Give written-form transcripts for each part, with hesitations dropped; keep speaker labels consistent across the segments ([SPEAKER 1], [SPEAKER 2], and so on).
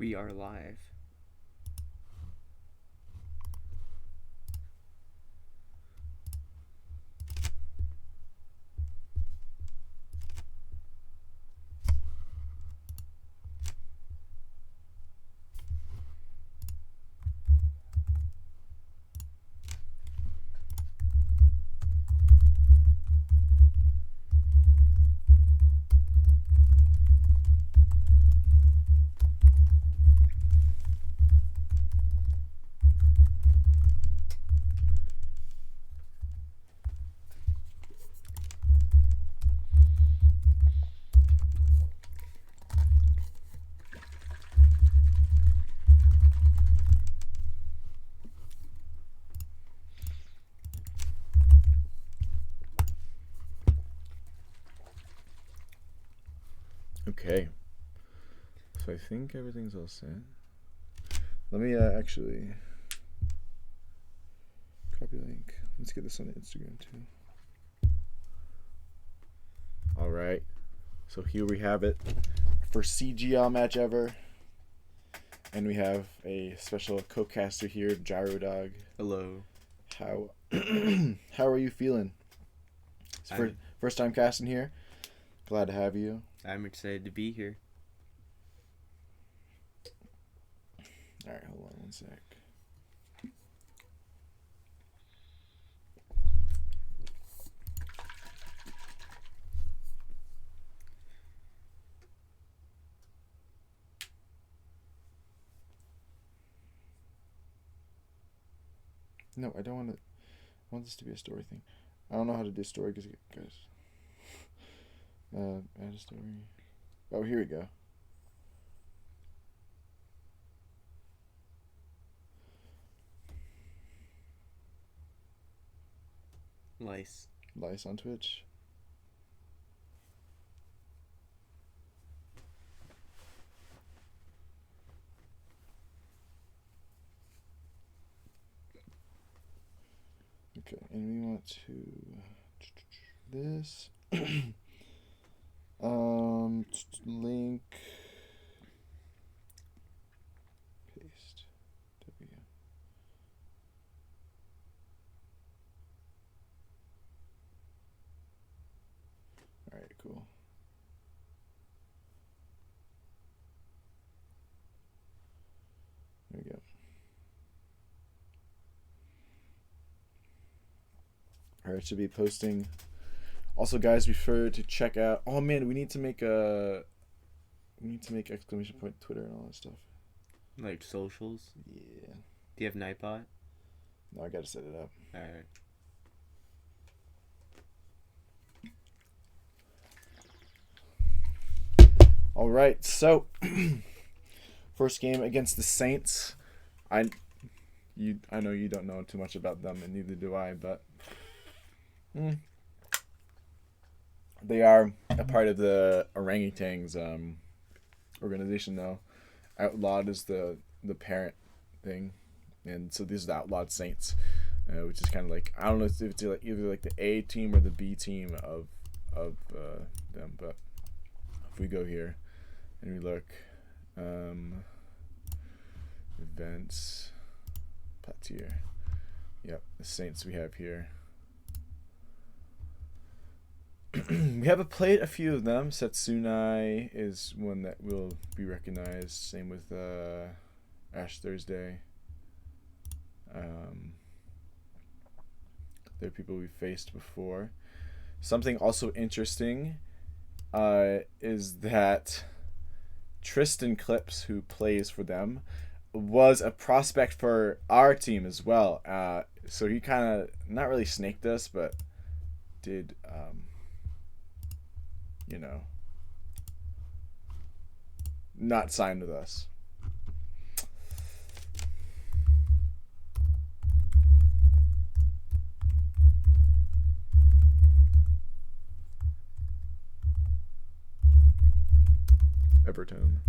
[SPEAKER 1] We are live.
[SPEAKER 2] Okay, so I think everything's all set. Let me actually copy link. Let's get this on Instagram too. All right, so here we have it. First CGL match ever. And we have a special co-caster here, Gyro Dog.
[SPEAKER 1] Hello.
[SPEAKER 2] How how are you feeling? It's first time casting here. Glad to have you.
[SPEAKER 1] I'm excited to be here.
[SPEAKER 2] All right, hold on one sec. No, I don't want to. I want this to be a story thing. I don't know how to do story because guys. Add a story. Oh, here we go.
[SPEAKER 1] Lice.
[SPEAKER 2] Lice on Twitch. Okay, and we want to this link paste W. All right, cool. There we go. All right, should be posting. Also, guys, be sure to check out. Oh man, we need to make exclamation point Twitter and all that stuff.
[SPEAKER 1] Like socials?
[SPEAKER 2] Yeah.
[SPEAKER 1] Do you have Nightbot?
[SPEAKER 2] No, I gotta set it up.
[SPEAKER 1] Alright.
[SPEAKER 2] All right, so first game against the Saints. I know you don't know too much about them, and neither do I, but they are a part of the orangutans organization, though. Outlawed is the parent thing, and so these are the Outlawed Saints, which is kind of like, I don't know if it's like either like the A team or the B team of them. But if we go here and we look, events, Platier, yep, the Saints we have here. We have played a few of them. Setsunai is one that will be recognized. Same with Ash Thursday. They're people we've faced before. Something also interesting is that Tristan Clips, who plays for them, was a prospect for our team as well. So he kind of not really snaked us, but did not sign with us. Everton.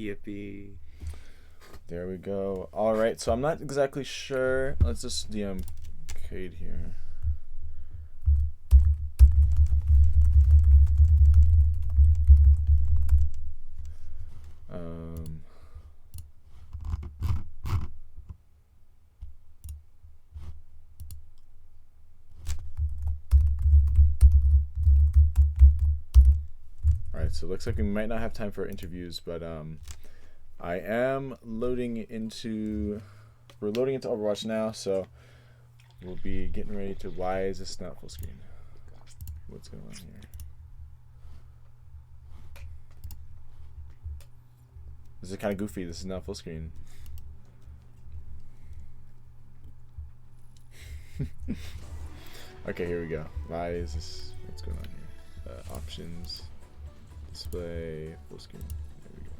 [SPEAKER 1] Yippee.
[SPEAKER 2] There we go. All right, so I'm not exactly sure. Let's just DM Cade here. All right, so it looks like we might not have time for interviews, but I am loading into. We're loading into Overwatch now, so we'll be getting ready to. Why is this not full screen? What's going on here? This is kind of goofy. This is not full screen. Okay, here we go. Why is this? What's going on here? Options, display, full screen. There we go.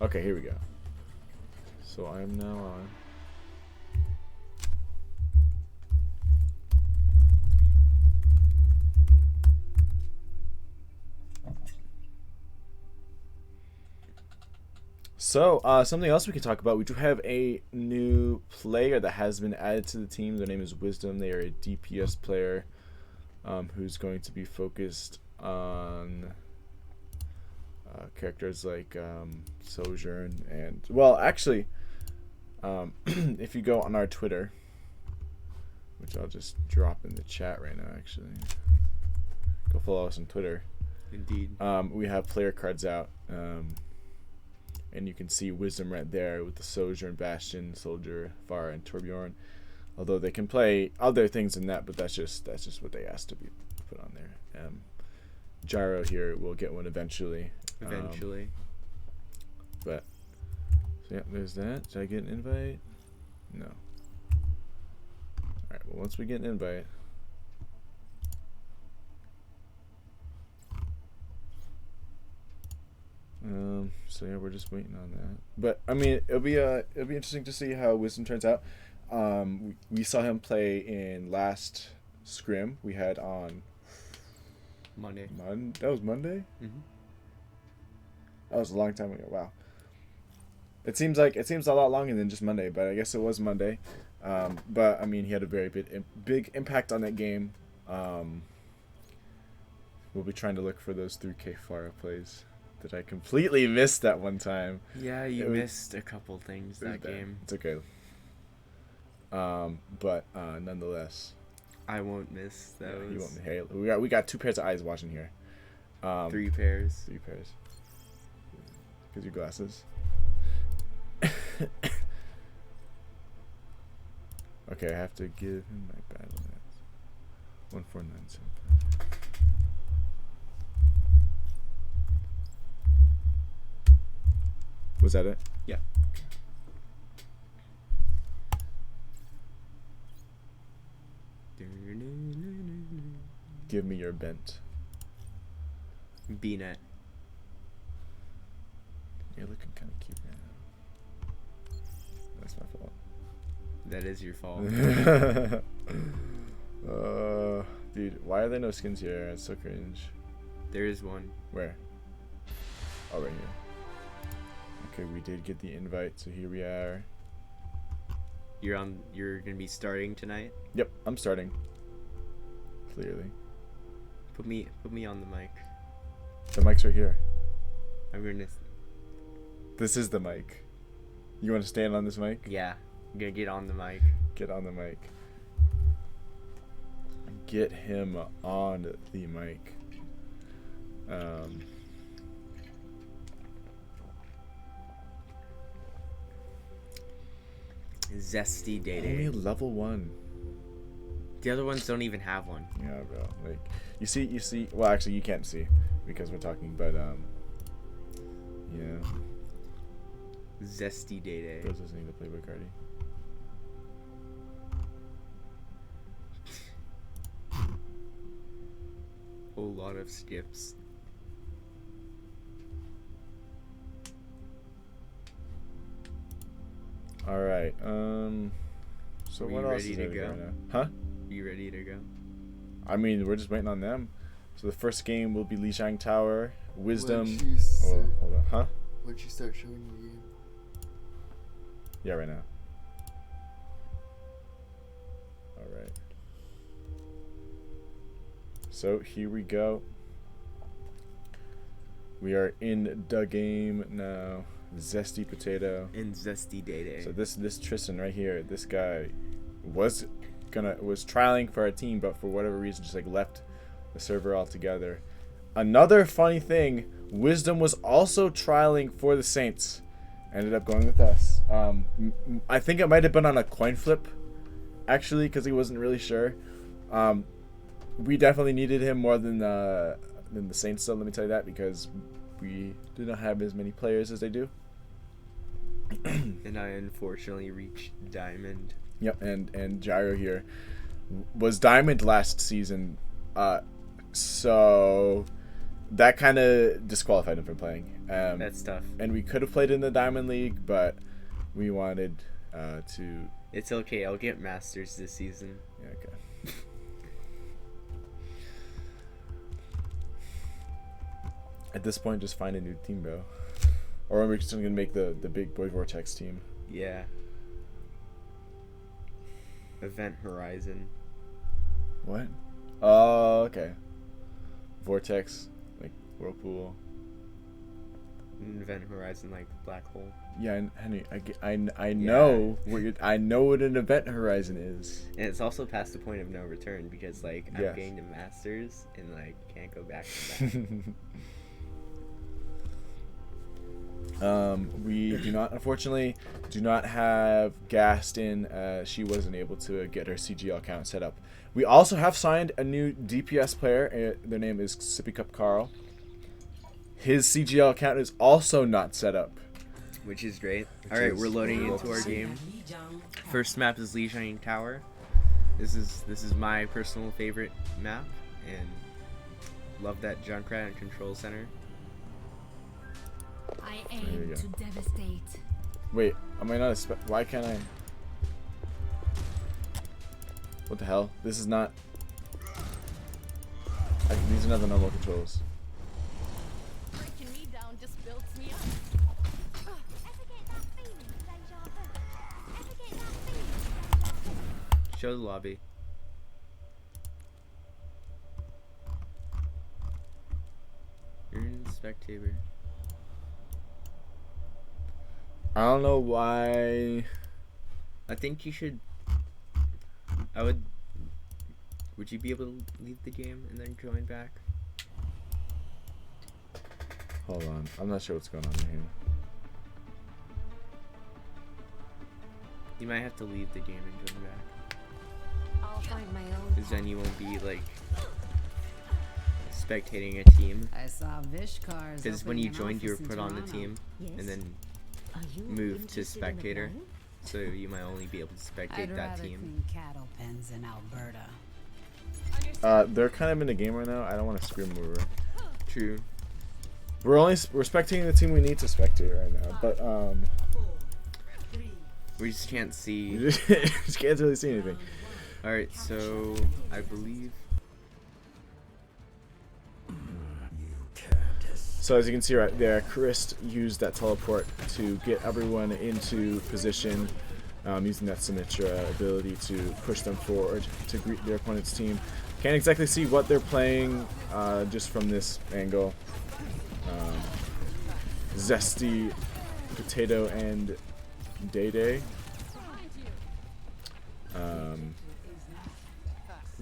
[SPEAKER 2] Okay, here we go. So I am now on. So, something else we can talk about. We do have a new player that has been added to the team. Their name is Wisdom. They are a DPS player who's going to be focused on characters like Sojourn and... Well, actually, if you go on our Twitter, which I'll just drop in the chat right now, actually. Go follow us on Twitter.
[SPEAKER 1] Indeed.
[SPEAKER 2] We have player cards out. And you can see Wisdom right there with the Sojourn, Bastion, Soldier, Pharah, and Torbjorn. Although they can play other things in that, but that's just what they asked to be put on there. Gyro here will get one eventually.
[SPEAKER 1] Eventually.
[SPEAKER 2] But so yeah, there's that. Did I get an invite? No. Alright, well once we get an invite. So yeah, we're just waiting on that. But I mean, it'll be interesting to see how Wisdom turns out. We saw him play in last scrim we had on
[SPEAKER 1] Monday.
[SPEAKER 2] That was Monday.
[SPEAKER 1] Mm-hmm.
[SPEAKER 2] That was a long time ago. Wow. It seems a lot longer than just Monday, but I guess it was Monday. But I mean, he had a very big impact on that game. We'll be trying to look for those 3K Pharah plays that I completely missed that one time.
[SPEAKER 1] Yeah, you missed a couple things that game.
[SPEAKER 2] It's okay. But nonetheless,
[SPEAKER 1] I won't miss those.
[SPEAKER 2] Yeah, you won't. Hey, we got 2 pairs of eyes watching here.
[SPEAKER 1] 3 pairs.
[SPEAKER 2] 3 pairs. Because your glasses. Okay, I have to give him my battle net. 1497. Was that it?
[SPEAKER 1] Yeah.
[SPEAKER 2] Give me your bent.
[SPEAKER 1] B-net.
[SPEAKER 2] You're looking kind of cute right now. That's my fault.
[SPEAKER 1] That is your fault.
[SPEAKER 2] Dude, why are there no skins here? It's so cringe.
[SPEAKER 1] There is one.
[SPEAKER 2] Where? Oh, right here. Okay, we did get the invite, so here we are.
[SPEAKER 1] You're gonna be starting tonight?
[SPEAKER 2] Yep, I'm starting. Clearly.
[SPEAKER 1] Put me on the mic.
[SPEAKER 2] The mic's right here.
[SPEAKER 1] I'm gonna...
[SPEAKER 2] This is the mic. You want to stand on this mic?
[SPEAKER 1] Yeah. I'm gonna get on the mic.
[SPEAKER 2] Get on the mic. Get him on the mic.
[SPEAKER 1] Zesty Day
[SPEAKER 2] Only
[SPEAKER 1] Day.
[SPEAKER 2] level 1.
[SPEAKER 1] The other ones don't even have one.
[SPEAKER 2] Yeah, bro. Like, you see. Well, actually, you can't see because we're talking. But yeah.
[SPEAKER 1] Zesty Day Day.
[SPEAKER 2] Bros doesn't need to play Bacardi.
[SPEAKER 1] Whole lot of skips.
[SPEAKER 2] All right. So
[SPEAKER 1] Are
[SPEAKER 2] what
[SPEAKER 1] you
[SPEAKER 2] else
[SPEAKER 1] ready
[SPEAKER 2] is
[SPEAKER 1] to
[SPEAKER 2] there
[SPEAKER 1] go?
[SPEAKER 2] right now? Huh?
[SPEAKER 1] You ready to go?
[SPEAKER 2] I mean, we're just waiting on them. So the first game will be Lijiang Tower, Wisdom.
[SPEAKER 3] What you say?
[SPEAKER 2] Oh, hold on. Huh?
[SPEAKER 1] Why don't you start showing your game?
[SPEAKER 2] Yeah, right now. Alright. So here we go. We are in the game now. Zesty Potato.
[SPEAKER 1] And Zesty Day Day.
[SPEAKER 2] So this Tristan right here, this guy was trialing for our team, but for whatever reason just like left the server altogether. Another funny thing, Wisdom was also trialing for the Saints. Ended up going with us. I think it might have been on a coin flip, actually, because he wasn't really sure. We definitely needed him more than the Saints, so let me tell you that, because we did not have as many players as they do.
[SPEAKER 1] And I unfortunately reached Diamond.
[SPEAKER 2] Yep, and Gyro here was Diamond last season, so that kind of disqualified him from playing.
[SPEAKER 1] That's tough.
[SPEAKER 2] And we could have played in the Diamond League, but we wanted to.
[SPEAKER 1] It's okay. I'll get Masters this season.
[SPEAKER 2] Yeah, okay. At this point, just find a new team, bro. Or we're just gonna make the big boy Vortex team.
[SPEAKER 1] Yeah. Event Horizon.
[SPEAKER 2] What? Oh, okay. Vortex, like Whirlpool.
[SPEAKER 1] Event Horizon, like Black Hole.
[SPEAKER 2] Yeah, Henry, I know I know what an Event Horizon is.
[SPEAKER 1] And it's also past the point of no return because like I'm
[SPEAKER 2] Yes.
[SPEAKER 1] getting to Masters and like can't go back to that.
[SPEAKER 2] We do not, unfortunately, have Gaston. She wasn't able to get her CGL account set up. We also have signed a new DPS player. Their name is Sippy Cup Carl. His CGL account is also not set up.
[SPEAKER 1] Which is great. Alright, we're loading into our game. First map is Lee Shining Tower. This is my personal favorite map and love that Junkrat and Control Center.
[SPEAKER 3] I
[SPEAKER 2] There we
[SPEAKER 3] aim
[SPEAKER 2] go.
[SPEAKER 3] to devastate.
[SPEAKER 2] Wait, am I not why can't I? What the hell? This is not. These are not the normal controls.
[SPEAKER 3] Breaking me down just builds me up.
[SPEAKER 4] Ever get that feeling, deja vu? Ever get that feeling?
[SPEAKER 1] Show the lobby. You're in spectator.
[SPEAKER 2] I don't know why.
[SPEAKER 1] I think you should. Would you be able to leave the game and then join back?
[SPEAKER 2] Hold on, I'm not sure what's going on here.
[SPEAKER 1] You might have to leave the game and join back.
[SPEAKER 3] I'll find my own.
[SPEAKER 1] Because then you won't be like spectating a team.
[SPEAKER 3] I saw Vish cars.
[SPEAKER 1] Because when you joined, you were put on the team and then
[SPEAKER 4] Are you
[SPEAKER 1] moved to
[SPEAKER 4] interested in
[SPEAKER 1] spectator.
[SPEAKER 4] applying?
[SPEAKER 1] So you might only be able to spectate
[SPEAKER 3] I'd
[SPEAKER 1] that
[SPEAKER 3] rather
[SPEAKER 1] team.
[SPEAKER 3] clean cattle pens in Alberta.
[SPEAKER 2] They're kind of in the game right now. I don't want to screw them over.
[SPEAKER 1] True.
[SPEAKER 2] We're spectating the team we need to spectate right now, but
[SPEAKER 1] We just can't see.
[SPEAKER 2] you just can't really see anything.
[SPEAKER 1] Alright, so I believe.
[SPEAKER 2] So as you can see right there, Chris used that teleport to get everyone into position, using that Symmetra ability to push them forward to greet their opponent's team. Can't exactly see what they're playing just from this angle. Zesty, Potato, and Day Day.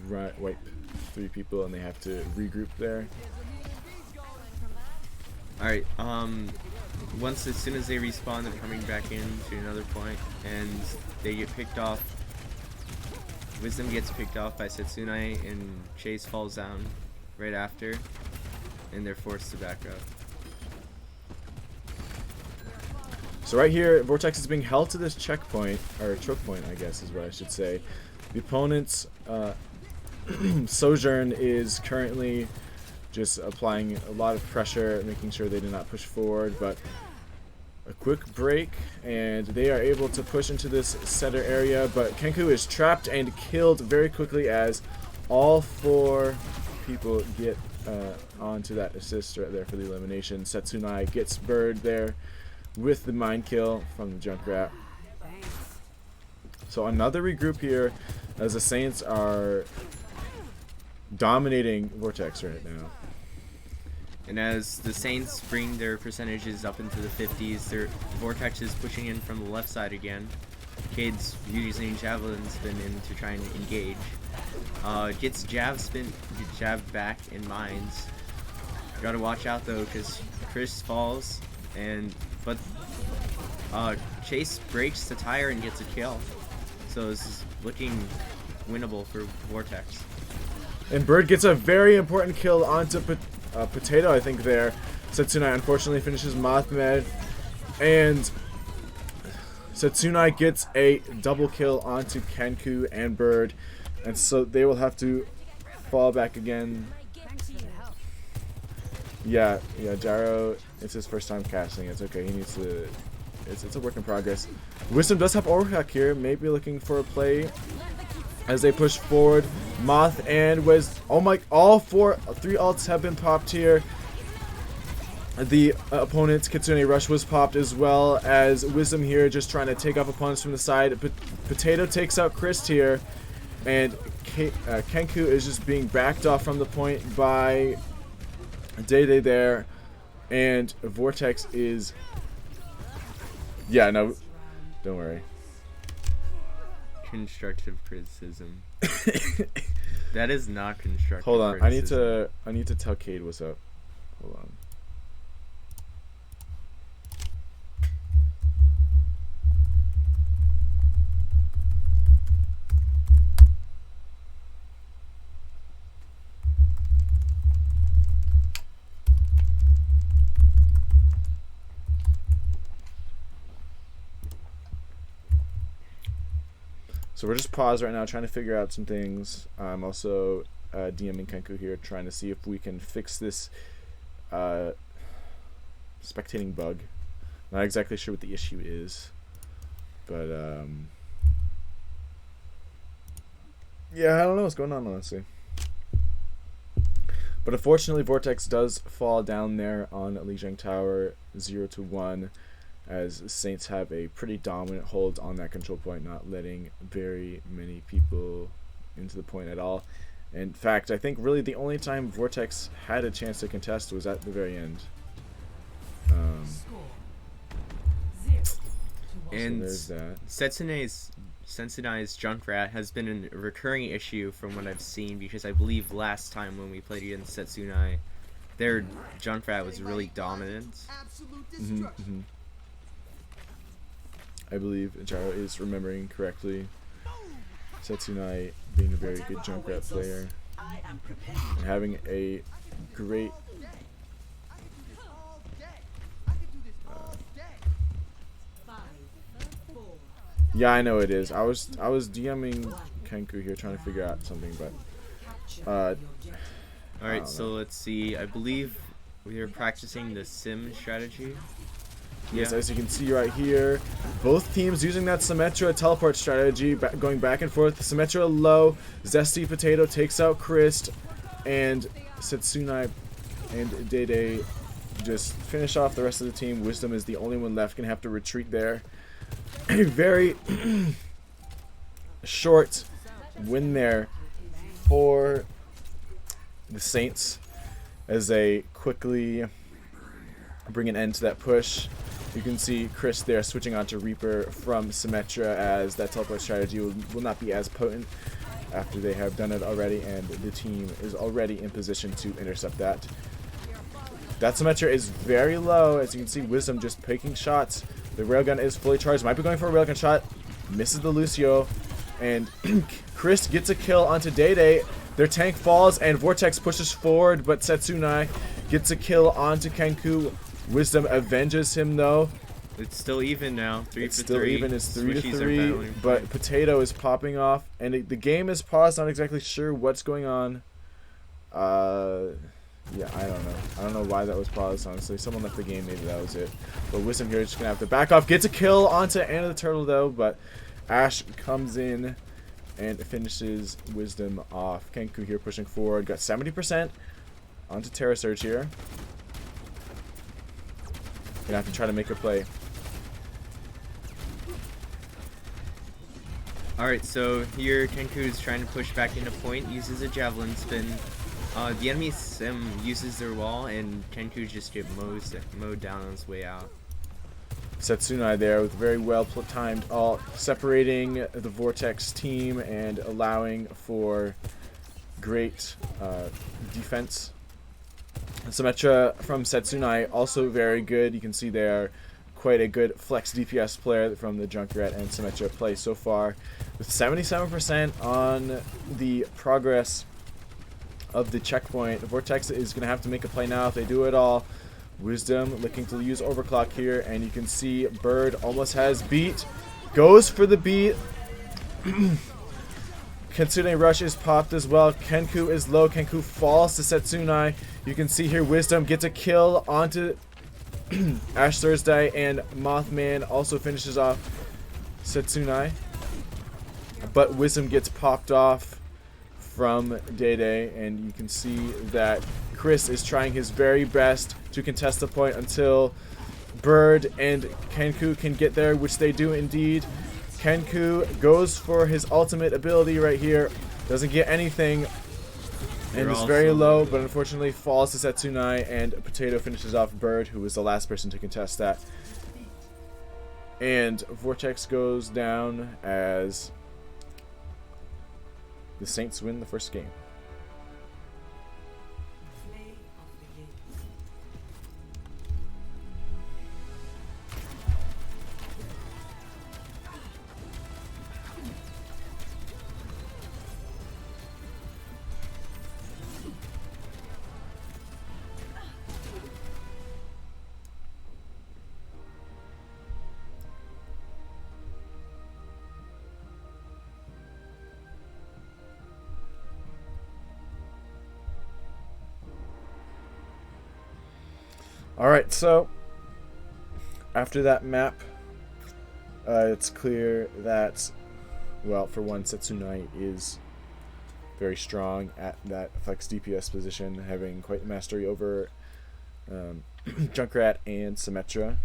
[SPEAKER 2] Right, wipe 3 people, and they have to regroup there.
[SPEAKER 1] Alright, as soon as they respawn, they're coming back in to another point, and they get picked off. Wisdom gets picked off by Setsune, and Chase falls down right after, and they're forced to back up.
[SPEAKER 2] So right here, Vortex is being held to this checkpoint, or choke point, I guess is what I should say. The opponent's Sojourn is currently just applying a lot of pressure, making sure they do not push forward, but a quick break, and they are able to push into this center area, but Kenku is trapped and killed very quickly as all 4 people get onto that assist right there for the elimination. Setsunai gets Bird there with the mind kill from the Junkrat. So another regroup here as the Saints are dominating Vortex right now.
[SPEAKER 1] And as the Saints bring their percentages up into the 50s, their Vortex is pushing in from the left side again. Cade's using Javelin Spin in to try and engage. Gets jabbed back in mines. Gotta watch out though, because Chris falls, but Chase breaks the tire and gets a kill. So this is looking winnable for Vortex.
[SPEAKER 2] And Bird gets a very important kill onto Potato, I think, there. Setsunai unfortunately finishes Mothmed. And Setsunai gets a double kill onto Kenku and Bird. And so they will have to fall back again. Yeah, Gyro, it's his first time casting. It's okay, he needs to... It's a work in progress. Wisdom does have Overhack here, maybe looking for a play as they push forward. Moth and Wiz. Oh my, three ults have been popped here. The opponent's Kitsune Rush was popped as well, as Wisdom here just trying to take off opponents from the side. Potato takes out Christ here, and Kenku is just being backed off from the point by Day there, and Vortex is... Yeah, no, don't worry.
[SPEAKER 1] Constructive criticism. That is not constructive.
[SPEAKER 2] Hold on,
[SPEAKER 1] criticism.
[SPEAKER 2] I need to tell Cade what's up. Hold on. So we're just paused right now trying to figure out some things. I'm also DMing Kenku here trying to see if we can fix this spectating bug. Not exactly sure what the issue is. But yeah, I don't know what's going on, honestly. But unfortunately Vortex does fall down there on Lijiang Tower 0-1. As Saints have a pretty dominant hold on that control point, not letting very many people into the point at all. In fact, I think really the only time Vortex had a chance to contest was at the very end.
[SPEAKER 1] And
[SPEAKER 2] so there's that.
[SPEAKER 1] Setsunai's Junkrat has been a recurring issue from what I've seen, because I believe last time when we played against Setsunai, their Junkrat was really dominant.
[SPEAKER 2] I believe Gyro is remembering correctly. Setsunai being a very good Junkrat player and having a great yeah, I know it is. I was DMing Kenku here trying to figure out something, but
[SPEAKER 1] Alright, so let's see. I believe we are practicing the sim strategy.
[SPEAKER 2] Yes, as you can see right here, both teams using that Symmetra teleport strategy, going back and forth. Symmetra low, Zesty Potato takes out Christ, and Setsunai and Day just finish off the rest of the team. Wisdom is the only one left, gonna have to retreat there. A very short win there for the Saints as they quickly bring an end to that push. You can see Chris there switching on to Reaper from Symmetra, as that teleport strategy will not be as potent after they have done it already, and the team is already in position to intercept that. That Symmetra is very low, as you can see Wisdom just picking shots. The railgun is fully charged, might be going for a railgun shot, misses the Lucio, and Chris gets a kill onto Day. Their tank falls and Vortex pushes forward, but Setsunai gets a kill onto Kenku. Wisdom avenges him though.
[SPEAKER 1] It's still even now. 3
[SPEAKER 2] It's
[SPEAKER 1] for
[SPEAKER 2] still
[SPEAKER 1] 3.
[SPEAKER 2] even. It's 3 to
[SPEAKER 1] Swishies are
[SPEAKER 2] 3.
[SPEAKER 1] battling.
[SPEAKER 2] But Potato is popping off, and the game is paused. Not exactly sure what's going on. Yeah, I don't know. I don't know why that was paused. Honestly, someone left the game. Maybe that was it. But Wisdom here is just gonna have to back off. Gets a kill onto Anna the Turtle though, but Ash comes in and finishes Wisdom off. Kenku here pushing forward. Got 70% onto Terra Surge here. Gonna have to try to make a play.
[SPEAKER 1] Alright, so here Kenku is trying to push back into point, uses a javelin spin. The enemy sim uses their wall, and Kenku just get mowed down on his way out.
[SPEAKER 2] Setsunai there with very well timed ult, separating the Vortex team and allowing for great defense. Symmetra from Setsunai also very good. You can see they are quite a good flex DPS player from the Junkrat and Symmetra play so far. With 77% on the progress of the checkpoint, Vortex is going to have to make a play now if they do it all. Wisdom looking to use overclock here, and you can see Bird almost has beat. Goes for the beat. Kitsune Rush is popped as well. Kenku is low. Kenku falls to Setsunai. You can see here Wisdom gets a kill onto Ash Thursday, and Mothman also finishes off Setsunai. But Wisdom gets popped off from Day Day, and you can see that Chris is trying his very best to contest the point until Bird and Kenku can get there, which they do indeed. Kenku goes for his ultimate ability right here, doesn't get anything, and is very low, but unfortunately falls to Setsunai, and Potato finishes off Bird, who was the last person to contest that. And Vortex goes down as the Saints win the first game. Alright, so after that map, it's clear that, well, for one, Setsunai is very strong at that flex DPS position, having quite mastery over Junkrat and Symmetra.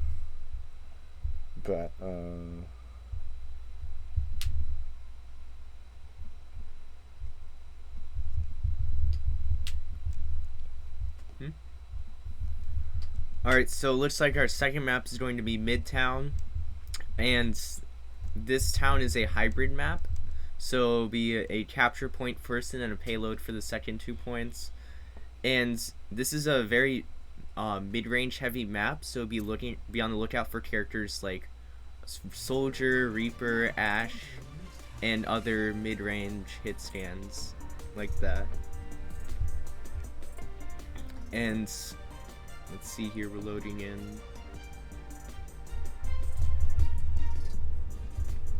[SPEAKER 2] But,
[SPEAKER 1] Alright, so looks like our second map is going to be Midtown, and this town is a hybrid map, so it'll be a capture point first and then a payload for the second 2 points. And this is a very mid-range heavy map, so be on the lookout for characters like Soldier, Reaper, Ash, and other mid-range hit stands like that. And let's see here, we're loading in.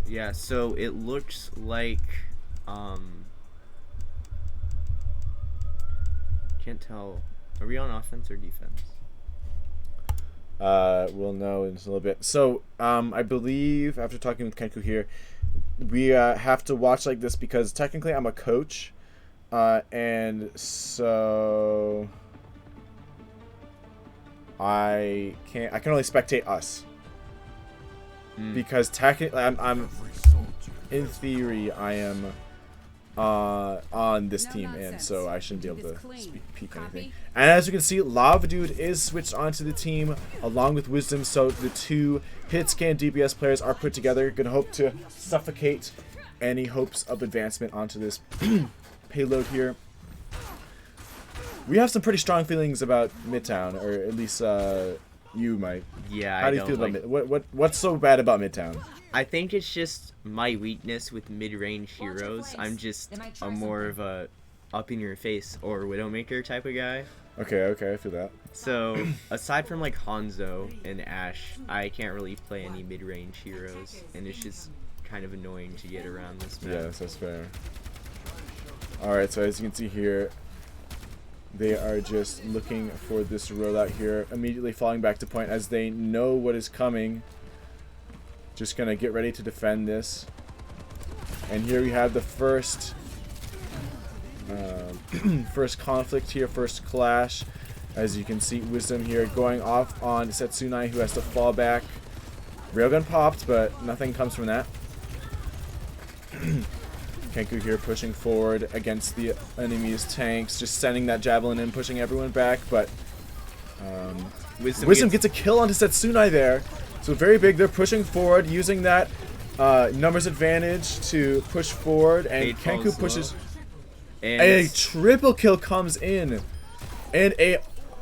[SPEAKER 1] Yeah, so it looks like can't tell. Are we on offense or defense?
[SPEAKER 2] we'll know in a little bit. So, I believe after talking with Kenku here, we have to watch like this because technically I'm a coach, and so I can only spectate us because technically I'm in theory I am on this team, and so I shouldn't be able to peek anything. And as you can see, Lava Dude is switched onto the team along with Wisdom, so the two hit scan DPS players are put together. Gonna hope to suffocate any hopes of advancement onto this payload here. We have some pretty strong feelings about Midtown, or at least you might.
[SPEAKER 1] Yeah,
[SPEAKER 2] How do you feel about what's so bad about Midtown?
[SPEAKER 1] I think it's just my weakness with mid-range heroes. I'm more of a up-in-your-face or Widowmaker type of guy.
[SPEAKER 2] Okay, I feel that.
[SPEAKER 1] So, aside from like Hanzo and Ashe, I can't really play any mid-range heroes, and it's just kind of annoying to get around this map.
[SPEAKER 2] Yes, that's fair. Alright, so as you can see here, they are just looking for this rollout here, immediately falling back to point as they know what is coming. Just gonna get ready to defend this. And here we have the first first conflict here, first clash. As you can see, Wisdom here going off on Setsunai, who has to fall back. Railgun popped, but nothing comes from that. Kenku here pushing forward against the enemy's tanks, just sending that javelin in, pushing everyone back, but Wisdom gets a kill onto Setsunai there. So very big, they're pushing forward, using that numbers advantage to push forward, and Kenku pushes. And a triple kill comes in. And a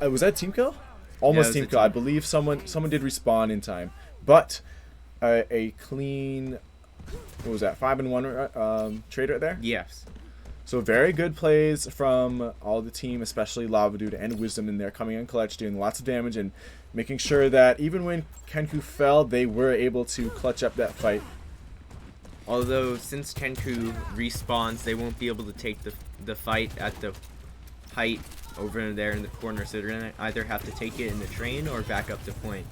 [SPEAKER 2] was that team kill? Almost team kill. I believe someone did respawn in time. But a clean, what was that, 5-1 trade right there?
[SPEAKER 1] Yes.
[SPEAKER 2] So very good plays from all the team, especially Lava Dude and Wisdom in there, coming in clutch, doing lots of damage, and making sure that even when Kenku fell, they were able to clutch up that fight.
[SPEAKER 1] Although, since Kenku respawns, they won't be able to take the fight at the height over there in the corner, so they're going to either have to take it in the train or back up the point.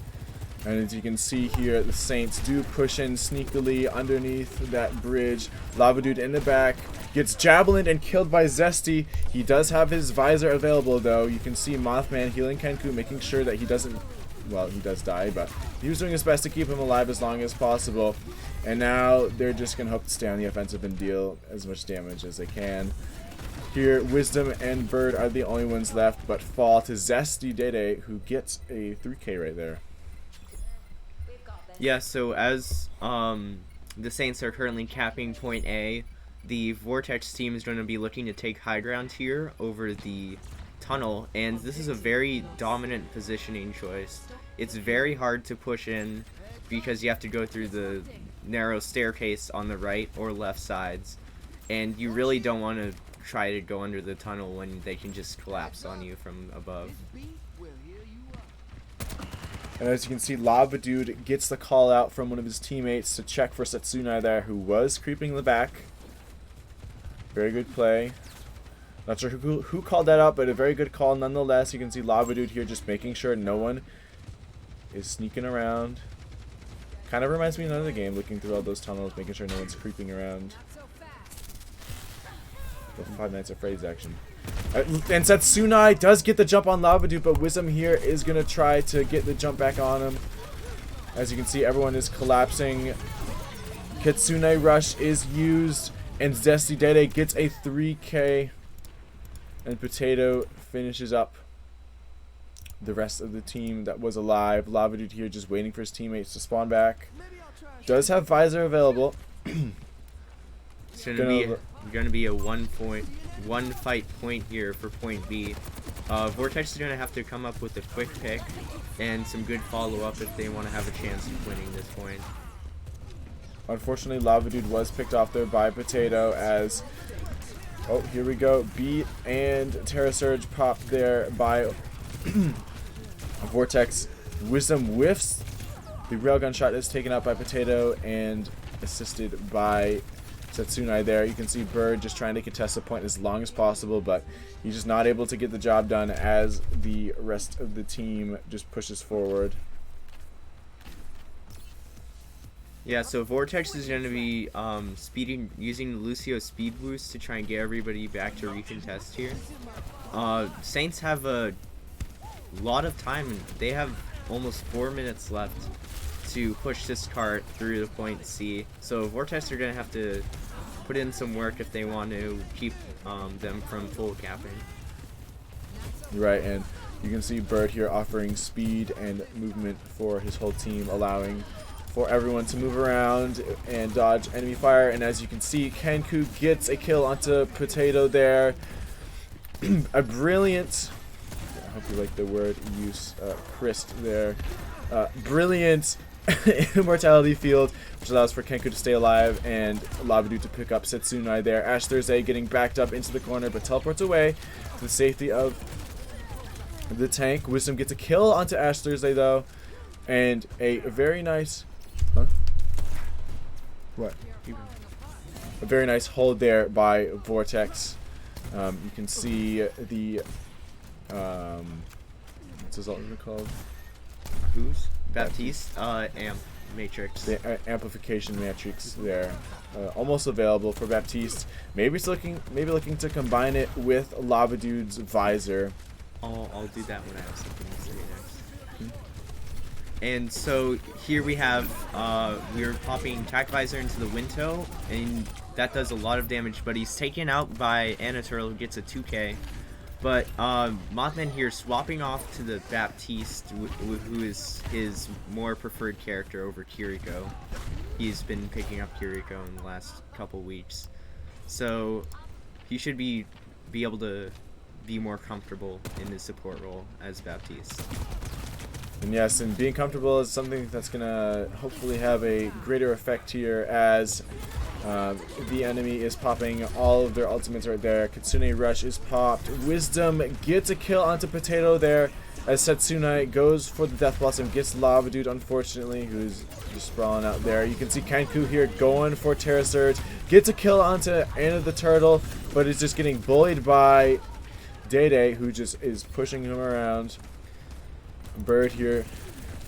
[SPEAKER 2] And as you can see here, the Saints do push in sneakily underneath that bridge. Lava Dude in the back gets javelined and killed by Zesty. He does have his visor available, though. You can see Mothman healing Kenku, making sure that he doesn't, well, he does die, but he was doing his best to keep him alive as long as possible. And now they're just going to hope to stay on the offensive and deal as much damage as they can. Here, Wisdom and Bird are the only ones left, but fall to Zesty Dede, who gets a 3K right there.
[SPEAKER 1] Yeah, so as the Saints are currently capping point A, the Vortex team is going to be looking to take high ground here over the tunnel, and this is a very dominant positioning choice. It's very hard to push in because you have to go through the narrow staircase on the right or left sides, and you really don't want to try to go under the tunnel when they can just collapse on you from above.
[SPEAKER 2] And as you can see, Lava Dude gets the call out from one of his teammates to check for Setsunai there, who was creeping the back. Very good play. Not sure who called that out, but a very good call nonetheless. You can see Lava Dude here just making sure no one is sneaking around. Kind of reminds me of another game, looking through all those tunnels, making sure no one's creeping around. The Five Nights at Freddy's action. And Setsunai does get the jump on Lava Dude, but Wisdom here is going to try to get the jump back on him. As you can see, everyone is collapsing. Kitsune Rush is used, and Zesty Dede gets a 3K. And Potato finishes up the rest of the team that was alive. Lava Dude here just waiting for his teammates to spawn back. Does have visor available.
[SPEAKER 1] It's going to be a one fight point here for point B. Vortex is going to have to come up with a quick pick and some good follow-up if they want to have a chance of winning this point.
[SPEAKER 2] Unfortunately, Lava Dude was picked off there by Potato as... Oh, here we go. Beat and Terra Surge popped there by Vortex. Wisdom whiffs. The railgun shot is taken out by Potato and assisted by Setsunai there. You can see Bird just trying to contest the point as long as possible, but he's just not able to get the job done as the rest of the team just pushes forward.
[SPEAKER 1] Yeah, so Vortex is going to be using Lucio's speed boost to try and get everybody back to recontest here. Saints have a lot of time, and they have almost 4 minutes left to push this cart through the point C. So Vortex are going to have to put in some work if they want to keep them from full capping.
[SPEAKER 2] Right, and you can see Bird here offering speed and movement for his whole team, allowing for everyone to move around and dodge enemy fire. And as you can see, Kenku gets a kill onto Potato there. A brilliant, I hope you like the word use, Christ there. Brilliant immortality field, which allows for Kenku to stay alive and Lava Dude to pick up Setsunai there. Ash Thursday getting backed up into the corner, but teleports away to the safety of the tank. Wisdom gets a kill onto Ash Thursday though, and a very nice... Huh? What? A very nice hold there by Vortex. You can see the... what's his ultimate called?
[SPEAKER 1] Who's? Baptiste? Am. matrix.
[SPEAKER 2] The amplification matrix there, almost available for Baptiste. Maybe it's looking to combine it with Lava Dude's visor.
[SPEAKER 1] I'll do that when I have something to say next. And so here we have we're popping Tac Visor into the Wintow, and that does a lot of damage, but he's taken out by Anaturtle, who gets a 2k. But Mothman here swapping off to the Baptiste, who is his more preferred character over Kiriko. He's been picking up Kiriko in the last couple weeks, so he should be able to be more comfortable in his support role as Baptiste.
[SPEAKER 2] And yes, and being comfortable is something that's gonna hopefully have a greater effect here as the enemy is popping all of their ultimates right there. Kitsune Rush is popped. Wisdom gets a kill onto Potato there as Setsunai goes for the Death Blossom, gets Lava Dude unfortunately, who's just sprawling out there. You can see Kenku here going for Terra Surge, gets a kill onto Anna the Turtle, but is just getting bullied by Day, who just is pushing him around. Bird here,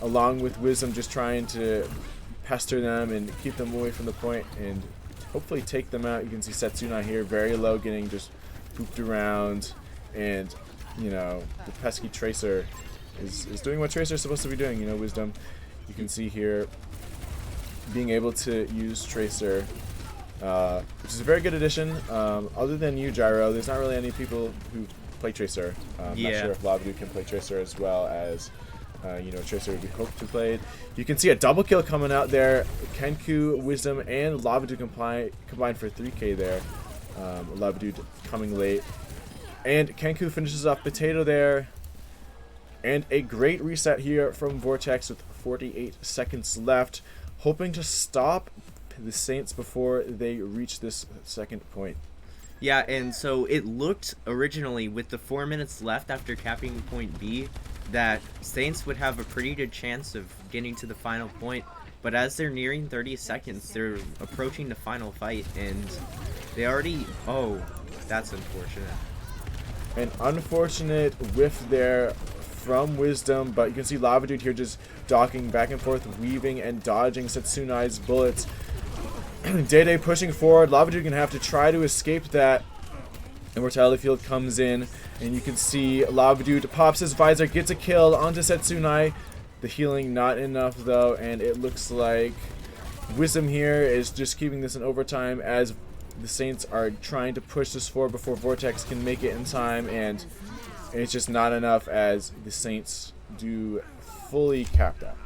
[SPEAKER 2] along with Wisdom, just trying to pester them and keep them away from the point and hopefully take them out. You can see Setsuna here, very low, getting just pooped around, and you know, the pesky Tracer is doing what Tracer's supposed to be doing. You know, Wisdom, you can see here, being able to use Tracer, which is a very good addition. Other than you, Gyro, there's not really any people who play Tracer. Not sure if Lava can play Tracer as well as you know, Tracer would be hoped to play. You can see a double kill coming out there. Kenku, Wisdom, and Lava Dude combined for 3k there. Lava Dude coming late. And Kenku finishes off Potato there. And a great reset here from Vortex with 48 seconds left. Hoping to stop the Saints before they reach this second point.
[SPEAKER 1] Yeah, and so it looked originally with the 4 minutes left after capping point B that Saints would have a pretty good chance of getting to the final point, but as they're nearing 30 seconds, they're approaching the final fight, and they already... Oh, that's unfortunate.
[SPEAKER 2] An unfortunate whiff there from Wisdom, but you can see Lava Dude here just docking back and forth, weaving and dodging Setsunai's bullets. Day pushing forward. Lava Dude gonna have to try to escape that. Immortality Field comes in, and you can see Lava Dude pops his visor, gets a kill onto Setsunai. The healing not enough though, and it looks like Wisdom here is just keeping this in overtime as the Saints are trying to push this forward before Vortex can make it in time, and it's just not enough as the Saints do fully cap that.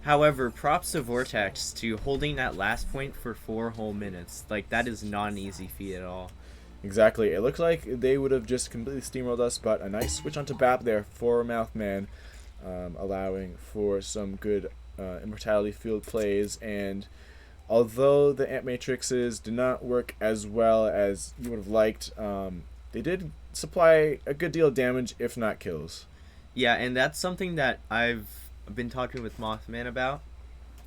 [SPEAKER 1] However, props to Vortex to holding that last point for 4 whole minutes. Like, that is not an easy feat at all.
[SPEAKER 2] Exactly. It looked like they would have just completely steamrolled us, but a nice switch onto BAP there for Mouthman, allowing for some good Immortality Field plays. And although the Amp Matrixes did not work as well as you would have liked, they did supply a good deal of damage, if not kills.
[SPEAKER 1] Yeah, and that's something that I've been talking with Mothman about,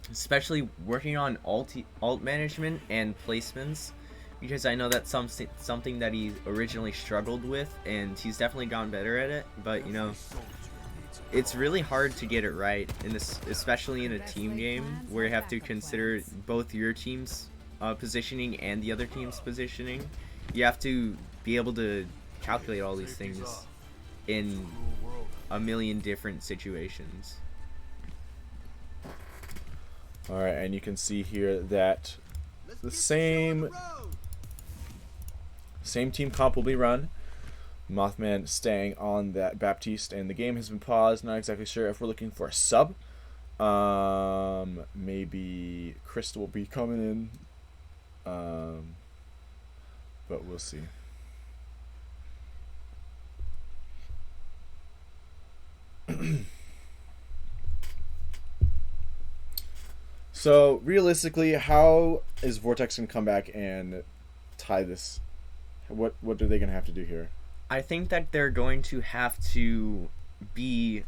[SPEAKER 1] especially working on alt management and placements, because I know that's something that he originally struggled with, and he's definitely gotten better at it. But you know, it's really hard to get it right in this, especially in a team game where you have to consider both your team's positioning and the other team's positioning. You have to be able to calculate all these things in a million different situations.
[SPEAKER 2] Alright, and you can see here that the same team comp will be run. Mothman staying on that Baptiste, and the game has been paused. Not exactly sure if we're looking for a sub. Maybe Crystal will be coming in. But we'll see. So realistically, how is Vortex gonna come back and tie this? What are they gonna have to do here?
[SPEAKER 1] I think that they're going to have to be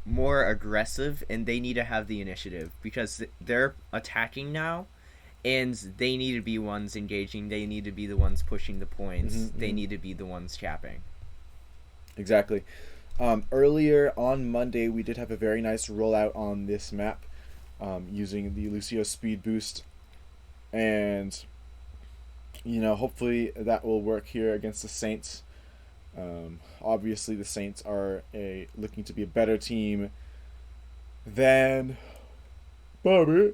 [SPEAKER 1] more aggressive, and they need to have the initiative because they're attacking now, and they need to be ones engaging. They need to be the ones pushing the points. They need to be the ones capping.
[SPEAKER 2] Exactly. Earlier on Monday, we did have a very nice rollout on this map. using the Lucio speed boost. And, hopefully that will work here against the Saints. Obviously, the Saints are looking to be a better team than Bobby.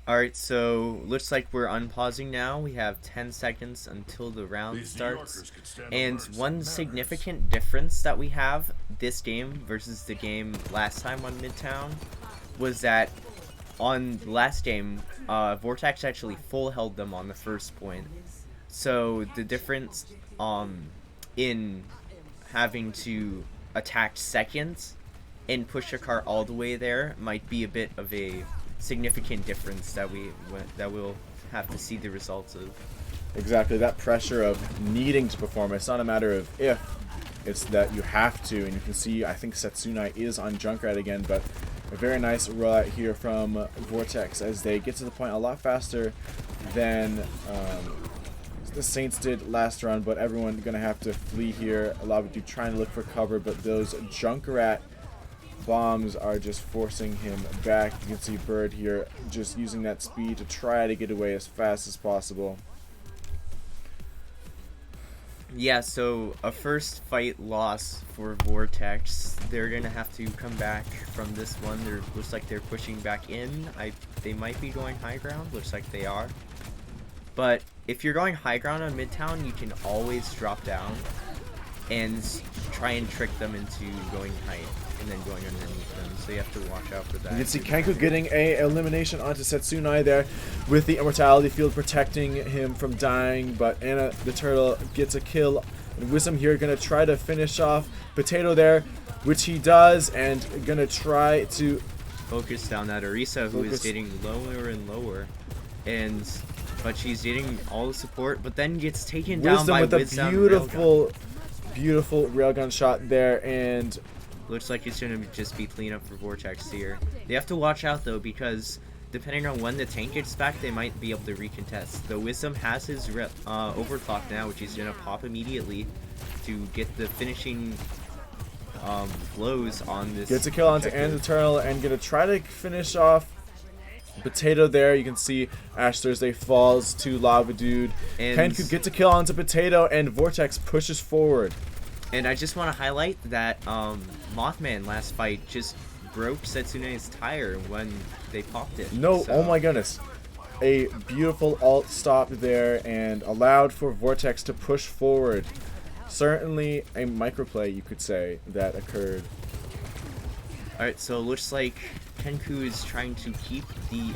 [SPEAKER 1] Alright, so looks like we're unpausing now. We have 10 seconds until the round starts. And one significant difference that we have this game versus the game last time on Midtown was that on the last game, Vortex actually full held them on the first point. So the difference in having to attack seconds and push a car all the way there might be a bit of a significant difference that we'll have to see the results of.
[SPEAKER 2] Exactly, that pressure of needing to perform. It's not a matter of if, it's that you have to. And you can see, I think Setsunai is on Junkrat again, but a very nice rollout here from Vortex as they get to the point a lot faster than the Saints did last round, but everyone gonna have to flee here. A lot of you trying to look for cover, but those Junkrat bombs are just forcing him back. You can see Bird here just using that speed to try to get away as fast as possible.
[SPEAKER 1] Yeah, so a first fight loss for Vortex. They're gonna have to come back from this one. Looks like they're pushing back in. They might be going high ground. Looks like they are. But if you're going high ground on Midtown, you can always drop down and try and trick them into going height and then going underneath them. So you have to watch out for that.
[SPEAKER 2] You can see Kenku getting a elimination onto Setsunai there with the Immortality Field protecting him from dying, but Anna the Turtle gets a kill. And Wisdom here gonna try to finish off Potato there, which he does, and gonna try to
[SPEAKER 1] focus down that Orisa, who is getting lower and lower. But she's getting all the support, but then gets taken down by Wisdom. Beautiful railgun shot there, and
[SPEAKER 2] looks
[SPEAKER 1] like it's going to just be cleanup for Vortex here. They have to watch out, though, because depending on when the tank gets back, they might be able to recontest. The Wisdom has his overclock now, which he's going to pop immediately to get the finishing blows on this.
[SPEAKER 2] Gets a kill onto Anna the Turtle and going to try to finish off Potato there. You can see Ash Thursday falls to Lava Dude. Kenku gets a kill onto Potato, and Vortex pushes forward.
[SPEAKER 1] And I just want to highlight that Mothman last fight just broke Setsunai's tire when they popped it.
[SPEAKER 2] No, so. Oh my goodness. A beautiful alt stop there and allowed for Vortex to push forward. Certainly a microplay, you could say, that occurred.
[SPEAKER 1] Alright, so it looks like Kenku is trying to keep the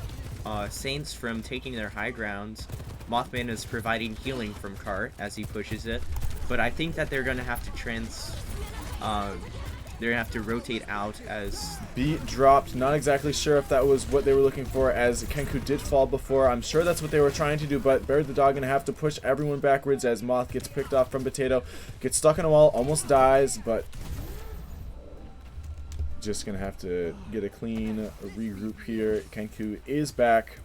[SPEAKER 1] Saints from taking their high ground. Mothman is providing healing from Cart as he pushes it. But I think that they're gonna have to rotate out as
[SPEAKER 2] beat dropped. Not exactly sure if that was what they were looking for, as Kenku did fall before. I'm sure that's what they were trying to do, but Bear the Dog gonna have to push everyone backwards as Moth gets picked off from Potato, gets stuck in a wall, almost dies, but just gonna have to get a clean regroup here. Kenku is back,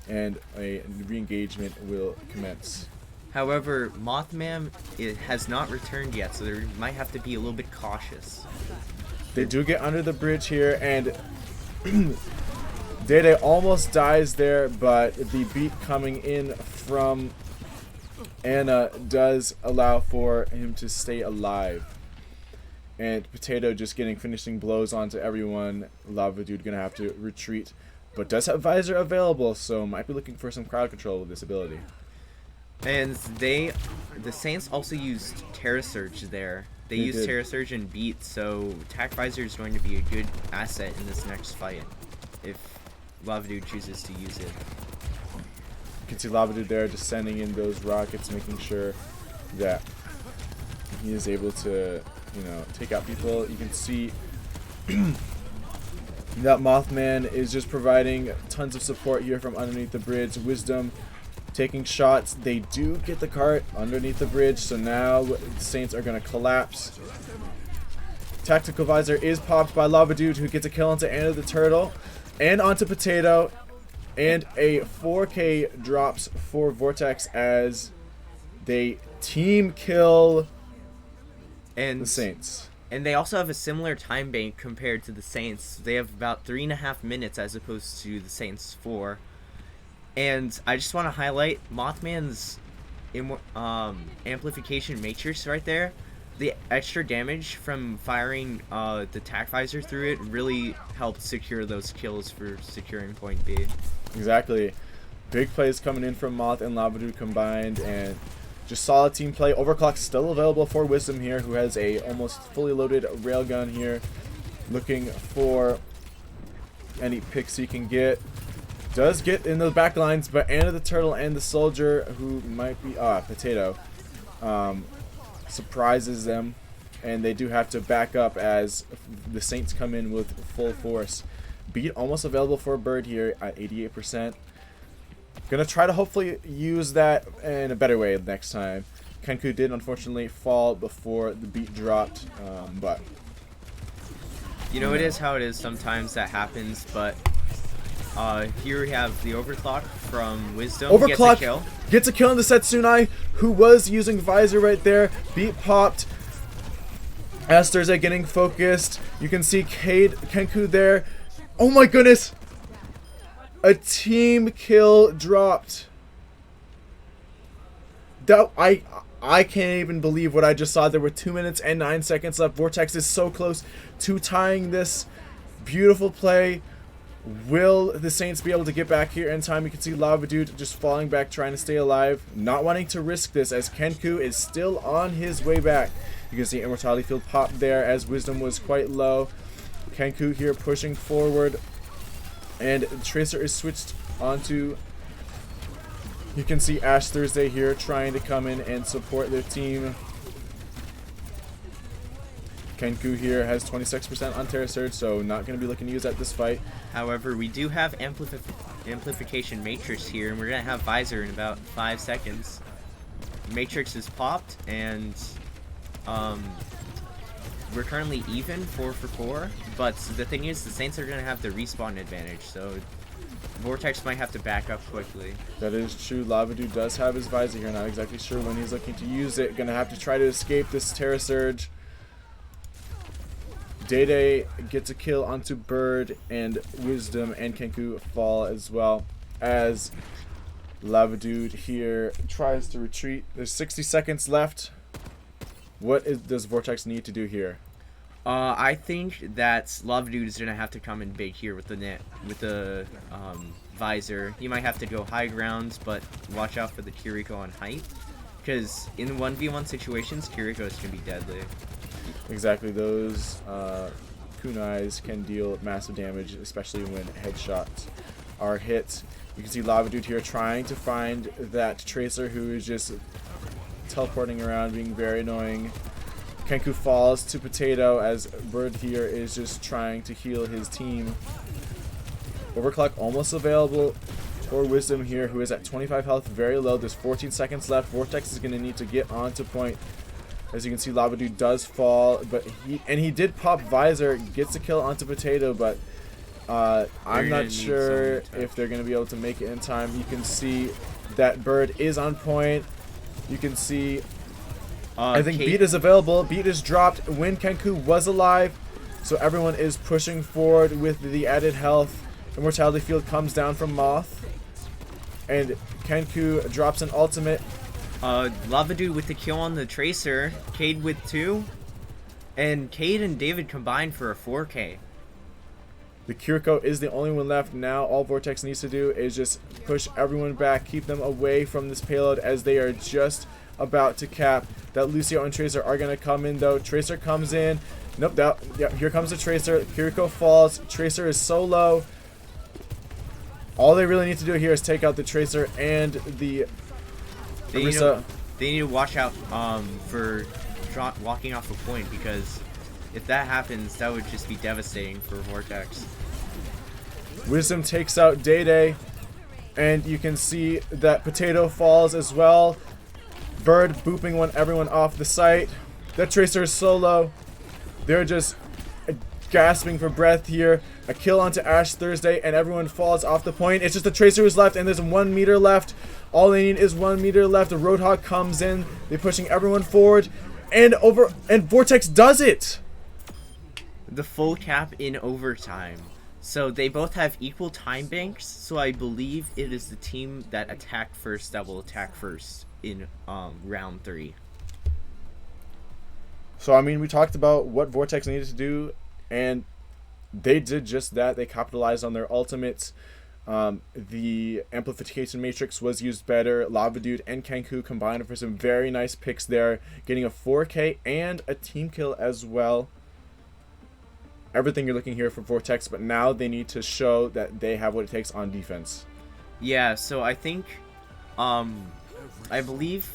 [SPEAKER 2] and a re-engagement will commence.
[SPEAKER 1] However, Mothman has not returned yet, so they might have to be a little bit cautious.
[SPEAKER 2] They do get under the bridge here, and Dede almost dies there, but the beat coming in from Anna does allow for him to stay alive. And Potato just getting finishing blows onto everyone. Lava Dude gonna have to retreat, but does have Visor available, so might be looking for some crowd control with this ability.
[SPEAKER 1] And the Saints also used Terra Surge there. They used Terra Surge and Beat, so Tac Visor is going to be a good asset in this next fight if Lava Dude chooses to use it.
[SPEAKER 2] You can see Lava Dude there just sending in those rockets, making sure that he is able to, take out people. You can see that Mothman is just providing tons of support here from underneath the bridge. Wisdom taking shots. They do get the cart underneath the bridge, so now the Saints are going to collapse. Tactical Visor is popped by Lava Dude, who gets a kill onto Anna the Turtle and onto Potato, and a 4K drops for Vortex as they team kill the Saints.
[SPEAKER 1] And they also have a similar time bank compared to the Saints. They have about 3.5 minutes as opposed to the Saints 4. And I just want to highlight Mothman's amplification matrix right there. The extra damage from firing the tac visor through it really helped secure those kills for securing point B.
[SPEAKER 2] Exactly. Big plays coming in from Moth and Lavadude combined, and just solid team play. Overclock still available for Wisdom here, who has a almost fully loaded railgun here, looking for any picks he can get. Does get in the back lines, but Anna the Turtle and the Soldier, who might be Potato, surprises them, and they do have to back up as the Saints come in with full force. Beat almost available for a Bird here at 88%. Gonna try to hopefully use that in a better way next time. Kenku did unfortunately fall before the beat dropped, but
[SPEAKER 1] you know, it is how it is. Sometimes that happens, but here we have the overclock from Wisdom.
[SPEAKER 2] Overclock gets a kill on the Setsunai, who was using visor right there. Beat popped. As Thursday getting focused, you can see Kenku there. Oh my goodness! A team kill dropped. That I can't even believe what I just saw. There were 2 minutes and 9 seconds left. Vortex is so close to tying this. Beautiful play. Will the Saints be able to get back here in time? You can see Lavadude just falling back, trying to stay alive, not wanting to risk this as Kenku is still on his way back. You can see Immortality Field pop there as Wisdom was quite low. Kenku here pushing forward, and Tracer is switched onto. You can see Ash Thursday here trying to come in and support their team. Kenku here has 26% on Terra Surge, so not going to be looking to use that this fight.
[SPEAKER 1] However, we do have amplification matrix here, and we're going to have visor in about 5 seconds. Matrix is popped, and we're currently even 4 for 4, but the thing is the Saints are going to have the respawn advantage, so Vortex might have to back up quickly.
[SPEAKER 2] That is true. Lavadude does have his visor here, not exactly sure when he's looking to use it. Going to have to try to escape this Terra Surge. Day gets a kill onto Bird, and Wisdom and Kenku fall as well as Lavadude here tries to retreat. There's 60 seconds left. What does Vortex need to do here?
[SPEAKER 1] I think that Lavadude is gonna have to come in big here with the visor. He might have to go high grounds, but watch out for the Kiriko on height, because in 1v1 situations, Kiriko is gonna be deadly.
[SPEAKER 2] Exactly, those kunais can deal massive damage, especially when headshots are hit. You can see Lavadude here trying to find that Tracer, who is just teleporting around, being very annoying. Kenku falls to Potato as Bird here is just trying to heal his team. Overclock almost available for Wisdom here, who is at 25 health, very low. There's 14 seconds left. Vortex is going to need to get onto point. As you can see, Lavadude does fall, but he did pop visor, gets a kill onto Potato, but I'm not sure if they're going to be able to make it in time. You can see that Bird is on point. You can see, I think Beat is available. Beat is dropped when Kenku was alive, so everyone is pushing forward with the added health. Immortality Field comes down from Moth, and Kenku drops an ultimate.
[SPEAKER 1] Lavadude with the kill on the Tracer, Cade with 2, and Cade and David combined for a 4K.
[SPEAKER 2] The Kiriko is the only one left now. All Vortex needs to do is just push everyone back, keep them away from this payload as they are just about to cap. That Lucio and Tracer are going to come in though. Tracer comes in. Nope, yeah, here comes the Tracer. Kiriko falls. Tracer is so low. All they really need to do here is take out the Tracer and the
[SPEAKER 1] They need to watch out for walking off a point, because if that happens, that would just be devastating for Vortex.
[SPEAKER 2] Wisdom takes out Day, and you can see that Potato falls as well. Bird booping everyone off the site. That Tracer is so low. They're just gasping for breath here. A kill onto Ash Thursday, and everyone falls off the point. It's just the Tracer who's left, and there's 1 meter left. All they need is 1 meter left. The Roadhog comes in. They're pushing everyone forward, and Vortex does it.
[SPEAKER 1] the full cap in overtime. So they both have equal time banks, so I believe it is the team that attacked first that will attack first in round 3.
[SPEAKER 2] So, I mean, we talked about what Vortex needed to do, and they did just that. They capitalized on their ultimates. The amplification matrix was used better. Lava Dude and Kenku combined for some very nice picks there, getting a 4K and a team kill as well. Everything you're looking here for Vortex, but now they need to show that they have what it takes on defense.
[SPEAKER 1] Yeah, so I think, I believe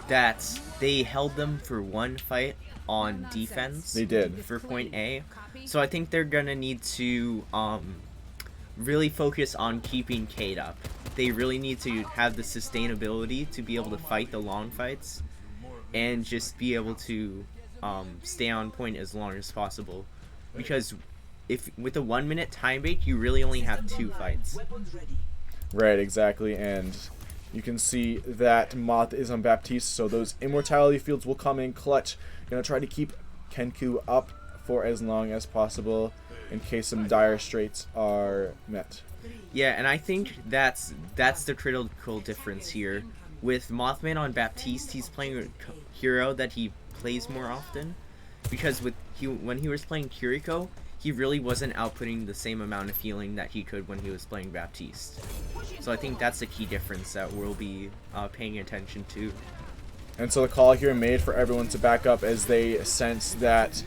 [SPEAKER 1] that they held them for one fight on defense.
[SPEAKER 2] They did.
[SPEAKER 1] For point A. So I think they're gonna need to really focus on keeping Cade up. They really need to have the sustainability to be able to fight the long fights and just be able to stay on point as long as possible. Because if with a 1 minute time break, you really only have 2 fights.
[SPEAKER 2] Right, exactly, and you can see that Moth is on Baptiste, so those immortality fields will come in clutch. Gonna try to keep Kenku up for as long as possible in case some dire straits are met.
[SPEAKER 1] Yeah, and I think that's the critical difference here. With Mothman on Baptiste, he's playing a hero that he plays more often. Because when he was playing Kiriko, he really wasn't outputting the same amount of healing that he could when he was playing Baptiste. So I think that's the key difference that we'll be paying attention to.
[SPEAKER 2] And so the call here made for everyone to back up as they sense that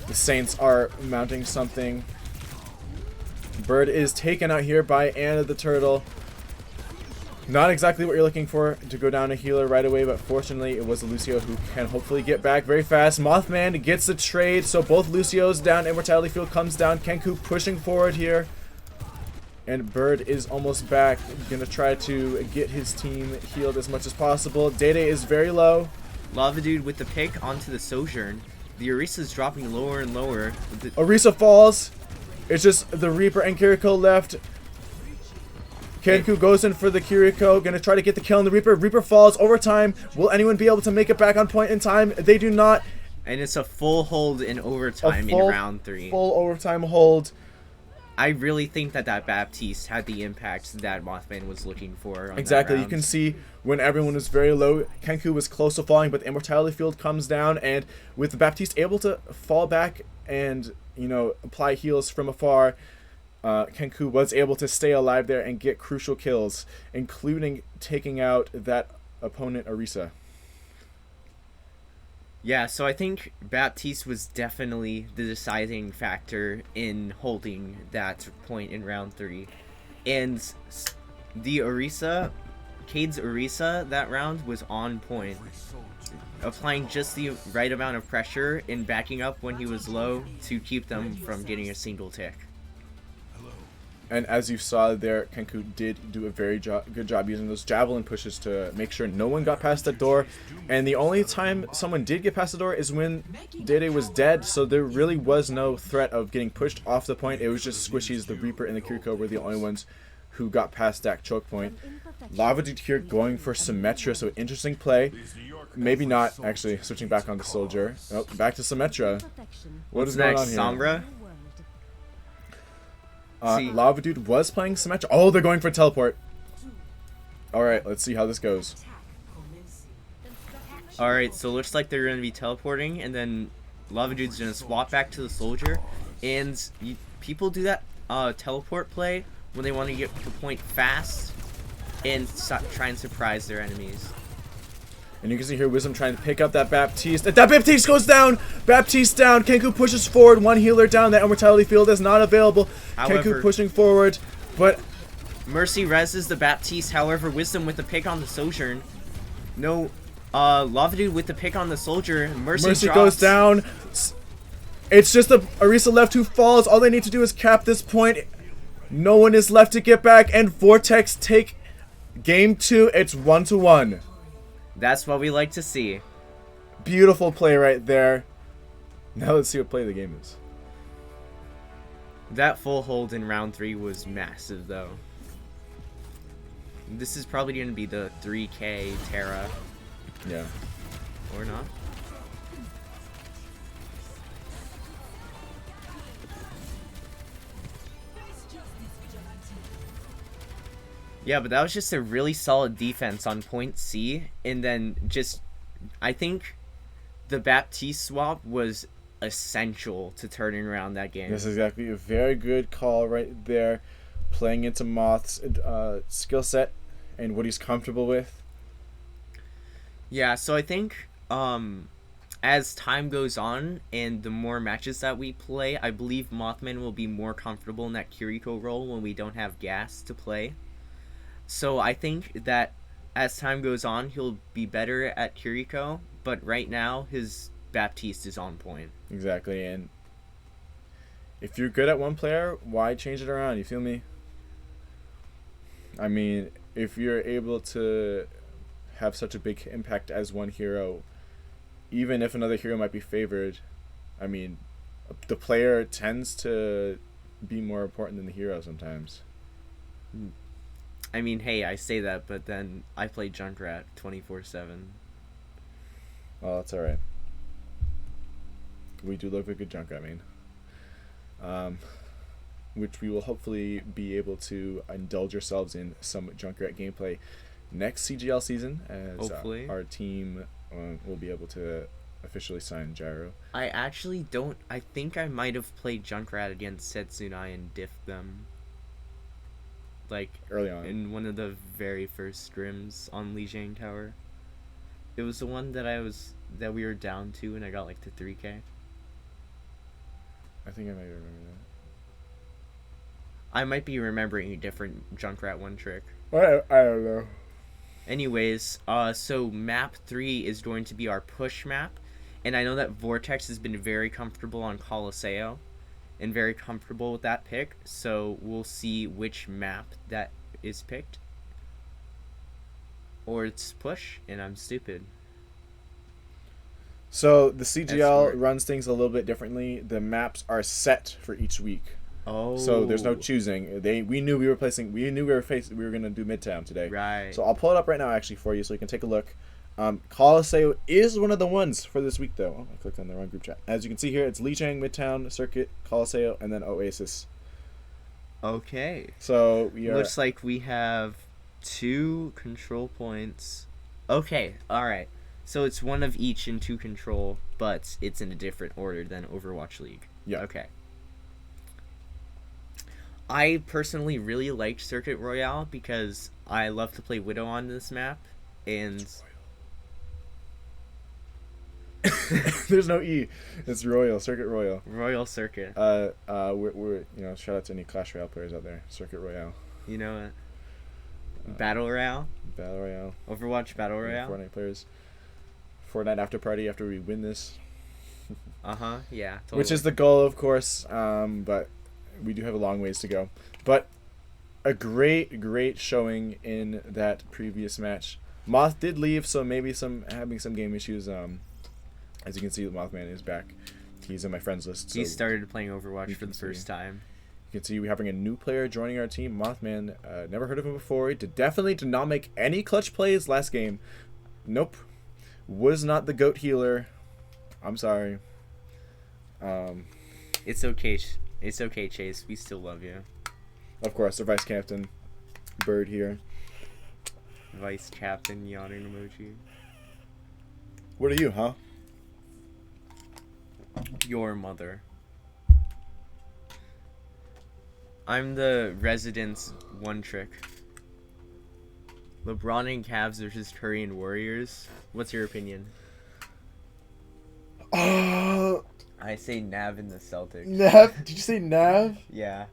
[SPEAKER 2] the Saints are mounting something. Bird is taken out here by Anna the Turtle. Not exactly what you're looking for to go down a healer right away, but fortunately it was Lucio who can hopefully get back very fast. Mothman gets the trade, so both Lucios down. Immortality Field comes down. Kenku pushing forward here. And Bird is almost back. Gonna try to get his team healed as much as possible. Dede is very low.
[SPEAKER 1] Lava Dude with the pick onto the Sojourn. The Orisa's dropping lower and lower.
[SPEAKER 2] Orisa falls. It's just the Reaper and Kiriko left. Kenku goes in for the Kiriko, gonna try to get the kill on the Reaper. Reaper falls overtime. Will anyone be able to make it back on point in time? They do not.
[SPEAKER 1] And it's a full hold in overtime in round 3.
[SPEAKER 2] Full overtime hold.
[SPEAKER 1] I really think that Baptiste had the impact that Mothman was looking for. On
[SPEAKER 2] Exactly.
[SPEAKER 1] That
[SPEAKER 2] You
[SPEAKER 1] round.
[SPEAKER 2] can see when everyone was very low, Kenku was close to falling, but the Immortality Field comes down, and with Baptiste able to fall back and, you know, apply heals from afar, Kenku was able to stay alive there and get crucial kills, including taking out that opponent Orisa.
[SPEAKER 1] Yeah, so I think Baptiste was definitely the deciding factor in holding that point in round 3. And the Orisa, Cade's Orisa that round was on point, applying just the right amount of pressure and backing up when he was low to keep them from getting a single tick.
[SPEAKER 2] And as you saw there, Kenku did do a very good job using those javelin pushes to make sure no one got past that door. And the only time someone did get past the door is when Dede was dead, so there really was no threat of getting pushed off the point. It was just Squishies, the Reaper, and the Kiriko were the only ones who got past that choke point. Lava Dude here going for Symmetra, so interesting play. Maybe not, actually, switching back on the Soldier. Oh, back to Symmetra. What is going on here?
[SPEAKER 1] Sombra?
[SPEAKER 2] Lava Dude was playing Symmetra. Oh, they're going for teleport. Alright, let's see how this goes.
[SPEAKER 1] Alright, so looks like they're going to be teleporting, and then Lava Dude's going to swap back to the Soldier. And people do that teleport play when they want to get the point fast and try and surprise their enemies.
[SPEAKER 2] And you can see here Wisdom trying to pick up that Baptiste. That Baptiste goes down! Baptiste down! Kenku pushes forward. One healer down. That Immortality Field is not available.
[SPEAKER 1] However,
[SPEAKER 2] Kenku pushing forward, but
[SPEAKER 1] Mercy reses the Baptiste. However, Wisdom with the pick on the Sojourn. No, Lava Dude with the pick on the Soldier. Mercy
[SPEAKER 2] goes down. It's just the Orisa left who falls. All they need to do is cap this point. No one is left to get back, and Vortex take game 2. It's 1-1.
[SPEAKER 1] That's what we like to see.
[SPEAKER 2] Beautiful play right there. Now let's see what play the game is.
[SPEAKER 1] That full hold in round 3 was massive, though. This is probably going to be the 3K Terra.
[SPEAKER 2] Yeah.
[SPEAKER 1] Or not. Yeah, but that was just a really solid defense on point C, and then just, I think the Baptiste swap was essential to turning around that game.
[SPEAKER 2] That's exactly a very good call right there, playing into Moth's skill set and what he's comfortable with.
[SPEAKER 1] Yeah, so I think as time goes on and the more matches that we play, I believe Mothman will be more comfortable in that Kiriko role when we don't have gas to play. So I think that as time goes on, he'll be better at Kiriko, but right now his Baptiste is on point.
[SPEAKER 2] Exactly, and if you're good at one player, why change it around? You feel me? I mean, if you're able to have such a big impact as one hero, even if another hero might be favored, I mean, the player tends to be more important than the hero sometimes.
[SPEAKER 1] I mean, hey, I say that, but then I play Junkrat 24/7.
[SPEAKER 2] Well, that's alright. We do love a good Junkrat main. Which we will hopefully be able to indulge ourselves in some Junkrat gameplay next CGL season, as
[SPEAKER 1] Hopefully.
[SPEAKER 2] Our team will be able to officially sign Gyro.
[SPEAKER 1] I actually don't. I think I might have played Junkrat against Setsunai and diffed them. Like,
[SPEAKER 2] Early on.
[SPEAKER 1] in one of the very first scrims on Lijiang Tower. It was the one that we were down to and I got like to 3k.
[SPEAKER 2] I think I might remember that.
[SPEAKER 1] I might be remembering a different Junkrat one trick.
[SPEAKER 2] I don't know.
[SPEAKER 1] Anyways, so map 3 is going to be our push map, and I know that Vortex has been very comfortable on Colosseo, and very comfortable with that pick, so we'll see which map that is picked. Or it's push, and I'm stupid.
[SPEAKER 2] So the
[SPEAKER 1] That's
[SPEAKER 2] CGL
[SPEAKER 1] smart.
[SPEAKER 2] runs things a little bit differently. The maps are set for each week.
[SPEAKER 1] Oh.
[SPEAKER 2] So there's no choosing. We knew we were gonna do Midtown today.
[SPEAKER 1] Right.
[SPEAKER 2] So I'll pull it up right now actually for you so you can take a look. Colosseo is one of the ones for this week though. Oh, I clicked on the wrong group chat. As you can see here, it's Lijiang, Midtown, Circuit, Colosseo, and then Oasis.
[SPEAKER 1] Okay.
[SPEAKER 2] So we are.
[SPEAKER 1] Looks like we have 2 control points. Okay, alright. So it's one of each in 2 control, but it's in a different order than Overwatch League.
[SPEAKER 2] Yeah.
[SPEAKER 1] Okay. I personally really liked Circuit Royale because I love to play Widow on this map, and
[SPEAKER 2] There's no E. It's Royal, Circuit Royal.
[SPEAKER 1] Royal Circuit.
[SPEAKER 2] We're shout out to any Clash Royale players out there. Circuit Royale.
[SPEAKER 1] You know it. Battle Royale?
[SPEAKER 2] Battle Royale.
[SPEAKER 1] Overwatch Battle Royale?
[SPEAKER 2] Fortnite players. Fortnite after party after we win this.
[SPEAKER 1] Uh-huh, yeah. Totally.
[SPEAKER 2] Which is the goal, of course, but we do have a long ways to go. But a great showing in that previous match. Moth did leave, so maybe having some game issues. As you can see, Mothman is back. He's in my friends list. So
[SPEAKER 1] he started playing Overwatch
[SPEAKER 2] you
[SPEAKER 1] for the
[SPEAKER 2] can
[SPEAKER 1] first
[SPEAKER 2] see.
[SPEAKER 1] time.
[SPEAKER 2] You can see we're having a new player joining our team. Mothman, never heard of him before. He definitely did not make any clutch plays last game. Nope. Was not the GOAT healer. I'm sorry.
[SPEAKER 1] It's okay. It's okay, Chase. We still love you.
[SPEAKER 2] Of course, the vice captain, Bird here.
[SPEAKER 1] Vice captain yawning emoji.
[SPEAKER 2] What are you, huh?
[SPEAKER 1] Your mother. I'm the residence one trick. LeBron and Cavs versus Curry and Warriors. What's your opinion?
[SPEAKER 2] Oh,
[SPEAKER 1] I say Nav in the Celtics.
[SPEAKER 2] Nav. Did you say Nav?
[SPEAKER 1] Yeah.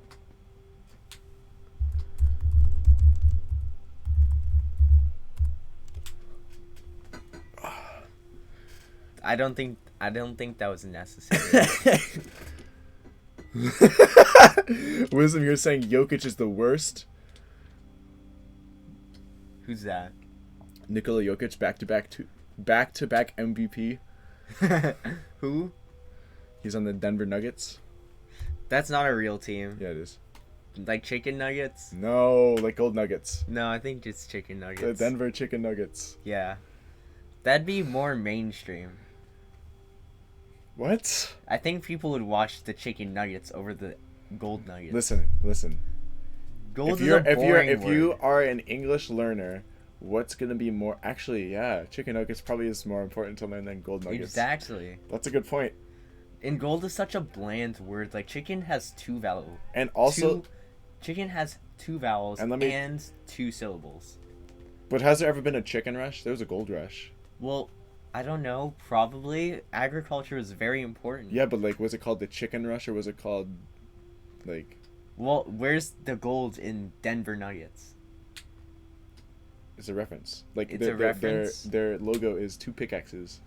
[SPEAKER 1] I don't think that was necessary.
[SPEAKER 2] Wisdom, you're saying Jokic is the worst?
[SPEAKER 1] Who's that?
[SPEAKER 2] Nikola Jokic, back-to-back MVP.
[SPEAKER 1] Who?
[SPEAKER 2] He's on the Denver Nuggets.
[SPEAKER 1] That's not a real team.
[SPEAKER 2] Yeah, it is.
[SPEAKER 1] Like chicken nuggets?
[SPEAKER 2] No, like gold nuggets.
[SPEAKER 1] No, I think it's chicken nuggets.
[SPEAKER 2] The Denver Chicken Nuggets.
[SPEAKER 1] Yeah. That'd be more mainstream.
[SPEAKER 2] What?
[SPEAKER 1] I think people would watch the chicken nuggets over the gold nuggets.
[SPEAKER 2] Listen.
[SPEAKER 1] Gold
[SPEAKER 2] if
[SPEAKER 1] is
[SPEAKER 2] you're
[SPEAKER 1] a boring
[SPEAKER 2] if you
[SPEAKER 1] word.
[SPEAKER 2] are an English learner, what's gonna be more? Actually, yeah, chicken nuggets probably is more important to learn than gold nuggets.
[SPEAKER 1] Exactly.
[SPEAKER 2] That's a good point.
[SPEAKER 1] And gold is such a bland word. Like chicken has two vowels.
[SPEAKER 2] And also,
[SPEAKER 1] Chicken has two vowels
[SPEAKER 2] And
[SPEAKER 1] and,
[SPEAKER 2] let me-
[SPEAKER 1] two syllables.
[SPEAKER 2] but has there ever been a chicken rush? There was a gold rush.
[SPEAKER 1] Well, I don't know. Probably agriculture is very important.
[SPEAKER 2] Yeah, but like, was it called the chicken rush or was it called, like,
[SPEAKER 1] Well, where's the gold in Denver Nuggets?
[SPEAKER 2] it's a reference? Like,
[SPEAKER 1] It's a reference?
[SPEAKER 2] Their logo is two pickaxes,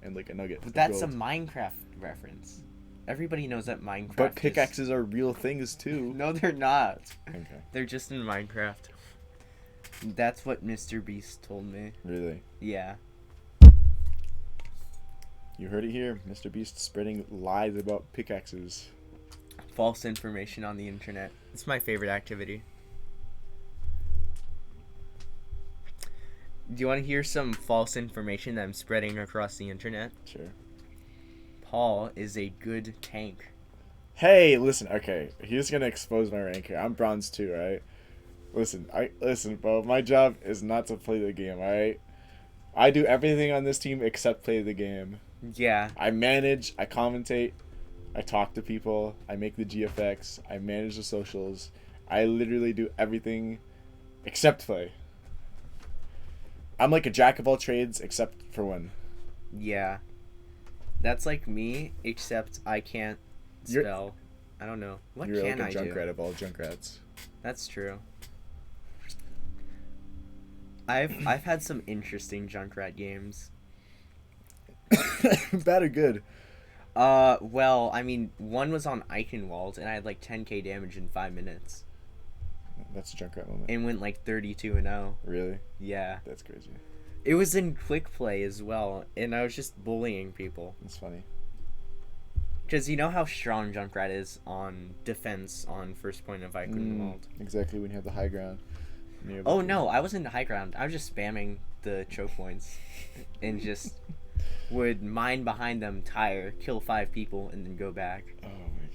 [SPEAKER 2] and like a nugget.
[SPEAKER 1] But
[SPEAKER 2] of
[SPEAKER 1] that's a
[SPEAKER 2] gold.
[SPEAKER 1] Minecraft reference. Everybody knows that Minecraft.
[SPEAKER 2] But
[SPEAKER 1] is-
[SPEAKER 2] pickaxes are real things too.
[SPEAKER 1] No, they're not.
[SPEAKER 2] Okay.
[SPEAKER 1] They're just in Minecraft. That's what Mr. Beast told me.
[SPEAKER 2] Really?
[SPEAKER 1] Yeah.
[SPEAKER 2] You heard it here, Mr. Beast spreading lies about pickaxes.
[SPEAKER 1] False information on the internet. It's my favorite activity. Do you want to hear some false information that I'm spreading across the internet?
[SPEAKER 2] Sure.
[SPEAKER 1] Paul is a good tank.
[SPEAKER 2] Hey, listen. Okay, he's gonna expose my rank here. I'm bronze 2, right? Listen, bro. My job is not to play the game. All right. I do everything on this team except play the game.
[SPEAKER 1] Yeah.
[SPEAKER 2] I manage. I commentate. I talk to people. I make the GFX. I manage the socials. I literally do everything except play. I'm like a jack of all trades except for one.
[SPEAKER 1] Yeah. That's like me, except I can't
[SPEAKER 2] You're-
[SPEAKER 1] spell. I don't know. What
[SPEAKER 2] You're
[SPEAKER 1] can
[SPEAKER 2] like a
[SPEAKER 1] I
[SPEAKER 2] junkrat
[SPEAKER 1] do?
[SPEAKER 2] of all junkrats.
[SPEAKER 1] That's true. I've had some interesting Junkrat games.
[SPEAKER 2] Bad or good?
[SPEAKER 1] Well, I mean, one was on Eichenwald, and I had like 10k damage in 5 minutes.
[SPEAKER 2] That's a junkrat moment.
[SPEAKER 1] And went like 32-0.
[SPEAKER 2] Really?
[SPEAKER 1] Yeah.
[SPEAKER 2] That's crazy.
[SPEAKER 1] It was in quick play as well, and I was just bullying people.
[SPEAKER 2] That's funny.
[SPEAKER 1] Because you know how strong Junkrat is on defense on first point of Eichenwald.
[SPEAKER 2] Exactly when you have the high ground.
[SPEAKER 1] Oh no, I wasn't high ground. I was just spamming the choke points and just would mine behind them, tire, kill 5 people, and then go back.
[SPEAKER 2] Oh my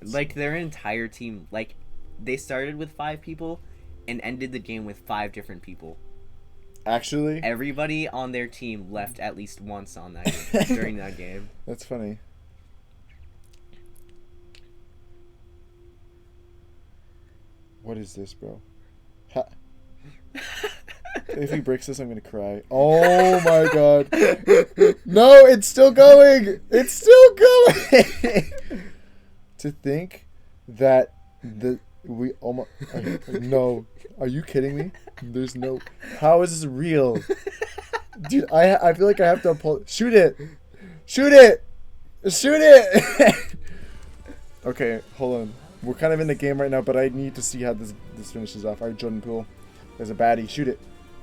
[SPEAKER 2] god.
[SPEAKER 1] Like their entire team, like they started with 5 people and ended the game with 5 different people.
[SPEAKER 2] Actually?
[SPEAKER 1] Everybody on their team left at least once on that game, during that game.
[SPEAKER 2] That's funny. What is this, bro? If he breaks this, I'm gonna cry. Oh my god. No, it's still going! It's still going! To think that we almost... No. Are you kidding me? There's no... How is this real? Dude, I feel like I have to pull... Shoot it! Shoot it! Shoot it! Okay, hold on. We're kind of in the game right now, but I need to see how this finishes off. Alright, Jordan Poole. There's a baddie. Shoot it.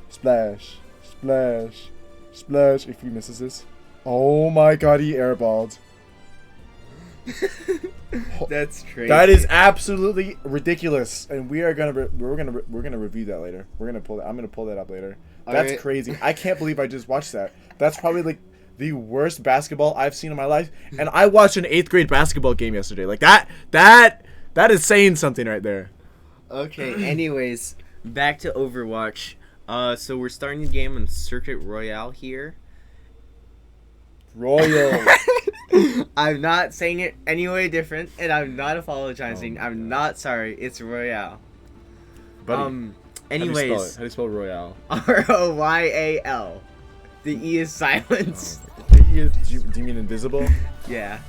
[SPEAKER 2] Splash. Splash. Splash. If he misses this. Oh my god, he airballed.
[SPEAKER 1] That's crazy.
[SPEAKER 2] That is absolutely ridiculous, and we're gonna review that later. We're gonna pull that. I'm gonna pull that up later. That's
[SPEAKER 1] Alright.
[SPEAKER 2] crazy. I can't believe I just watched that. That's probably like the worst basketball I've seen in my life, and I watched an 8th grade basketball game yesterday. Like that is saying something right there.
[SPEAKER 1] Okay, anyways, back to Overwatch. So we're starting the game on Circuit Royale here.
[SPEAKER 2] Royal.
[SPEAKER 1] I'm not saying it any way different, and I'm not apologizing.
[SPEAKER 2] Oh my
[SPEAKER 1] I'm not sorry. It's Royale.
[SPEAKER 2] Buddy,
[SPEAKER 1] Anyways,
[SPEAKER 2] how do you spell Royale?
[SPEAKER 1] Royal. The E is silenced.
[SPEAKER 2] Do you mean invisible?
[SPEAKER 1] Yeah.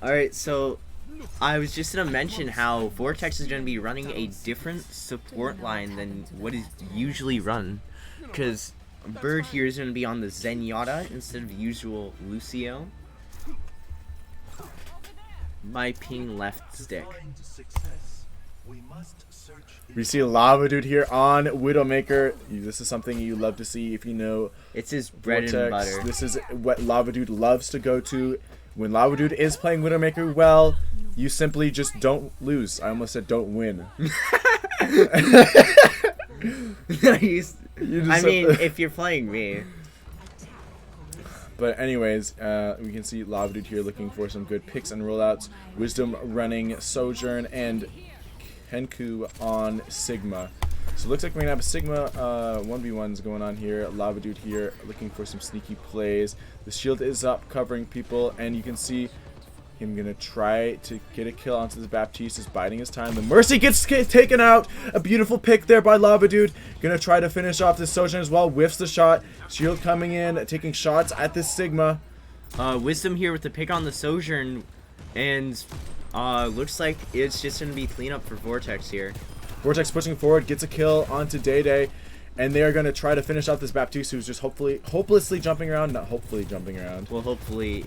[SPEAKER 1] Alright, so I was just gonna mention how Vortex is gonna be running a different support line than what is usually run. Because Bird here is gonna be on the Zenyatta instead of usual Lucio. My ping left stick.
[SPEAKER 2] We see Lava Dude here on Widowmaker. This is something you love to see if you know
[SPEAKER 1] It's his bread
[SPEAKER 2] Vortex.
[SPEAKER 1] and butter.
[SPEAKER 2] This is what Lava Dude loves to go to. When Lava Dude is playing Widowmaker well, you simply just don't lose. I almost said don't win.
[SPEAKER 1] I mean, if you're playing me.
[SPEAKER 2] But But anyways, we can see Lava Dude here looking for some good picks and rollouts. Wisdom running Sojourn and Kenku on Sigma. So it looks like we're going to have a Sigma 1v1s going on here. Lava Dude here looking for some sneaky plays. The shield is up covering people, and you can see him going to try to get a kill onto this Baptiste, is biding his time. The Mercy gets taken out. A beautiful pick there by Lava Dude. Going to try to finish off this Sojourn as well. Whiffs the shot. Shield coming in, taking shots at this Sigma.
[SPEAKER 1] Wisdom here with the pick on the Sojourn, and looks like it's just going to be cleanup for Vortex here.
[SPEAKER 2] Vortex pushing forward, gets a kill onto Day, and they are going to try to finish off this Baptiste, who's just hopelessly jumping around. Not hopefully jumping around.
[SPEAKER 1] Well, hopefully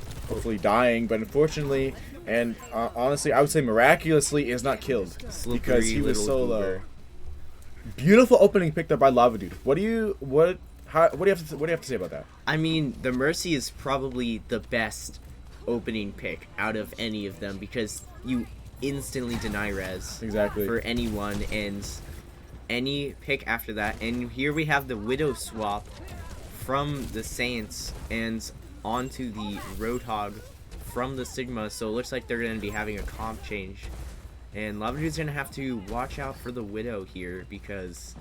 [SPEAKER 2] dying, but unfortunately, and honestly, I would say miraculously, is not killed because he was so low. Beautiful opening pick there by Lava Dude. What do you have to say about that?
[SPEAKER 1] I mean, the Mercy is probably the best opening pick out of any of them because you instantly deny res for anyone, and any pick after that. And here we have the Widow swap from the Saints and onto the Roadhog from the Sigma, so it looks like they're going to be having a comp change, and Lava Dude's going to have to watch out for the Widow here because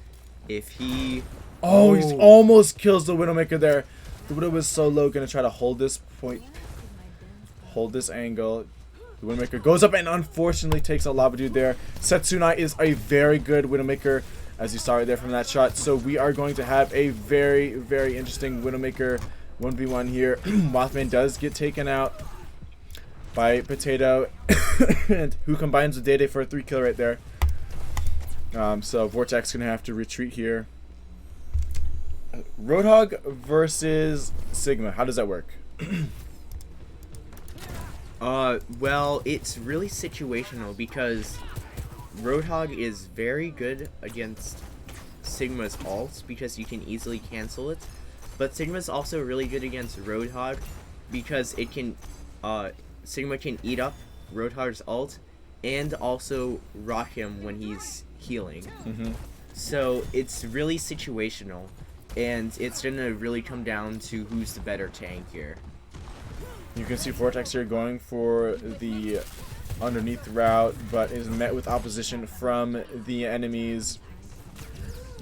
[SPEAKER 1] if he
[SPEAKER 2] he almost kills the Widowmaker there. The Widow was so low, going to try to hold this point, hold this angle. The Widowmaker goes up and unfortunately takes out Lava Dude there. Setsunai is a very good Widowmaker, as you saw right there from that shot. So we are going to have a very, very interesting Widowmaker 1v1 here. Mothman does get taken out by Potato, and who combines with Day for a 3-kill right there. So Vortex going to have to retreat here. Roadhog versus Sigma. How does that work?
[SPEAKER 1] Well, it's really situational because Roadhog is very good against Sigma's ults because you can easily cancel it, but Sigma's also really good against Roadhog because it can, Sigma can eat up Roadhog's ult and also rock him when he's healing. So it's really situational, and it's gonna really come down to who's the better tank here.
[SPEAKER 2] You can see Vortex here going for the underneath route, but is met with opposition from the enemies.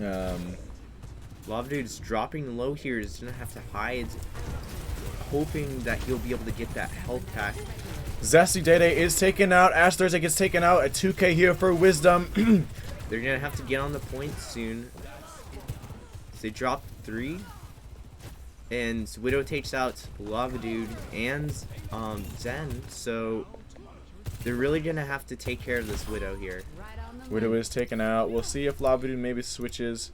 [SPEAKER 1] Lava Dude's dropping low here. He's gonna have to hide, hoping that he'll be able to get that health pack.
[SPEAKER 2] Zesty Day is taken out. Ash Thursday gets taken out. A 2K here for Wisdom.
[SPEAKER 1] They're gonna have to get on the point soon. They drop 3. And Widow takes out Lava Dude and Zen, so they're really gonna have to take care of this Widow here.
[SPEAKER 2] Widow is taken out. We'll see if Lava Dude maybe switches,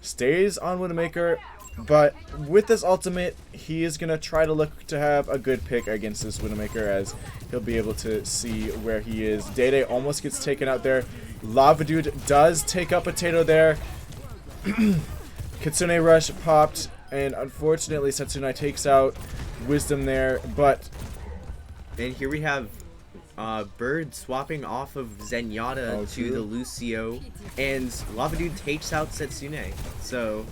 [SPEAKER 2] stays on Widowmaker, but with this ultimate, he is gonna try to look to have a good pick against this Widowmaker, as he'll be able to see where he is. Day almost gets taken out there. Lava Dude does take up Potato there. Kitsune Rush popped. And unfortunately, Setsunai takes out Wisdom there, but...
[SPEAKER 1] And here we have Bird swapping off of Zenyatta to the Lucio, and Lava Dude takes out Setsune. So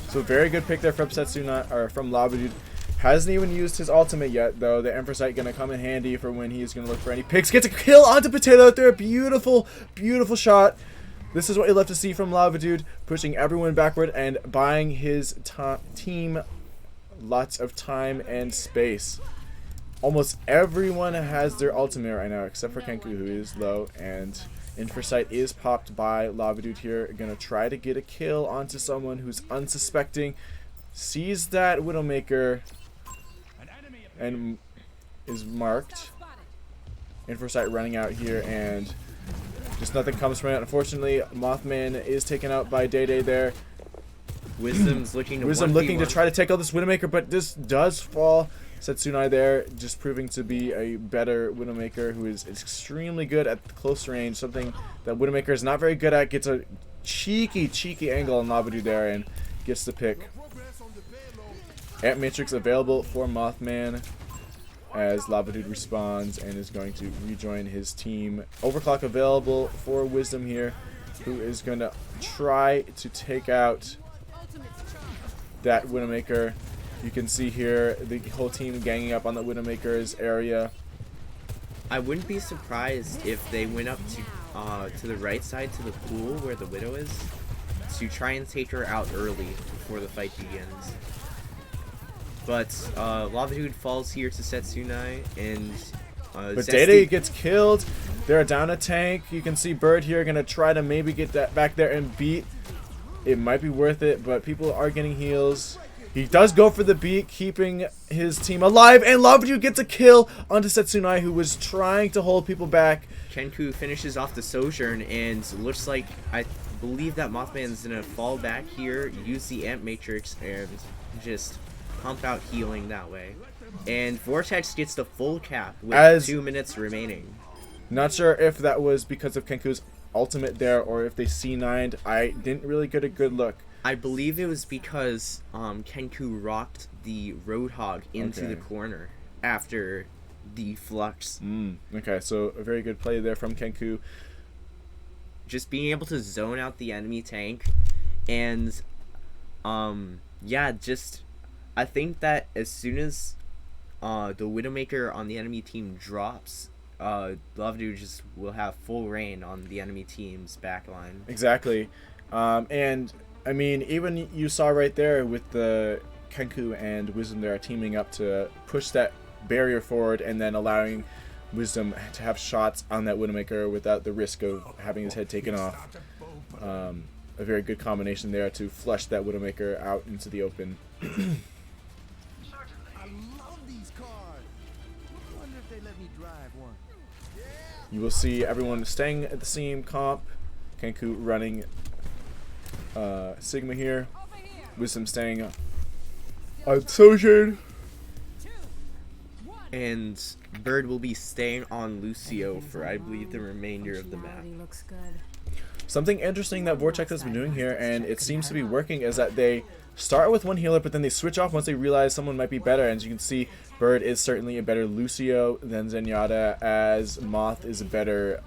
[SPEAKER 2] very good pick there from Setsunai, or from Lava Dude. Hasn't even used his ultimate yet, though. The Emperor Sight gonna come in handy for when he's gonna look for any picks. Gets a kill onto Potato out there. Beautiful, beautiful shot. This is what you love to see from Lava Dude, pushing everyone backward and buying his team lots of time and space. Almost everyone has their ultimate right now, except for Kenku, who is low, and Infrasight is popped by Lava Dude here. Gonna try to get a kill onto someone who's unsuspecting. Sees that Widowmaker and is marked. Infrasight running out here, and just nothing comes from it. Unfortunately, Mothman is taken out by Day there.
[SPEAKER 1] Wisdom's looking to
[SPEAKER 2] looking to try to take out this Widowmaker, but this does fall. Setsunai there, just proving to be a better Widowmaker who is extremely good at close range, something that Widowmaker is not very good at. Gets a cheeky angle on Lava Dude there and gets the pick. Ant Matrix available for Mothman as Lava Dude responds and is going to rejoin his team. Overclock available for Wisdom here, who is going to try to take out that Widowmaker. You can see here the whole team ganging up on the Widowmaker's area.
[SPEAKER 1] I wouldn't be surprised if they went up to the right side to the pool where the Widow is to try and take her out early before the fight begins. But Lava Dude falls here to Setsunai, and
[SPEAKER 2] But Dede gets killed. They're down a tank. You can see Bird here gonna try to maybe get that back there and beat. It might be worth it, but people are getting heals. He does go for the beat, keeping his team alive, and Lava Dude gets a kill onto Setsunai, who was trying to hold people back.
[SPEAKER 1] Kenku finishes off the Sojourn, and looks like, I believe that Mothman's gonna fall back here, use the Amp Matrix, and just pump out healing that way. And Vortex gets the full cap with 2 minutes remaining.
[SPEAKER 2] Not sure if that was because of Kenku's ultimate there, or if they C9'd. I didn't really get a good look.
[SPEAKER 1] I believe it was because Kenku rocked the Roadhog into the corner after the Flux.
[SPEAKER 2] Okay, so a very good play there from Kenku.
[SPEAKER 1] Just being able to zone out the enemy tank, and yeah, just I think that as soon as the Widowmaker on the enemy team drops, Lava Dude just will have full reign on the enemy team's backline.
[SPEAKER 2] Exactly. And I mean, even you saw right there with the Kenku and Wisdom there teaming up to push that barrier forward, and then allowing Wisdom to have shots on that Widowmaker without the risk of having his head taken off. A very good combination there to flush that Widowmaker out into the open.
[SPEAKER 5] I love these cars. I wonder if they let me drive one.
[SPEAKER 2] You will see everyone staying at the same comp. Kenku running Sigma here. Wisdom staying on Sojourn.
[SPEAKER 1] And Bird will be staying on Lucio for, I believe, the remainder of the map.
[SPEAKER 6] Looks good.
[SPEAKER 2] Something interesting that Vortex has been doing here, and it seems to be working, is that they start with one healer, but then they switch off once they realize someone might be better. And as you can see, Bird is certainly a better Lucio than Zenyatta, as Moth is a better,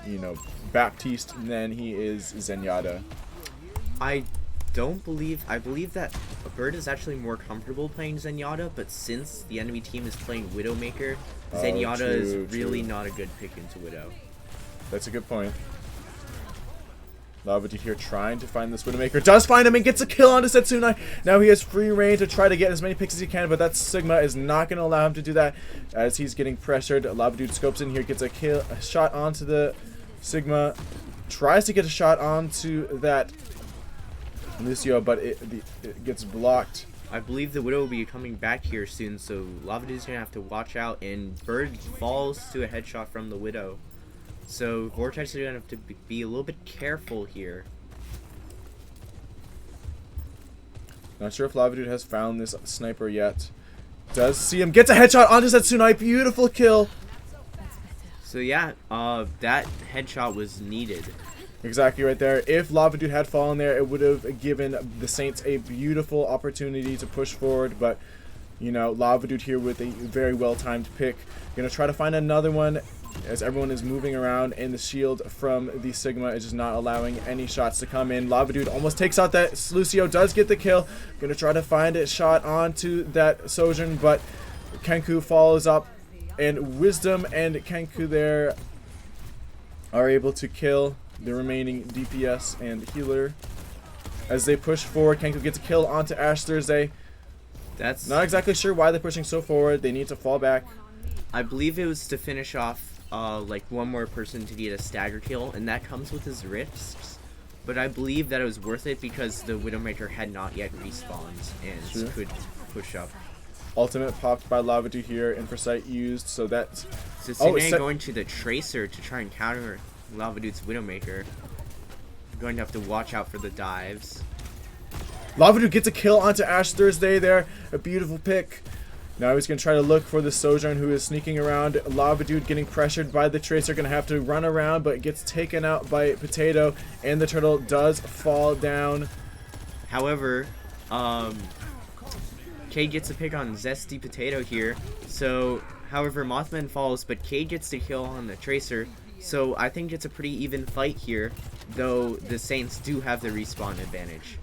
[SPEAKER 2] you know, Baptiste than he is Zenyatta.
[SPEAKER 1] I believe that Bird is actually more comfortable playing Zenyatta, but since the enemy team is playing Widowmaker, Zenyatta is really not a good pick into Widow.
[SPEAKER 2] That's a good point. Lava Dude here trying to find this Widowmaker. Does find him and gets a kill onto Setsunai. Now he has free reign to try to get as many picks as he can, but that Sigma is not going to allow him to do that as he's getting pressured. Lava Dude scopes in here, gets a shot onto the Sigma. Tries to get a shot onto that Lucio, but it gets blocked.
[SPEAKER 1] I believe the Widow will be coming back here soon, so Lava Dude's going to have to watch out, and Bird falls to a headshot from the Widow. So Vortex is going to have to be a little bit careful here.
[SPEAKER 2] Not sure if Lava Dude has found this sniper yet. Does see him, gets a headshot onto Setsunai. Beautiful kill.
[SPEAKER 1] So yeah, that headshot was needed.
[SPEAKER 2] Exactly right there. If Lava Dude had fallen there, it would have given the Saints a beautiful opportunity to push forward. But, you know, Lava Dude here with a very well-timed pick. Gonna try to find another one as everyone is moving around, and the shield from the Sigma is just not allowing any shots to come in. Lava Dude almost takes out that Lucio, does get the kill. Gonna try to find a shot onto that Sojourn, but Kenku follows up, and Wisdom and Kenku there are able to kill the remaining DPS and healer. As they push forward, Kenku gets a kill onto Ash Thursday.
[SPEAKER 1] That's
[SPEAKER 2] not exactly sure why they're pushing so forward. They need to fall back.
[SPEAKER 1] I believe it was to finish off like one more person to get a stagger kill, and that comes with his risks. But I believe that it was worth it because the Widowmaker had not yet respawned and could push up.
[SPEAKER 2] Ultimate popped by Lava Dude here, Infrasight used, so that's...
[SPEAKER 1] So Sine going to the Tracer to try and counter Lava Dude's Widowmaker. Going to have to watch out for the dives.
[SPEAKER 2] Lava Dude gets a kill onto Ash Thursday there. A beautiful pick. Now he's going to try to look for the Sojourn, who is sneaking around. Lava Dude getting pressured by the Tracer. Going to have to run around, but gets taken out by Potato. And the turtle does fall down.
[SPEAKER 1] However, Cade gets a pick on Zesty Potato here. So, however, Mothman falls, but Cade gets the kill on the Tracer. So I think it's a pretty even fight here, though the Saints do have the respawn advantage.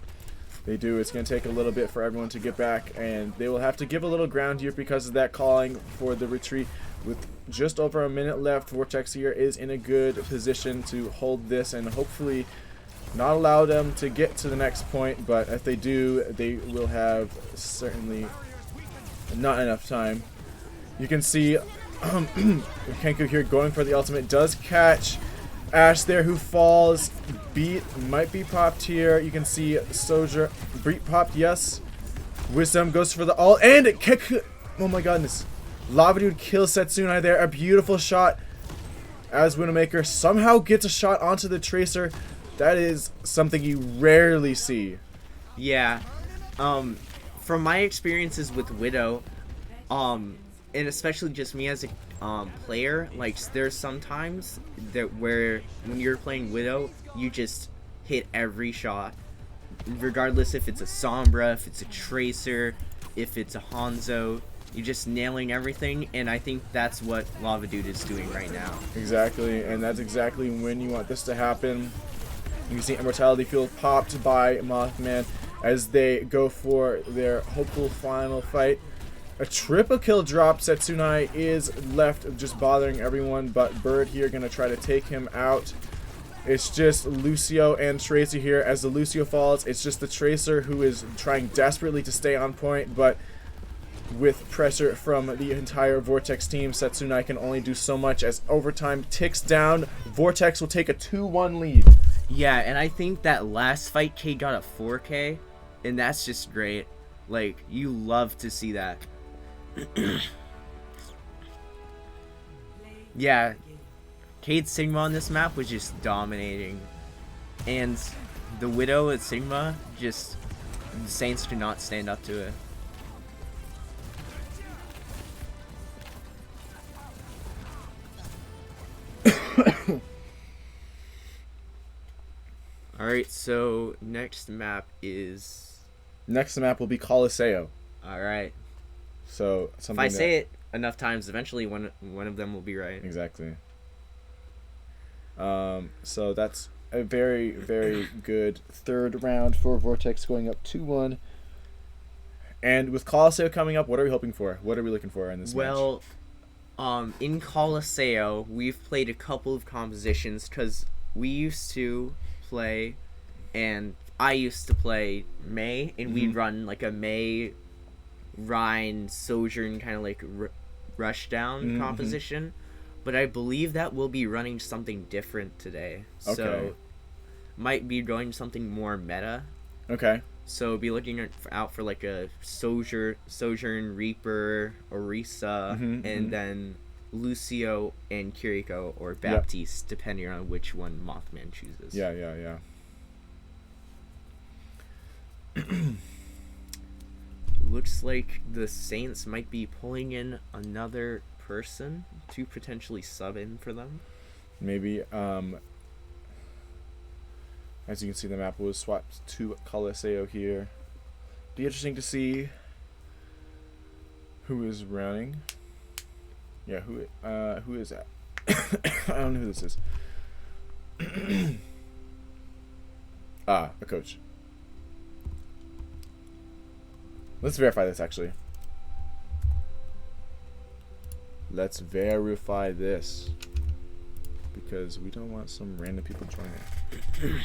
[SPEAKER 2] They do. It's going to take a little bit for everyone to get back, and they will have to give a little ground here because of that calling for the retreat. With just over a minute left, Vortex here is in a good position to hold this and hopefully not allow them to get to the next point, but if they do, they will have certainly not enough time. You can see Kenku here going for the ultimate, does catch Ash there, who falls. Beat might be popped here. You can see Soldier. Beat popped, yes. Wisdom goes for the ult, and Kenku. Oh my goodness. Lava Dude kills Setsuna there. A beautiful shot as Widowmaker somehow gets a shot onto the Tracer. That is something you rarely see.
[SPEAKER 1] Yeah. From my experiences with Widow, and especially just me as a player, like there's sometimes that where when you're playing Widow, you just hit every shot, regardless if it's a Sombra, if it's a Tracer, if it's a Hanzo. You're just nailing everything, and I think that's what Lava Dude is doing right now.
[SPEAKER 2] Exactly, and that's exactly when you want this to happen. You can see Immortality Field popped by Mothman as they go for their hopeful final fight. A triple kill drop. Setsunai is left just bothering everyone, but Bird here going to try to take him out. It's just Lucio and Tracer here. As the Lucio falls, it's just the Tracer who is trying desperately to stay on point, but with pressure from the entire Vortex team, Setsunai can only do so much as overtime ticks down. Vortex will take a 2-1 lead.
[SPEAKER 1] Yeah, and I think that last fight, K got a 4K, and that's just great. Like, you love to see that. Yeah, Cade Sigma on this map was just dominating. And the Widow at Sigma, just, the Saints do not stand up to it. Alright, so next map is...
[SPEAKER 2] Next map will be Colosseo.
[SPEAKER 1] Alright.
[SPEAKER 2] So
[SPEAKER 1] If I say it enough times, eventually one of them will be right.
[SPEAKER 2] Exactly. So that's a very, very good third round for Vortex, going up 2-1. And with Colosseo coming up, what are we hoping for? What are we looking for in this match?
[SPEAKER 1] Well, in Colosseo, we've played a couple of compositions because we used to play, and I used to play May, and we'd run like a May, Rhine, Sojourn kind of like rush down composition. But I believe that we'll be running something different today.
[SPEAKER 2] Okay.
[SPEAKER 1] So, might be going something more meta.
[SPEAKER 2] Okay.
[SPEAKER 1] So be looking out for like a Sojourn, Reaper, Orisa, and then Lucio and Kiriko or Baptiste, depending on which one Mothman chooses.
[SPEAKER 2] Yeah.
[SPEAKER 1] Looks like the Saints might be pulling in another person to potentially sub in for them.
[SPEAKER 2] Maybe. As you can see, the map was swapped to Colosseo here. Be interesting to see who is running. Yeah, who is that? I don't know who this is. A coach. Let's verify this, actually. Let's verify this. Because we don't want some random people joining.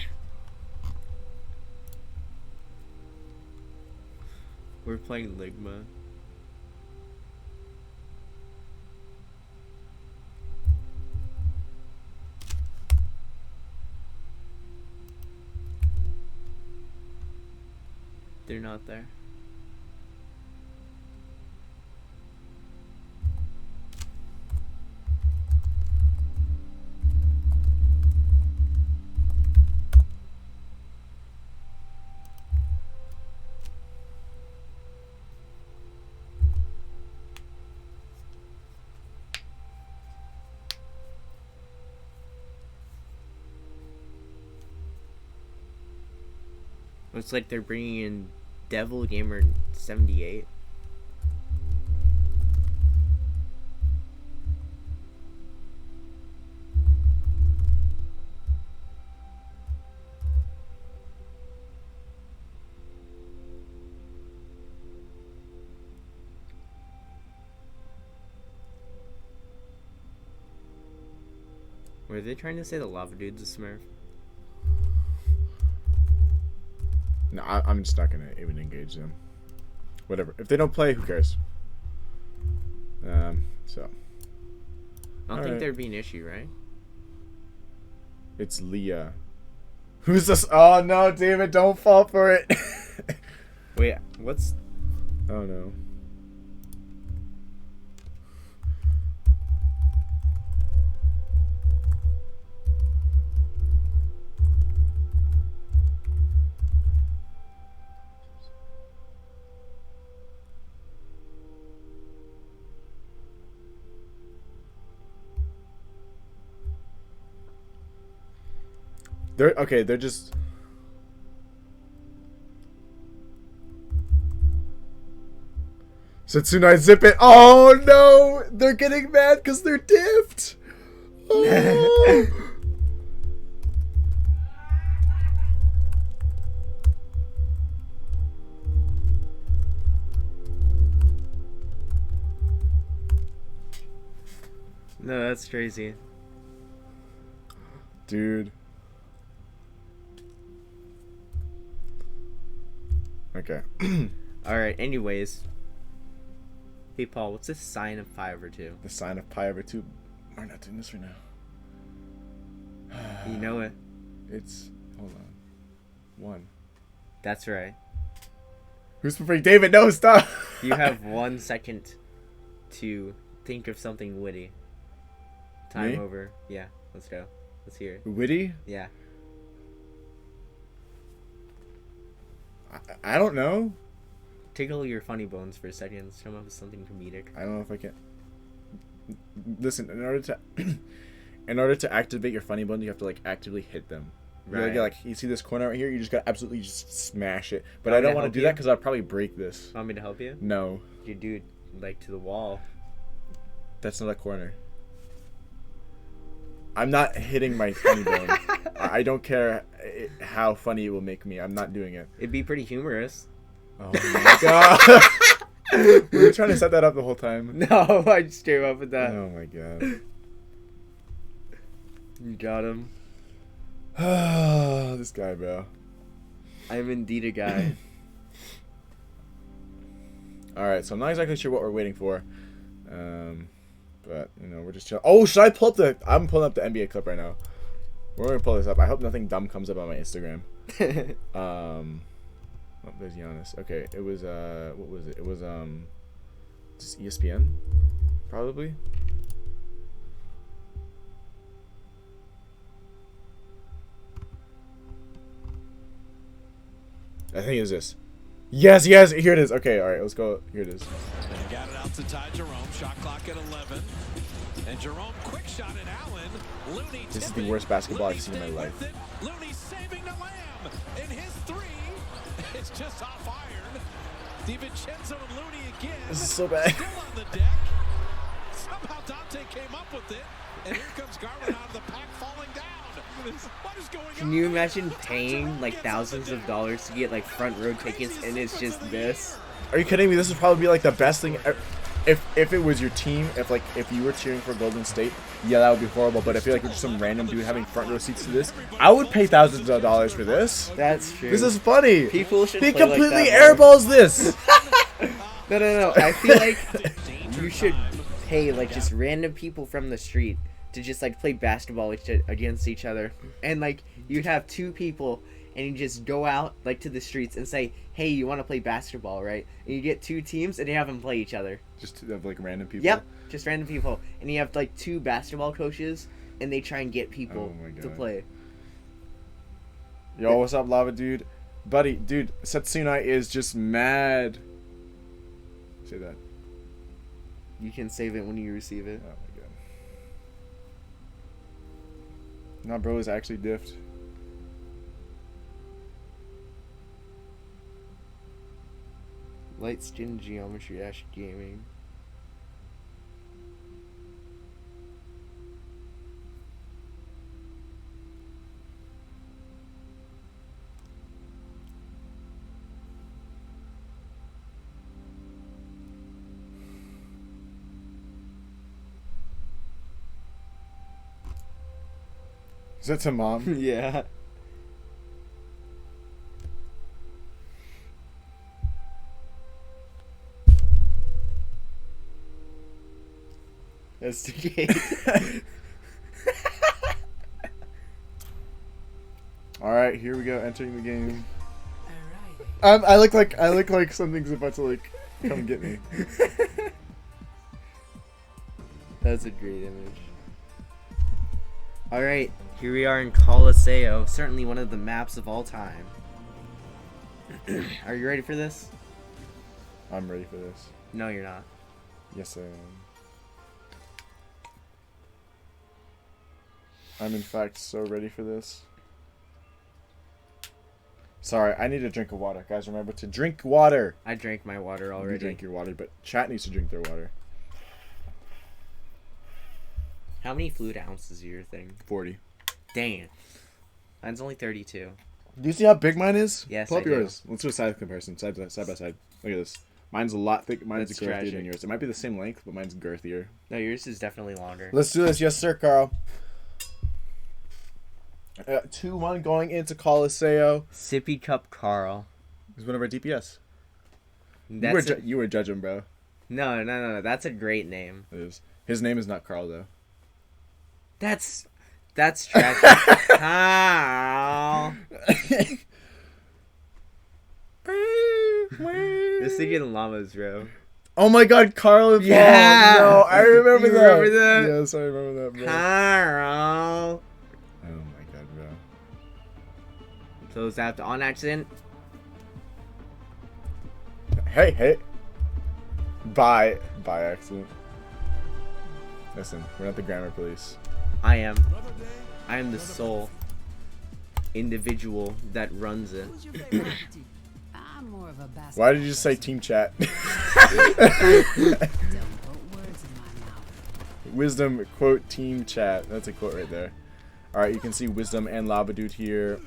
[SPEAKER 1] We're playing Ligma. They're not there. Looks like they're bringing in Devil Gamer 78. Were they trying to say the lava dude's a Smurf?
[SPEAKER 2] No, I'm just not gonna even engage them. Whatever. If they don't play, who cares? So.
[SPEAKER 1] I don't think
[SPEAKER 2] Alright.
[SPEAKER 1] there'd be an issue, right?
[SPEAKER 2] It's Leah. Who's this? Oh no, David, don't fall for it.
[SPEAKER 1] Wait, what's...
[SPEAKER 2] Oh no. They're okay, they're just Setsunai zip it. Oh no! They're getting mad because they're diffed! Oh.
[SPEAKER 1] No, that's crazy.
[SPEAKER 2] Dude. Okay.
[SPEAKER 1] Alright, anyways. Hey, Paul, what's the sign of pi over 2?
[SPEAKER 2] The sign of pi over 2. We're not doing this right now.
[SPEAKER 1] You know it.
[SPEAKER 2] It's hold on. 1.
[SPEAKER 1] That's right.
[SPEAKER 2] Who's preferring David? No, stop.
[SPEAKER 1] You have 1 second to think of something witty. Time
[SPEAKER 2] Me?
[SPEAKER 1] over. Yeah, let's go. Let's hear it.
[SPEAKER 2] Witty?
[SPEAKER 1] Yeah.
[SPEAKER 2] I don't know.
[SPEAKER 1] Tickle your funny bones for a second. Let's come up with something comedic.
[SPEAKER 2] I don't know if I can. Listen, in order to activate your funny bone, you have to like actively hit them.
[SPEAKER 1] Right.
[SPEAKER 2] Like you see this corner right here, you just gotta absolutely just smash it. But
[SPEAKER 1] Want
[SPEAKER 2] I
[SPEAKER 1] me
[SPEAKER 2] don't
[SPEAKER 1] to
[SPEAKER 2] want to
[SPEAKER 1] help
[SPEAKER 2] do
[SPEAKER 1] you?
[SPEAKER 2] that because I'll probably break this.
[SPEAKER 1] Want me to help you?
[SPEAKER 2] No,
[SPEAKER 1] You do it, like, to the wall.
[SPEAKER 2] that's not a corner. I'm not hitting my funny bone. I don't care how funny it will make me. I'm not doing it.
[SPEAKER 1] It'd be pretty humorous.
[SPEAKER 2] Oh my god. We were trying to set that up the whole time.
[SPEAKER 1] No, I just came up with that.
[SPEAKER 2] Oh my god.
[SPEAKER 1] You got him.
[SPEAKER 2] This guy, bro.
[SPEAKER 1] I'm indeed a guy.
[SPEAKER 2] Alright, so I'm not exactly sure what we're waiting for. But, you know, we're just chilling. Oh, should I pull up the... I'm pulling up the NBA clip right now. We're going to pull this up. I hope nothing dumb comes up on my Instagram. Oh, there's Giannis. Okay, it was, what was it? It was, just ESPN? Probably? I think it was this. Yes, yes, here it is. Okay, alright, let's go. Here it is.
[SPEAKER 6] And got it out to Ty Jerome. Shot clock at 11. And Jerome, quick shot at Allen. Looney
[SPEAKER 2] This is the
[SPEAKER 6] tipping.
[SPEAKER 2] worst basketball
[SPEAKER 6] Looney
[SPEAKER 2] I've seen in my
[SPEAKER 6] staying
[SPEAKER 2] life.
[SPEAKER 6] with it. Looney saving the Lamb. And his three is just off iron. DiVincenzo and Looney again.
[SPEAKER 2] This is so bad.
[SPEAKER 6] Still on the deck. Somehow Dante came up with it. And here comes Garland out of the pack falling down. What is going on?
[SPEAKER 1] Can you imagine paying like thousands of dollars to get like front row tickets and it's just this?
[SPEAKER 2] Are you kidding me? This would probably be like the best thing if it was your team, if you were cheering for Golden State, yeah, that would be horrible. But I feel like it's just some random dude having front row seats to this. I would pay thousands of dollars for this.
[SPEAKER 1] That's true.
[SPEAKER 2] This is funny.
[SPEAKER 1] People should
[SPEAKER 2] He
[SPEAKER 1] play like
[SPEAKER 2] completely
[SPEAKER 1] that more.
[SPEAKER 2] airballs this.
[SPEAKER 1] No. I feel like you should pay like just random people from the street to just like play basketball against each other, and like you'd have 2 people and you just go out like to the streets and say, hey, you want to play basketball, right? And you get 2 teams and you have them play each other.
[SPEAKER 2] Just to have like random people.
[SPEAKER 1] Yep, just random people, and you have like 2 basketball coaches and they try and get people
[SPEAKER 2] Oh my
[SPEAKER 1] to
[SPEAKER 2] God.
[SPEAKER 1] play.
[SPEAKER 2] Yo, what's up, Lava Dude? Buddy, dude, Setsunai is just mad. Say that.
[SPEAKER 1] You can save it when you receive it.
[SPEAKER 2] Oh my god. Nah, bro is actually diffed.
[SPEAKER 1] Light skin geometry dash gaming.
[SPEAKER 2] Is that to mom?
[SPEAKER 1] Yeah. That's the game.
[SPEAKER 2] All right, here we go. Entering the game. I look like something's about to like come get me.
[SPEAKER 1] That's a great image. Alright, here we are in Colosseo, certainly one of the maps of all time. Are you ready for this?
[SPEAKER 2] I'm ready for this.
[SPEAKER 1] No, you're not.
[SPEAKER 2] Yes, I am. I'm in fact so ready for this. Sorry, I need a drink of water. Guys, remember to drink water.
[SPEAKER 1] I drank my water
[SPEAKER 2] You
[SPEAKER 1] already.
[SPEAKER 2] drink your water, but chat needs to drink their water.
[SPEAKER 1] How many fluid ounces are your thing?
[SPEAKER 2] 40.
[SPEAKER 1] Dang. Mine's only 32.
[SPEAKER 2] Do you see how big mine is?
[SPEAKER 1] Yes,
[SPEAKER 2] Pull up
[SPEAKER 1] I do.
[SPEAKER 2] yours. Let's do a side comparison, side by side. Look at this. Mine's a lot thick. Mine's
[SPEAKER 1] That's
[SPEAKER 2] girthier
[SPEAKER 1] tragic.
[SPEAKER 2] than yours. It might be the same length, but mine's girthier.
[SPEAKER 1] No, yours is definitely longer.
[SPEAKER 2] Let's do this. Yes, sir, Carl. 2-1 going into Colosseo.
[SPEAKER 1] Sippy Cup Carl.
[SPEAKER 2] He's one of our DPS.
[SPEAKER 1] That's
[SPEAKER 2] You were judging, bro.
[SPEAKER 1] No. That's a great name.
[SPEAKER 2] It is. His name is not Carl, though.
[SPEAKER 1] That's tragic. How? You're singing llamas, bro.
[SPEAKER 2] Oh my god, Carl and
[SPEAKER 1] Yeah!
[SPEAKER 2] Paul. No, I remember
[SPEAKER 1] You
[SPEAKER 2] that.
[SPEAKER 1] remember that?
[SPEAKER 2] Yes, I remember that, bro.
[SPEAKER 1] Carl.
[SPEAKER 2] Oh my god, bro.
[SPEAKER 1] Close out on accident.
[SPEAKER 2] Hey. By accident. Listen, we're not the grammar police.
[SPEAKER 1] I am the sole individual that runs it.
[SPEAKER 7] Who's your favorite entity? I'm more of a basketball.
[SPEAKER 2] Why did you just say team chat?
[SPEAKER 7] Don't put words in my mouth.
[SPEAKER 2] Wisdom quote team chat. That's a quote right there. Alright, you can see Wisdom and Lava Dude here.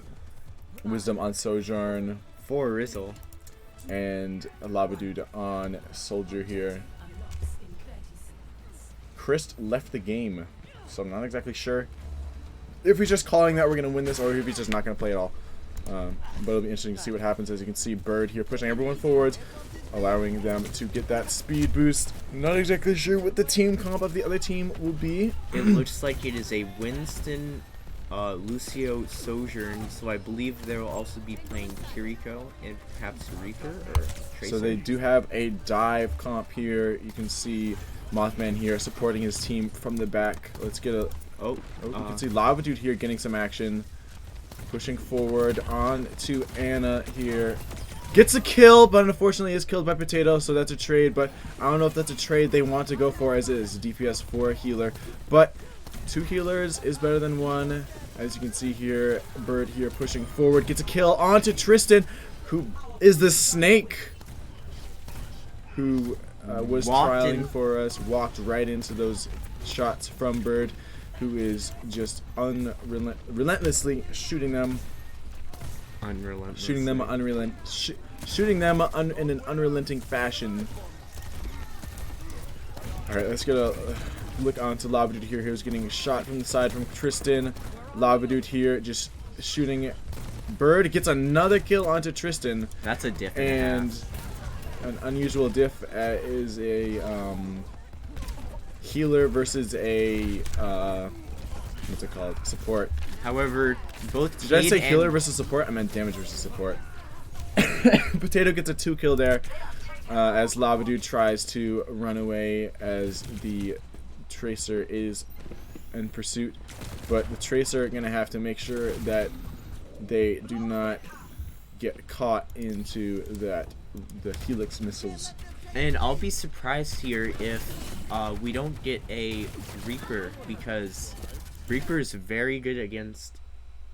[SPEAKER 2] Wisdom on Sojourn.
[SPEAKER 1] For Rizzle.
[SPEAKER 2] And Lava Dude on Soldier here. Chris left the game, so I'm not exactly sure if he's just calling that we're going to win this or if he's just not going to play at all. But it'll be interesting to see what happens. As you can see, Bird here pushing everyone forwards, allowing them to get that speed boost. Not exactly sure what the team comp of the other team will be.
[SPEAKER 1] It looks like it is a Winston, Lucio Sojourn, so I believe they will also be playing Kiriko and perhaps Reaper or Tracer.
[SPEAKER 2] So they do have a dive comp here. You can see Mothman here supporting his team from the back. Let's get a... Oh, you can see Lava Dude here getting some action. Pushing forward on to Anna here. Gets a kill, but unfortunately is killed by Potato, so that's a trade. But I don't know if that's a trade they want to go for, as it is DPS for a healer. But 2 healers is better than 1. As you can see here, Bird here pushing forward. Gets a kill onto Tristan, who is the snake who was trialing for us. Walked right into those shots from Bird, who is just relentlessly shooting them. Shooting them in an unrelenting fashion. Alright, let's get a look onto Lava Dude here. Who's getting a shot from the side from Tristan. Lava Dude here just shooting. Bird gets another kill onto Tristan.
[SPEAKER 1] That's a diff
[SPEAKER 2] and an unusual diff is a healer versus a what's it called? Support.
[SPEAKER 1] However, both
[SPEAKER 2] Did I say
[SPEAKER 1] Cade
[SPEAKER 2] healer
[SPEAKER 1] and-
[SPEAKER 2] versus support? I meant damage versus support. Potato gets a 2 kill there as Lava Dude tries to run away as the Tracer is in pursuit. But the Tracer are going to have to make sure that they do not get caught into the Helix missiles.
[SPEAKER 1] And I'll be surprised here if we don't get a Reaper, because Reaper is very good against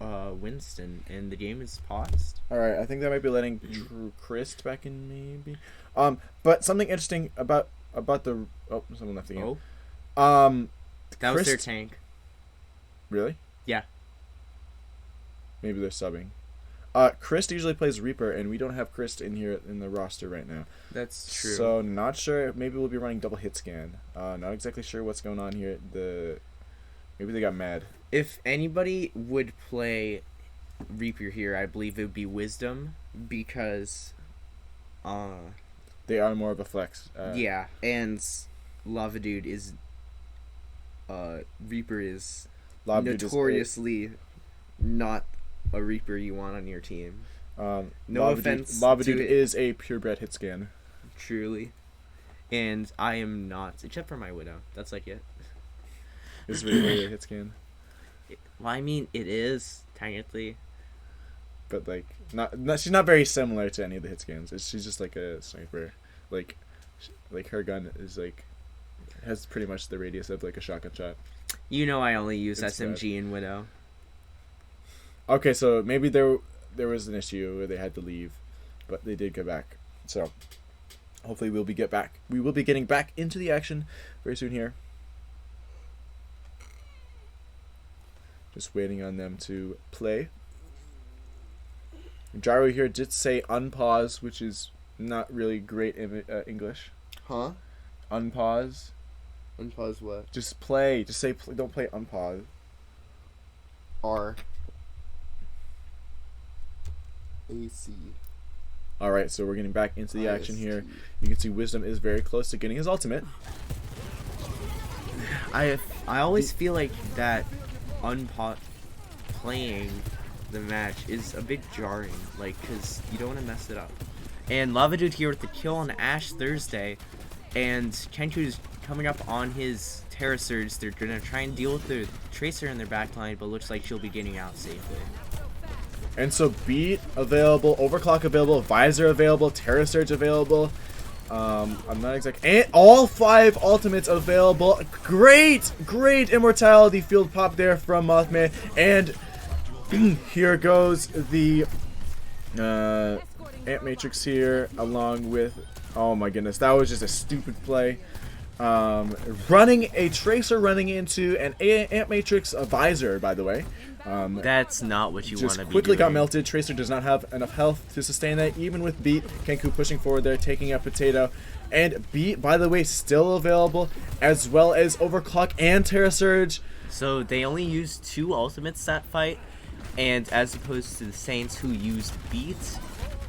[SPEAKER 1] Winston, and the game is paused.
[SPEAKER 2] Alright, I think that might be letting Chris back in, maybe. But something interesting about the... Oh, someone left the game.
[SPEAKER 1] That was their
[SPEAKER 2] Christ-
[SPEAKER 1] tank.
[SPEAKER 2] Really?
[SPEAKER 1] Yeah.
[SPEAKER 2] Maybe they're subbing. Chris usually plays Reaper, and we don't have Chris in here in the roster right now.
[SPEAKER 1] That's true.
[SPEAKER 2] So, not sure. Maybe we'll be running double hit scan. Not exactly sure what's going on here. Maybe they got mad.
[SPEAKER 1] If anybody would play Reaper here, I believe it would be Wisdom because,
[SPEAKER 2] They are more of a flex.
[SPEAKER 1] yeah, and Lava Dude is, Reaper is
[SPEAKER 2] Lava Dude is
[SPEAKER 1] notoriously not a Reaper you want on your team. No
[SPEAKER 2] Lava
[SPEAKER 1] offense
[SPEAKER 2] Dude, Lava
[SPEAKER 1] to
[SPEAKER 2] Dude
[SPEAKER 1] it.
[SPEAKER 2] is a purebred hit scan.
[SPEAKER 1] Truly. And I am not, except for my Widow. That's like it.
[SPEAKER 2] It's really a hit scan.
[SPEAKER 1] Well, I mean, it is, technically.
[SPEAKER 2] But like not she's not very similar to any of the hit scans. She's just like a sniper. Like her gun is like has pretty much the radius of like a shotgun shot.
[SPEAKER 1] You know I only use
[SPEAKER 2] It's
[SPEAKER 1] SMG and Widow.
[SPEAKER 2] Okay, so maybe there was an issue where they had to leave, but they did go back. So hopefully we will be getting back into the action very soon here. Just waiting on them to play. Gyro here did say unpause, which is not really great English.
[SPEAKER 1] Huh?
[SPEAKER 2] Unpause.
[SPEAKER 1] Unpause what?
[SPEAKER 2] Just play. Just say don't play unpause.
[SPEAKER 1] R. AC.
[SPEAKER 2] Alright, so we're getting back into the action here. You can see Wisdom is very close to getting his ultimate.
[SPEAKER 1] I always feel like that playing the match is a bit jarring, like, because you don't want to mess it up. And Lava Dude here with the kill on Ash Thursday, and Kenku is coming up on his Terra Surge. They're going to try and deal with the Tracer in their backline, but looks like she'll be getting out safely.
[SPEAKER 2] And so Beat available, Overclock available, Visor available, Terra Surge available. I'm not exact. And all 5 ultimates available. Great immortality field pop there from Mothman. And here goes the Ant Matrix here, along with. Oh my goodness, that was just a stupid play. Running a Tracer running into an Ant Matrix Visor, by the way.
[SPEAKER 1] That's not what you want
[SPEAKER 2] Just
[SPEAKER 1] to be
[SPEAKER 2] quickly got
[SPEAKER 1] doing.
[SPEAKER 2] melted. Tracer does not have enough health to sustain that, even with Beat. Kenku pushing forward there, taking out Potato. And Beat, by the way, still available, as well as Overclock and Terra Surge.
[SPEAKER 1] So they only used 2 ultimates that fight, and as opposed to the Saints who used Beat,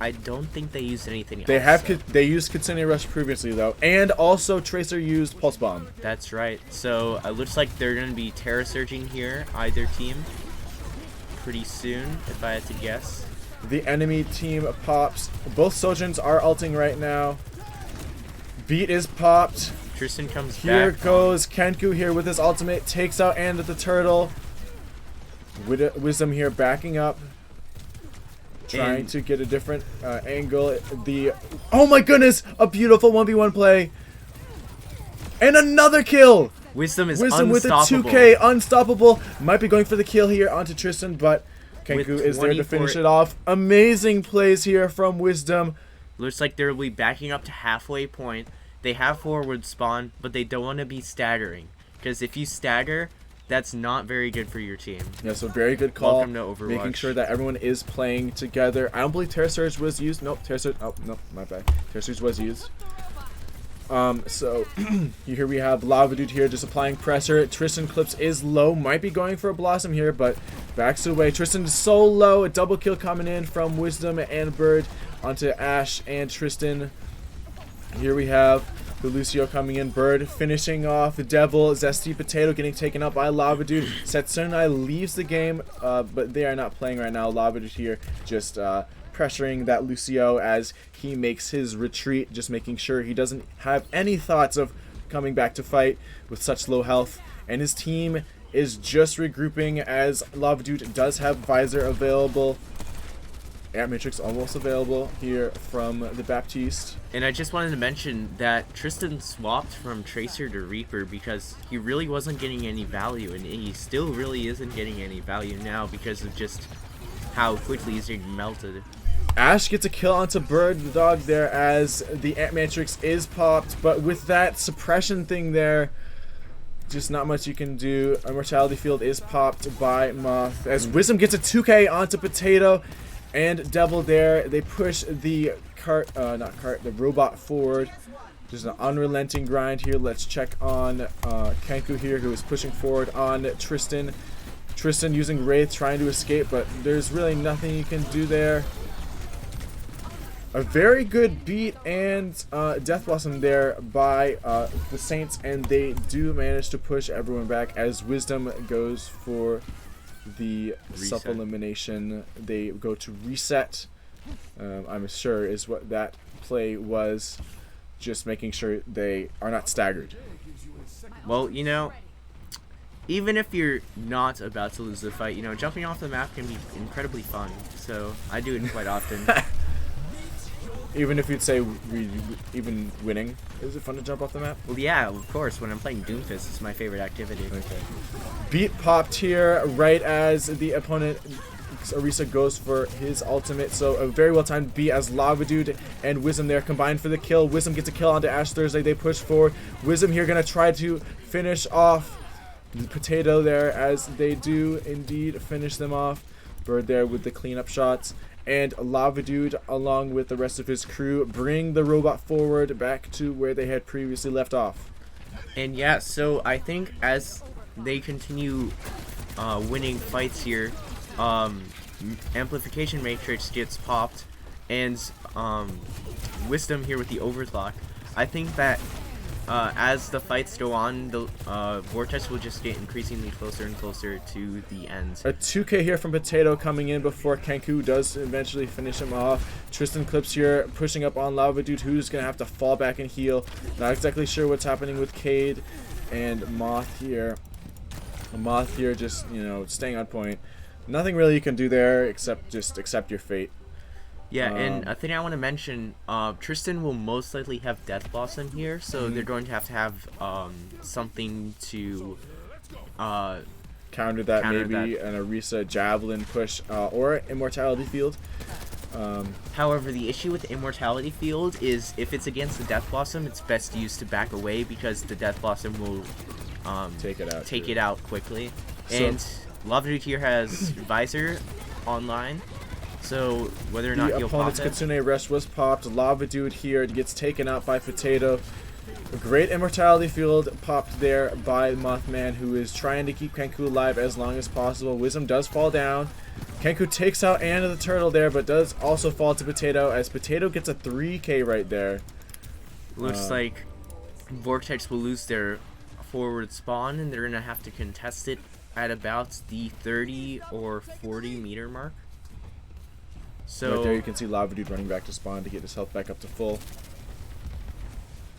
[SPEAKER 1] I don't think they used anything else.
[SPEAKER 2] They used Kitsune Rush previously though, and also Tracer used Pulse Bomb.
[SPEAKER 1] That's right. So it looks like they're going to be Terra Surging here, either team, pretty soon, if I had to guess.
[SPEAKER 2] The enemy team pops. Both Sojourns are ulting right now. Beat is popped.
[SPEAKER 1] Tristan comes
[SPEAKER 2] Here
[SPEAKER 1] back.
[SPEAKER 2] goes Kenku here with his ultimate. Takes out and the turtle. Wisdom here backing up. Trying to get a different angle. Oh my goodness! A beautiful 1v1 play. And another kill!
[SPEAKER 1] Wisdom is
[SPEAKER 2] Wisdom with a
[SPEAKER 1] unstoppable.
[SPEAKER 2] 2K, unstoppable. Might be going for the kill here onto Tristan, but Kenku
[SPEAKER 1] With
[SPEAKER 2] is there to
[SPEAKER 1] 24
[SPEAKER 2] finish it off. Amazing plays here from Wisdom.
[SPEAKER 1] Looks like they'll be backing up to halfway point. They have forward spawn, but they don't want to be staggering. Because if you stagger, that's not very good for your team.
[SPEAKER 2] Yeah, so very good call.
[SPEAKER 1] Welcome to Overwatch.
[SPEAKER 2] Making sure that everyone is playing together. I don't believe Terra Surge was used. Nope, Terra Surge. Oh, no, my bad. Terra Surge was used. So here we have Lava Dude here just applying pressure. Tristan Clips is low. Might be going for a Blossom here, but backs away. Tristan is so low. A double kill coming in from Wisdom and Bird onto Ash and Tristan. Here we have the Lucio coming in. Bird finishing off. Devil, Zesty Potato getting taken out by Lava Dude. Setsunai leaves the game, but they are not playing right now. Lava Dude here just pressuring that Lucio as he makes his retreat, just making sure he doesn't have any thoughts of coming back to fight with such low health. And his team is just regrouping as Lava Dude does have Visor available. Ant Matrix almost available here from the Baptiste.
[SPEAKER 1] And I just wanted to mention that Tristan swapped from Tracer to Reaper because he really wasn't getting any value, and he still really isn't getting any value now because of just how quickly he's getting melted.
[SPEAKER 2] Ash gets a kill onto Bird the dog there as the Ant Matrix is popped, but with that suppression thing there, just not much you can do. Immortality Field is popped by Moth as Wisdom gets a 2K onto Potato and Devil there. They push the the robot forward. Just an unrelenting grind here. Let's check on Kenku here, who is pushing forward on Tristan. Tristan using Wraith, trying to escape, but there's really nothing you can do there. A very good beat and Death Blossom there by the Saints, and they do manage to push everyone back as Wisdom goes for the self-elimination. They go to reset. I'm sure is what that play was, just making sure they are not staggered.
[SPEAKER 1] Well, you know, even if you're not about to lose the fight, you know, jumping off the map can be incredibly fun. So I do it quite often.
[SPEAKER 2] Even if you'd say even winning, is it fun to jump off the map?
[SPEAKER 1] Well, yeah, of course. When I'm playing Doomfist, it's my favorite activity.
[SPEAKER 2] Okay. Beat popped here right as the opponent, Orisa, goes for his ultimate. So a very well timed beat as Lava Dude and Wisdom there combined for the kill. Wisdom gets a kill onto Ash Thursday. They push forward. Wisdom here going to try to finish off the Potato there, as they do indeed finish them off. Bird there with the cleanup shots. And Lava Dude, along with the rest of his crew, bring the robot forward back to where they had previously left off.
[SPEAKER 1] And yeah, so I think as they continue winning fights here, Amplification Matrix gets popped, and Wisdom here with the Overclock. I think that as the fights go on, the Vortex will just get increasingly closer and closer to the end.
[SPEAKER 2] A 2K here from Potato coming in before Kenku does eventually finish him off. Tristan Clips here pushing up on Lava Dude, who's going to have to fall back and heal. Not exactly sure what's happening with Cade and Moth here. Moth here just, you know, staying on point. Nothing really you can do there except just accept your fate.
[SPEAKER 1] Yeah, and a thing I want to mention, Tristan will most likely have Death Blossom here, so they're going to have something to
[SPEAKER 2] counter that, maybe an Orisa Javelin push or Immortality Field.
[SPEAKER 1] However, the issue with Immortality Field is if it's against the Death Blossom, it's best used to back away because the Death Blossom will take it out quickly.
[SPEAKER 2] So,
[SPEAKER 1] and Lava Dude here has Visor online. So whether or not
[SPEAKER 2] the
[SPEAKER 1] you'll pop
[SPEAKER 2] opponent's
[SPEAKER 1] it,
[SPEAKER 2] Kitsune Rush was popped. Lava Dude here gets taken out by Potato. A great Immortality Field popped there by Mothman, who is trying to keep Kenku alive as long as possible. Wisdom does fall down. Kenku takes out Anna the Turtle there, but does also fall to Potato, as Potato gets a 3K right there.
[SPEAKER 1] Looks like Vortex will lose their forward spawn, and they're going to have to contest it at about the 30 or 40 meter mark. So
[SPEAKER 2] right there you can see Lava Dude running back to spawn to get his health back up to full.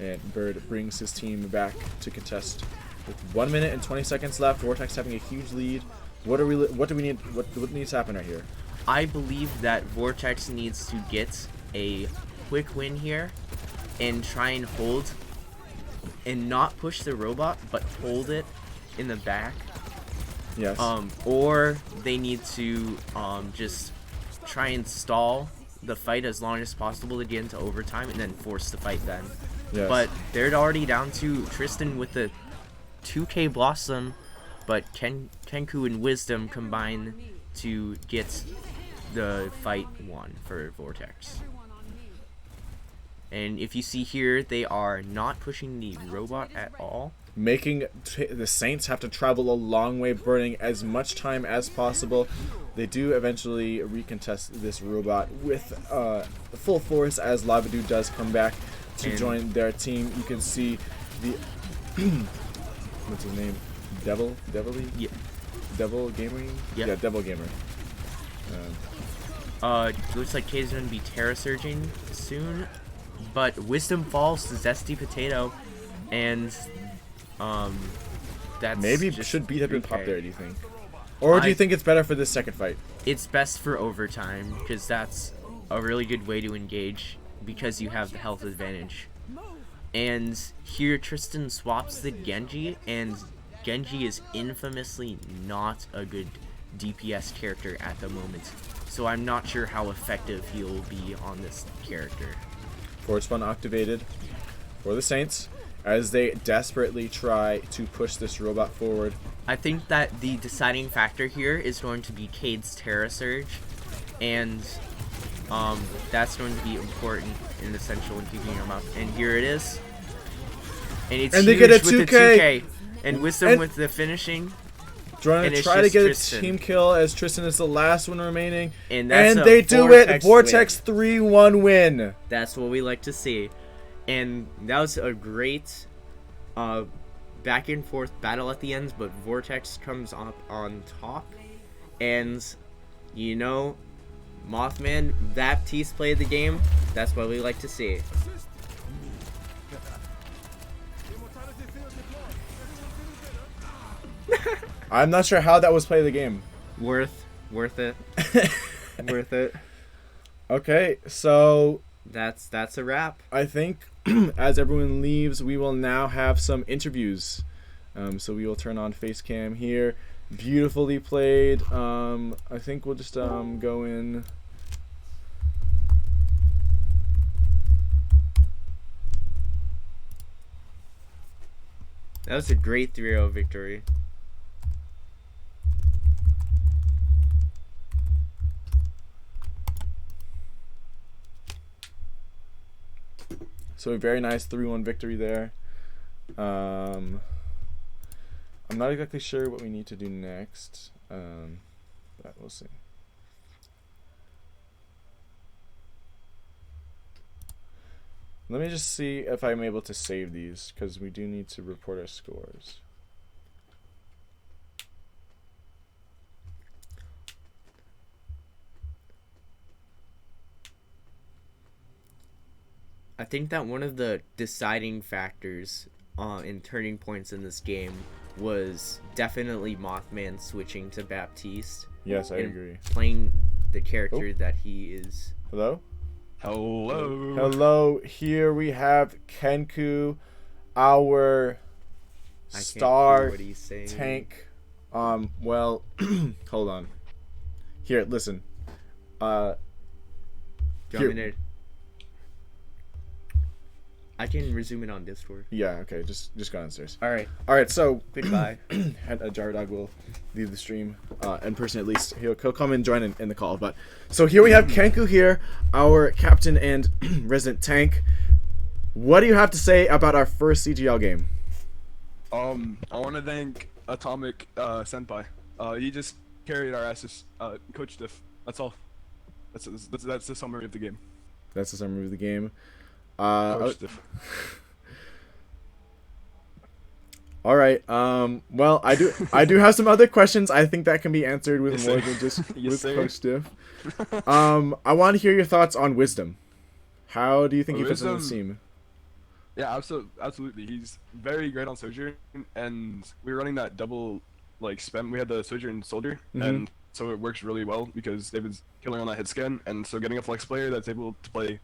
[SPEAKER 2] And Bird brings his team back to contest with 1 minute and 20 seconds left. Vortex having a huge lead. What do we need? What needs to happen right here?
[SPEAKER 1] I believe that Vortex needs to get a quick win here and try and hold and not push the robot, but hold it in the back.
[SPEAKER 2] Yes.
[SPEAKER 1] Or they need to just try and stall the fight as long as possible to get into overtime and then force the fight then.
[SPEAKER 2] Yes.
[SPEAKER 1] But they're already down to Tristan with the 2K Blossom, but Kenku and Wisdom combine to get the fight won for Vortex. And if you see here, they are not pushing the robot at all.
[SPEAKER 2] Making the Saints have to travel a long way, burning as much time as possible. They do eventually recontest this robot with full force as Lava Dude does come back to join their team. You can see the what's his name? Devilly?
[SPEAKER 1] Yeah.
[SPEAKER 2] Devil Gamer?
[SPEAKER 1] Yeah.
[SPEAKER 2] Yeah, Devil Gamer.
[SPEAKER 1] Looks like Kade's gonna be Terra Surging soon, but Wisdom falls to Zesty Potato, and that's
[SPEAKER 2] maybe
[SPEAKER 1] just
[SPEAKER 2] should beat have been
[SPEAKER 1] 3K.
[SPEAKER 2] popped there, do you think? Or do you think it's better for this second fight?
[SPEAKER 1] It's best for overtime because that's a really good way to engage because you have the health advantage. And here Tristan swaps the Genji, and Genji is infamously not a good DPS character at the moment. So I'm not sure how effective he'll be on this character.
[SPEAKER 2] Force Fun activated for the Saints as they desperately try to push this robot forward.
[SPEAKER 1] I think that the deciding factor here is going to be Cade's Terra Surge, and that's going to be important and essential in keeping him up. And here it is. And it's
[SPEAKER 2] And they
[SPEAKER 1] huge
[SPEAKER 2] get a
[SPEAKER 1] with the
[SPEAKER 2] 2K.
[SPEAKER 1] 2K. And Wisdom
[SPEAKER 2] And-
[SPEAKER 1] with the finishing.
[SPEAKER 2] Trying
[SPEAKER 1] And
[SPEAKER 2] to
[SPEAKER 1] it's
[SPEAKER 2] try to
[SPEAKER 1] just
[SPEAKER 2] get
[SPEAKER 1] Tristan.
[SPEAKER 2] a team kill as Tristan is the last one remaining.
[SPEAKER 1] And that's a
[SPEAKER 2] they do it.
[SPEAKER 1] Vortex
[SPEAKER 2] Vortex
[SPEAKER 1] win.
[SPEAKER 2] 3-1 win.
[SPEAKER 1] That's what we like to see. And that was a great back and forth battle at the end, but Vortex comes up on top. And, you know, Mothman, Baptiste played the game. That's what we like to see.
[SPEAKER 2] I'm not sure how that was play of the game.
[SPEAKER 1] Worth it. Worth it.
[SPEAKER 2] Okay, so
[SPEAKER 1] That's a wrap.
[SPEAKER 2] I think as everyone leaves, we will now have some interviews. So we will turn on face cam here. Beautifully played. I think we'll just go in.
[SPEAKER 1] That was a great 3-0 victory.
[SPEAKER 2] So a very nice 3-1 victory there. I'm not exactly sure what we need to do next, but we'll see. Let me just see if I'm able to save these, because we do need to report our scores.
[SPEAKER 1] I think that one of the deciding factors in turning points in this game was definitely Mothman switching to Baptiste.
[SPEAKER 2] Yes, I
[SPEAKER 1] and
[SPEAKER 2] agree.
[SPEAKER 1] Playing the character that he is.
[SPEAKER 2] Hello?
[SPEAKER 6] Hello.
[SPEAKER 2] Hello, here we have Kenku, our
[SPEAKER 1] I can't
[SPEAKER 2] star
[SPEAKER 1] hear what he's saying.
[SPEAKER 2] tank. Well, hold on. Here, listen.
[SPEAKER 1] Do you want
[SPEAKER 2] Here.
[SPEAKER 1] me to... I can resume it on Discord.
[SPEAKER 2] Yeah, okay, just go downstairs.
[SPEAKER 1] Alright,
[SPEAKER 2] Alright, so
[SPEAKER 1] goodbye.
[SPEAKER 2] Jaredog will leave the stream, in person at least. He'll come and join in the call. But so here we have Kenku here, our captain and resident tank. What do you have to say about our first CGL game?
[SPEAKER 8] I want to thank Atomic Senpai. He just carried our asses. Coach Diff. That's all. That's the summary of the game.
[SPEAKER 2] That's the summary of the game.
[SPEAKER 8] Coach Diff.
[SPEAKER 2] All right. Well, I do have some other questions. I think that can be answered with
[SPEAKER 8] Yes,
[SPEAKER 2] more
[SPEAKER 8] sir.
[SPEAKER 2] than just
[SPEAKER 8] Yes,
[SPEAKER 2] with
[SPEAKER 8] sir.
[SPEAKER 2] Coach Diff. I want to hear your thoughts on Wisdom. How do you think he fits in this
[SPEAKER 8] Wisdom-
[SPEAKER 2] team?
[SPEAKER 8] Yeah, absolutely. He's very great on Sojourn, and we were running that double spam. We had the Sojourn Soldier, and so it works really well because David's killing on that hit scan, and so getting a flex player that's able to play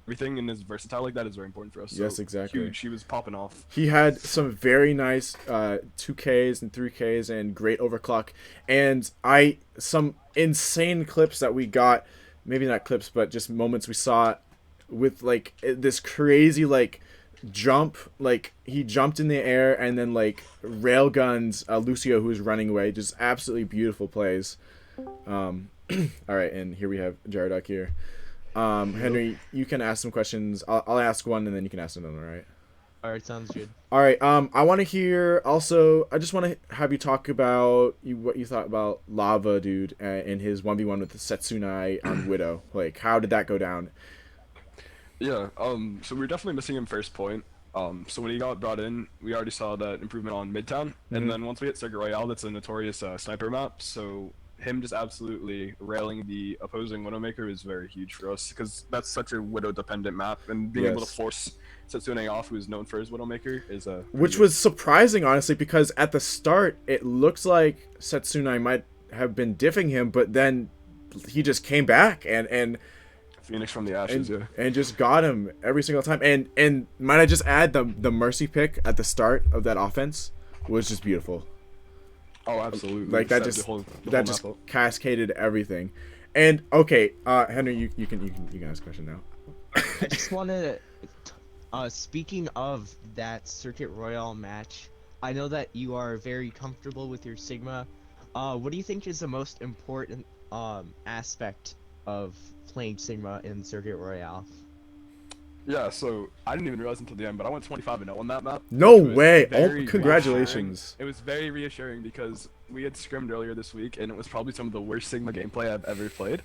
[SPEAKER 8] everything and is versatile like that is very important for us.
[SPEAKER 2] Yes,
[SPEAKER 8] So
[SPEAKER 2] exactly.
[SPEAKER 8] Huge. He was popping off.
[SPEAKER 2] He had some very nice 2Ks and 3Ks and great overclock, and some insane clips that we got. Maybe not clips, but just moments we saw with this crazy jump. He jumped in the air and then rail guns Lucio, who was running away. Just absolutely beautiful plays. All right, and here we have Jaredok here. Henry, you can ask some questions. I'll ask one and then you can ask another, right?
[SPEAKER 9] Alright, sounds good.
[SPEAKER 2] All right. I want to hear also. I just want to have you talk about what you thought about Lava Dude and his 1v1 with the Setsunai on Widow. How did that go down?
[SPEAKER 8] Yeah. So we were definitely missing him first point. So when he got brought in, we already saw that improvement on Midtown, and then once we hit Circuit Royale, that's a notorious sniper map. So him just absolutely railing the opposing Widowmaker is very huge for us because that's such a Widow-dependent map, and being able to
[SPEAKER 2] Yes.
[SPEAKER 8] force Setsune off, who's known for his Widowmaker, is a
[SPEAKER 2] Which was surprising, honestly, because at the start it looks like Setsunai might have been diffing him, but then he just came back and
[SPEAKER 8] Phoenix from the ashes. Yeah.
[SPEAKER 2] and just got him every single time. And might I just add the mercy pick at the start of that offense was just beautiful.
[SPEAKER 8] Oh, absolutely.
[SPEAKER 2] Like that
[SPEAKER 8] Set
[SPEAKER 2] just
[SPEAKER 8] the whole
[SPEAKER 2] that just
[SPEAKER 8] map up.
[SPEAKER 2] cascaded everything. And okay, Henry, you can ask a question now.
[SPEAKER 9] I just wanted to, speaking of that Circuit Royale match, I know that you are very comfortable with your Sigma. What do you think is the most important aspect of playing Sigma in Circuit Royale?
[SPEAKER 8] Yeah, so I didn't even realize until the end, but I went 25-0 on that map.
[SPEAKER 2] No
[SPEAKER 8] which was
[SPEAKER 2] way! Oh,
[SPEAKER 8] very
[SPEAKER 2] congratulations.
[SPEAKER 8] reassuring. It was very reassuring because we had scrimmed earlier this week, and it was probably some of the worst Sigma gameplay I've ever played.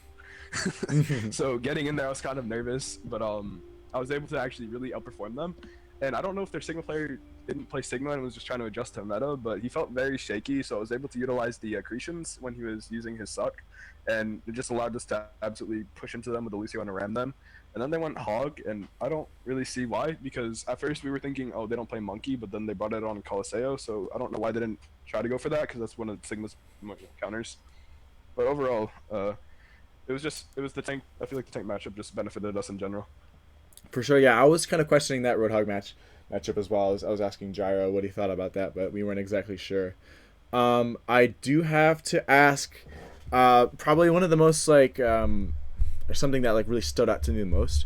[SPEAKER 8] So getting in there, I was kind of nervous, but I was able to actually really outperform them. And I don't know if their Sigma player didn't play Sigma and was just trying to adjust to meta, but he felt very shaky, so I was able to utilize the accretions when he was using his suck, and it just allowed us to absolutely push into them with the Lucio and ram them. And then they went hog, and I don't really see why, because at first we were thinking, oh, they don't play monkey, but then they brought it on Coliseo, so I don't know why they didn't try to go for that, because that's one of Sigma's counters. But overall, it was the tank. I feel like the tank matchup just benefited us in general.
[SPEAKER 2] For sure, yeah. I was kind of questioning that Roadhog matchup as well. I was asking Gyro what he thought about that, but we weren't exactly sure. I do have to ask, probably one of the most like, or something that like really stood out to me the most,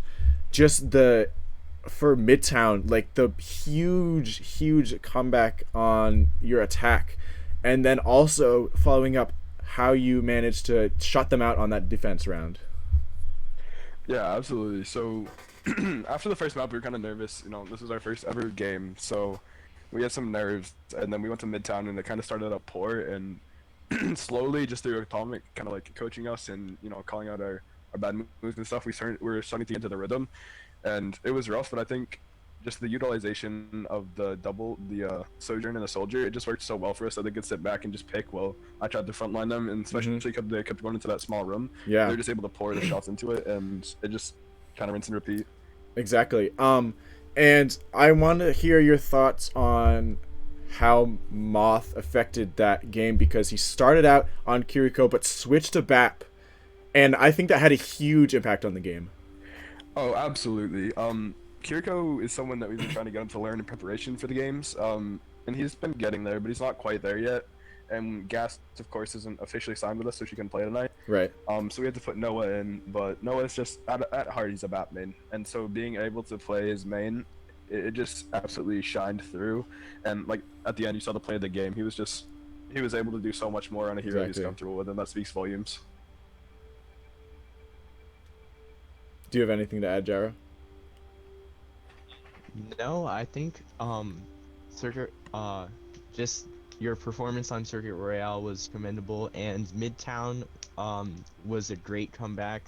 [SPEAKER 2] just for Midtown, like the huge comeback on your attack, and then also following up how you managed to shut them out on that defense round.
[SPEAKER 8] Yeah, absolutely. So after the first map, we were kind of nervous. You know, this was our first ever game, so we had some nerves. And then we went to Midtown, and it kind of started up poor. And slowly, just through Atomic, kind of like coaching us and calling out our bad moves and stuff, we were starting to get into the rhythm. And it was rough, but I think just the utilization of the Sojourn and the Soldier, it just worked so well for us that they could sit back and just pick. Well, I tried to frontline them, and especially because they kept going into that small room.
[SPEAKER 2] Yeah.
[SPEAKER 8] They're just able to pour the shots into it, and it just kind of rinse and repeat.
[SPEAKER 2] Exactly. And I want to hear your thoughts on how Moth affected that game, because he started out on Kiriko but switched to BAP, and I think that had a huge impact on the game.
[SPEAKER 8] Oh, absolutely. Kiriko is someone that we've been trying to get him to learn in preparation for the games. And he's been getting there, but he's not quite there yet. And Gas, of course, isn't officially signed with us, so she can play tonight.
[SPEAKER 2] Right.
[SPEAKER 8] So we had to put Noah in, but Noah's just at heart he's a BAP main, and so being able to play his main, it just absolutely shined through. And like at the end, you saw the play of the game. He was able to do so much more on a hero he's comfortable with, and that speaks volumes.
[SPEAKER 2] Do you have anything to add, Jara?
[SPEAKER 9] No, I think Circuit just your performance on Circuit Royale was commendable, and Midtown was a great comeback,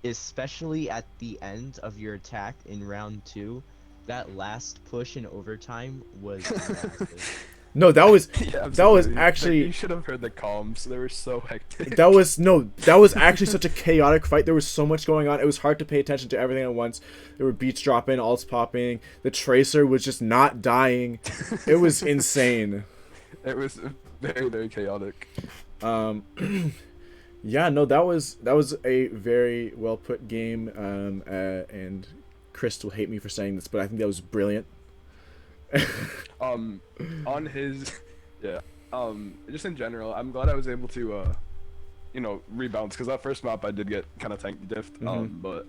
[SPEAKER 9] especially at the end of your attack in round 2. That last push in overtime was massive.
[SPEAKER 2] No, that was
[SPEAKER 8] Yeah,
[SPEAKER 2] that was
[SPEAKER 8] absolutely.
[SPEAKER 2] actually
[SPEAKER 8] You should have heard the comms. They were so hectic.
[SPEAKER 2] that was actually such a chaotic fight. There was so much going on. It was hard to pay attention to everything at once. There were beats dropping, ults popping. The Tracer was just not dying. It was insane.
[SPEAKER 8] It was very, very chaotic.
[SPEAKER 2] Yeah, no, that was a very well put game. And Chris will hate me for saying this, but I think that was brilliant.
[SPEAKER 8] On his, yeah, just in general, I'm glad I was able to, rebound, because that first map I did get kind of tank diffed, but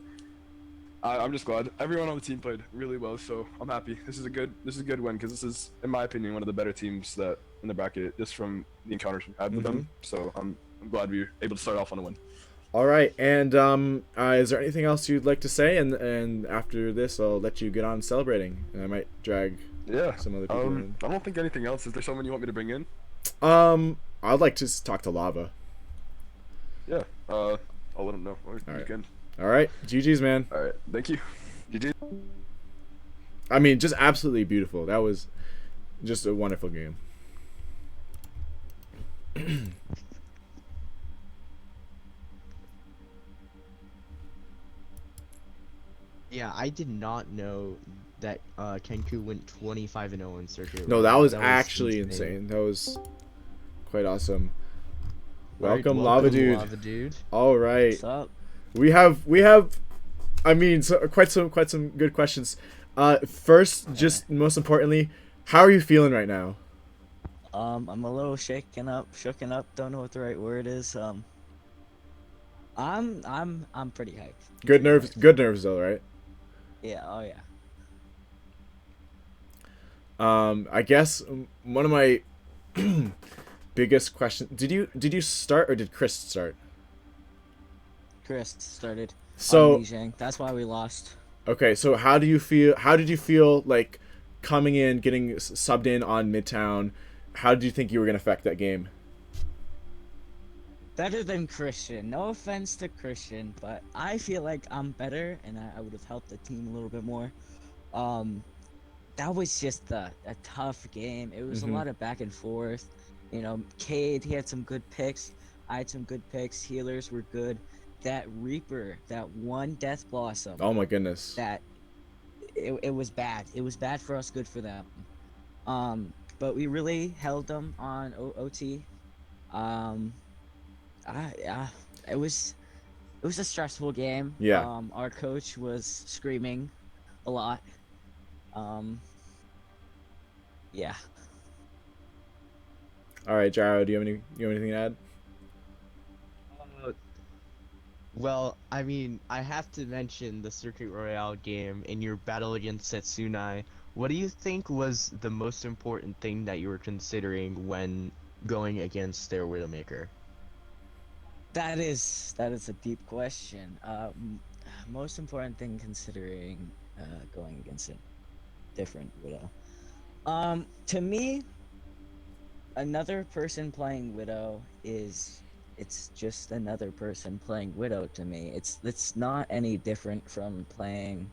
[SPEAKER 8] I'm just glad everyone on the team played really well, so I'm happy. This is a good win, because this is, in my opinion, one of the better teams that in the bracket, just from the encounters we had with them. So I'm glad we were able to start off on a win.
[SPEAKER 2] All right, and is there anything else you'd like to say? And after this, I'll let you get on celebrating, and I might drag some other people in.
[SPEAKER 8] I don't think anything else. Is there someone you want me to bring in?
[SPEAKER 2] I'd like to talk to Lava.
[SPEAKER 8] Yeah, I'll let him know. Or
[SPEAKER 2] All
[SPEAKER 8] you
[SPEAKER 2] right.
[SPEAKER 8] can.
[SPEAKER 2] All right, GG's, man.
[SPEAKER 8] All right, thank you. GG.
[SPEAKER 2] I mean, just absolutely beautiful. That was just a wonderful game.
[SPEAKER 9] Yeah, I did not know that Kenku went 25-0 in Circuit.
[SPEAKER 2] No,
[SPEAKER 9] Royale.
[SPEAKER 2] that was actually insane. That was quite awesome. Welcome, Lava Dude.
[SPEAKER 9] Lava Dude.
[SPEAKER 2] All right.
[SPEAKER 10] What's up?
[SPEAKER 2] We have I mean, quite some good questions. First, just most importantly, how are you feeling right now?
[SPEAKER 10] I'm a little shooken up, don't know what the right word is. I'm pretty hyped.
[SPEAKER 2] Good nerves though, right?
[SPEAKER 10] Yeah, oh yeah.
[SPEAKER 2] I guess one of my biggest questions, did you start or did Chris start?
[SPEAKER 10] Chris started.
[SPEAKER 2] So
[SPEAKER 10] on Lijiang. That's why we lost.
[SPEAKER 2] Okay, so how do you feel? How did you feel like coming in, getting subbed in on Midtown? How did you think you were gonna affect that game?
[SPEAKER 10] Better than Christian. No offense to Christian, but I feel like I'm better, and I would have helped the team a little bit more. Um, that was just a tough game. It was a lot of back and forth. You know, Cade, he had some good picks. I had some good picks. Healers were good. That Reaper, that one Death Blossom,
[SPEAKER 2] Oh my goodness.
[SPEAKER 10] that it was bad. It was bad for us, good for them. But we really held them on OT. Um, yeah, it was a stressful game.
[SPEAKER 2] Yeah.
[SPEAKER 10] Our coach was screaming a lot. Um, yeah.
[SPEAKER 2] All right, Gyro, do you have anything to add?
[SPEAKER 9] Uh, Well, I mean, I have to mention the Circuit Royale game in your battle against Setsunai. What do you think was the most important thing that you were considering when going against their Widowmaker?
[SPEAKER 10] That is a deep question. Most important thing considering going against a different Widow. To me, another person playing Widow it's just another person playing Widow to me. It's not any different from playing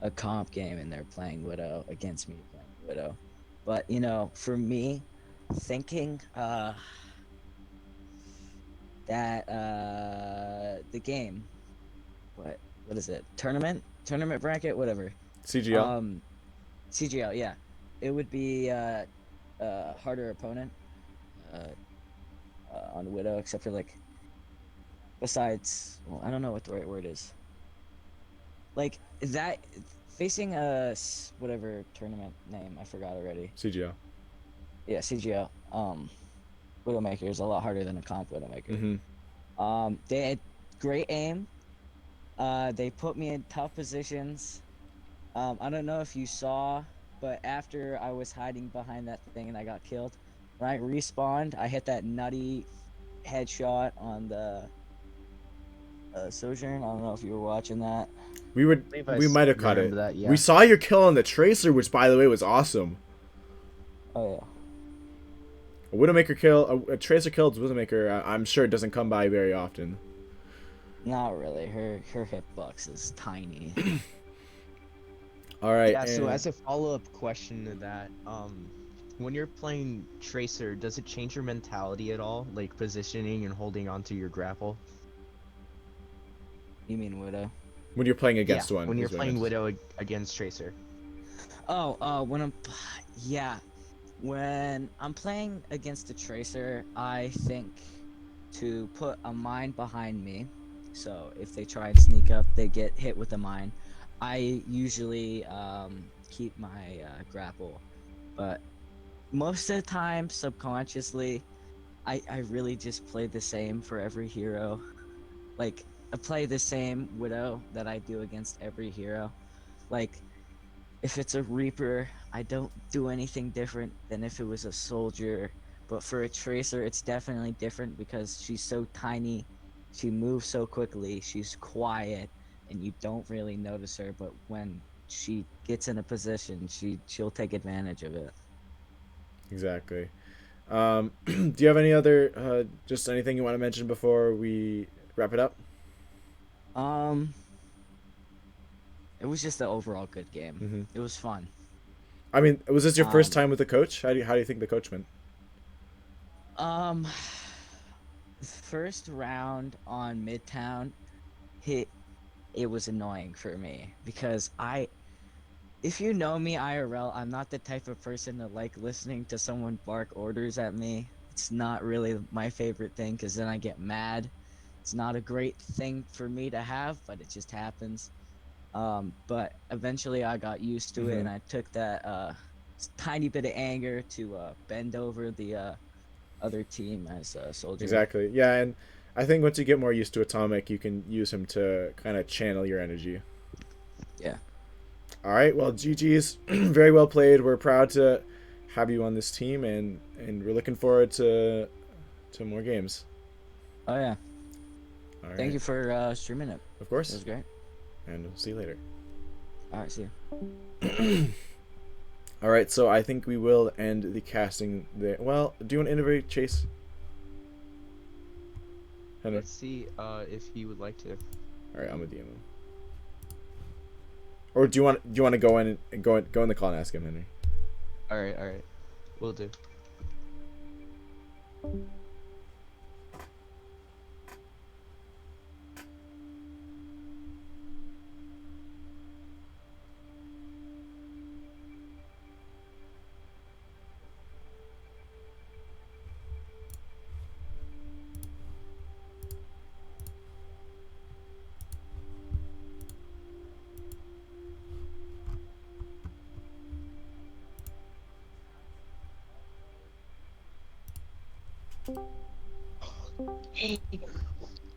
[SPEAKER 10] a comp game and they're playing Widow against me playing Widow. But you know, for me, thinking that the game, what is it? Tournament bracket, whatever.
[SPEAKER 2] CGL.
[SPEAKER 10] CGL, yeah. It would be harder opponent on Widow, except for like besides, well, I don't know what the right word is. Like that facing whatever tournament name I forgot already.
[SPEAKER 2] CGL.
[SPEAKER 10] Yeah, CGL. Widowmaker is a lot harder than a comp Widowmaker. They had great aim. They put me in tough positions. I don't know if you saw, but after I was hiding behind that thing and I got killed, when I respawned, I hit that nutty headshot on the Sojourn. I don't know if you were watching that.
[SPEAKER 2] We might have caught it.
[SPEAKER 9] remember that, yeah.
[SPEAKER 2] We saw your kill on the Tracer, which by the way was awesome.
[SPEAKER 10] Oh yeah.
[SPEAKER 2] A Widowmaker kill, a Tracer killed Widowmaker. I'm sure it doesn't come by very often.
[SPEAKER 10] Not really. Her hitbox is tiny.
[SPEAKER 2] All right.
[SPEAKER 9] Yeah, so
[SPEAKER 2] and-
[SPEAKER 9] as a follow-up question to that, when you're playing Tracer, does it change your mentality at all? Like positioning and holding onto your grapple?
[SPEAKER 10] You mean Widow?
[SPEAKER 2] when you're playing against
[SPEAKER 9] Yeah,
[SPEAKER 2] one.
[SPEAKER 9] when you're
[SPEAKER 2] is what I
[SPEAKER 9] playing
[SPEAKER 2] meant.
[SPEAKER 9] Widow against Tracer.
[SPEAKER 10] When I'm, yeah, when I'm playing against a Tracer, I think to put a mine behind me, so if they try and sneak up, they get hit with a mine. I usually keep my grapple, but most of the time, subconsciously, I really just play the same for every hero. Like, I play the same Widow that I do against every hero. Like, if it's a Reaper, I don't do anything different than if it was a Soldier. But for a Tracer, it's definitely different because she's so tiny, she moves so quickly, she's quiet, and you don't really notice her. But when she gets in a position, she'll take advantage of it.
[SPEAKER 2] Exactly. Do you have any other, just anything you want to mention before we wrap it up?
[SPEAKER 10] It was just an overall good game. It was fun.
[SPEAKER 2] I mean, was this your first time with the coach? How do you think the coach went?
[SPEAKER 10] First round on Midtown, it was annoying for me because if you know me IRL, I'm not the type of person to like listening to someone bark orders at me. It's not really my favorite thing because then I get mad. It's not a great thing for me to have, but it just happens. But eventually I got used to it, and I took that tiny bit of anger to bend over the other team as a Soldier.
[SPEAKER 2] Exactly. Yeah, and I think once you get more used to Atomic, you can use him to kind of channel your energy.
[SPEAKER 10] Yeah.
[SPEAKER 2] All right. Well, GG's very well played. We're proud to have you on this team, and we're looking forward to more games.
[SPEAKER 10] Oh yeah.
[SPEAKER 2] All right.
[SPEAKER 10] Thank you for streaming it.
[SPEAKER 2] Of course.
[SPEAKER 10] It was great.
[SPEAKER 2] And we'll see you later.
[SPEAKER 10] All right, see you.
[SPEAKER 2] All right, so I think we will end the casting there. Well, do you want to innovate, Chase? Henry?
[SPEAKER 9] Let's see if he would like to.
[SPEAKER 2] All right, I'm gonna DM him. Or do you want to go in and go in the call and ask him, Henry?
[SPEAKER 9] All right, will do.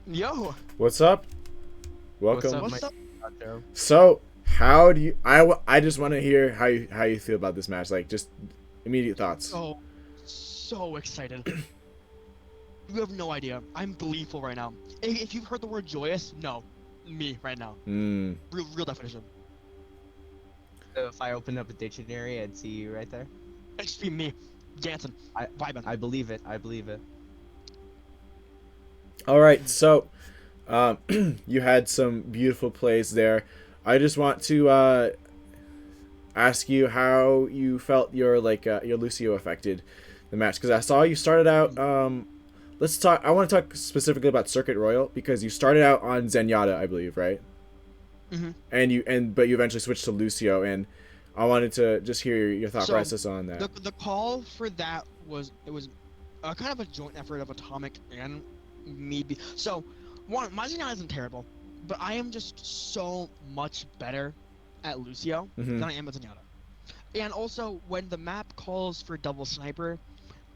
[SPEAKER 11] Yo.
[SPEAKER 2] What's up? Welcome.
[SPEAKER 9] What's up,
[SPEAKER 2] So, how do you? I just want to hear how you feel about this match. Like, just immediate thoughts.
[SPEAKER 11] Oh, so excited. You have no idea. I'm gleeful right now. If you've heard the word joyous, no, me right now. Real definition.
[SPEAKER 9] So if I open up a dictionary, I'd see you right there.
[SPEAKER 11] It's me, dancing, vibing.
[SPEAKER 9] I believe it. I believe it.
[SPEAKER 2] All right, so you had some beautiful plays there. I just want to ask you how you felt your Lucio affected the match, because I saw you started out. Let's talk. I want to talk specifically about Circuit Royal, because you started out on Zenyatta, I believe, right?
[SPEAKER 11] Mm-hmm.
[SPEAKER 2] But you eventually switched to Lucio, and I wanted to just hear your thought process on that.
[SPEAKER 11] The call for that was kind of a joint effort of Atomic and me. So, one, my Zenyatta isn't terrible, but I am just so much better at Lucio than I am with Zenyatta. And also, when the map calls for double sniper,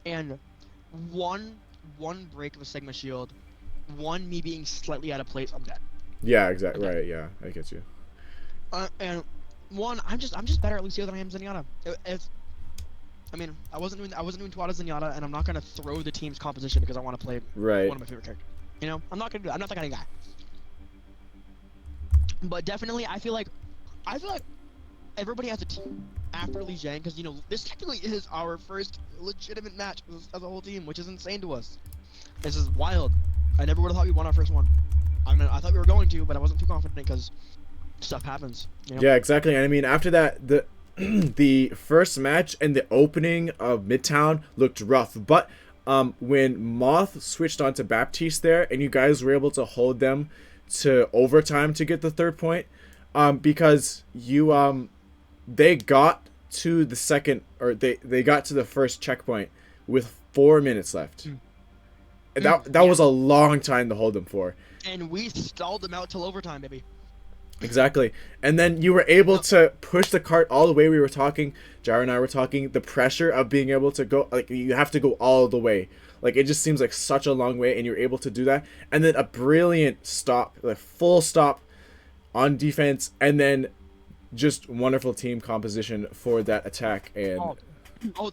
[SPEAKER 11] and one break of a Sigma shield, one me being slightly out of place, I'm dead.
[SPEAKER 2] Yeah, exactly. Right. Yeah, I get you.
[SPEAKER 11] And one, I'm just better at Lucio than I am Zenyatta. I wasn't doing Tuata's Zenyatta, and I'm not gonna throw the team's composition because I want to play one of my favorite characters. You know, I'm not gonna do that. I'm not that kind of guy. But definitely, I feel like everybody has a team after Li Jiang, because this technically is our first legitimate match as a whole team, which is insane to us. This is wild. I never would have thought we won our first one. I mean, I thought we were going to, but I wasn't too confident because stuff happens.
[SPEAKER 2] Yeah, exactly. And I mean, after that, the first match and the opening of Midtown looked rough, but when Moth switched on to Baptiste there, and you guys were able to hold them to overtime to get the third point, because they got to the second, or they got to the first checkpoint with 4 minutes left. That was a long time to hold them for.
[SPEAKER 11] And we stalled them out till overtime, baby.
[SPEAKER 2] Exactly. And then you were able to push the cart all the way. We were talking, Jara and I were talking, the pressure of being able to go, like, you have to go all the way. Like, it just seems like such a long way, and you're able to do that. And then a brilliant stop, like full stop on defense, and then just wonderful team composition for that attack. And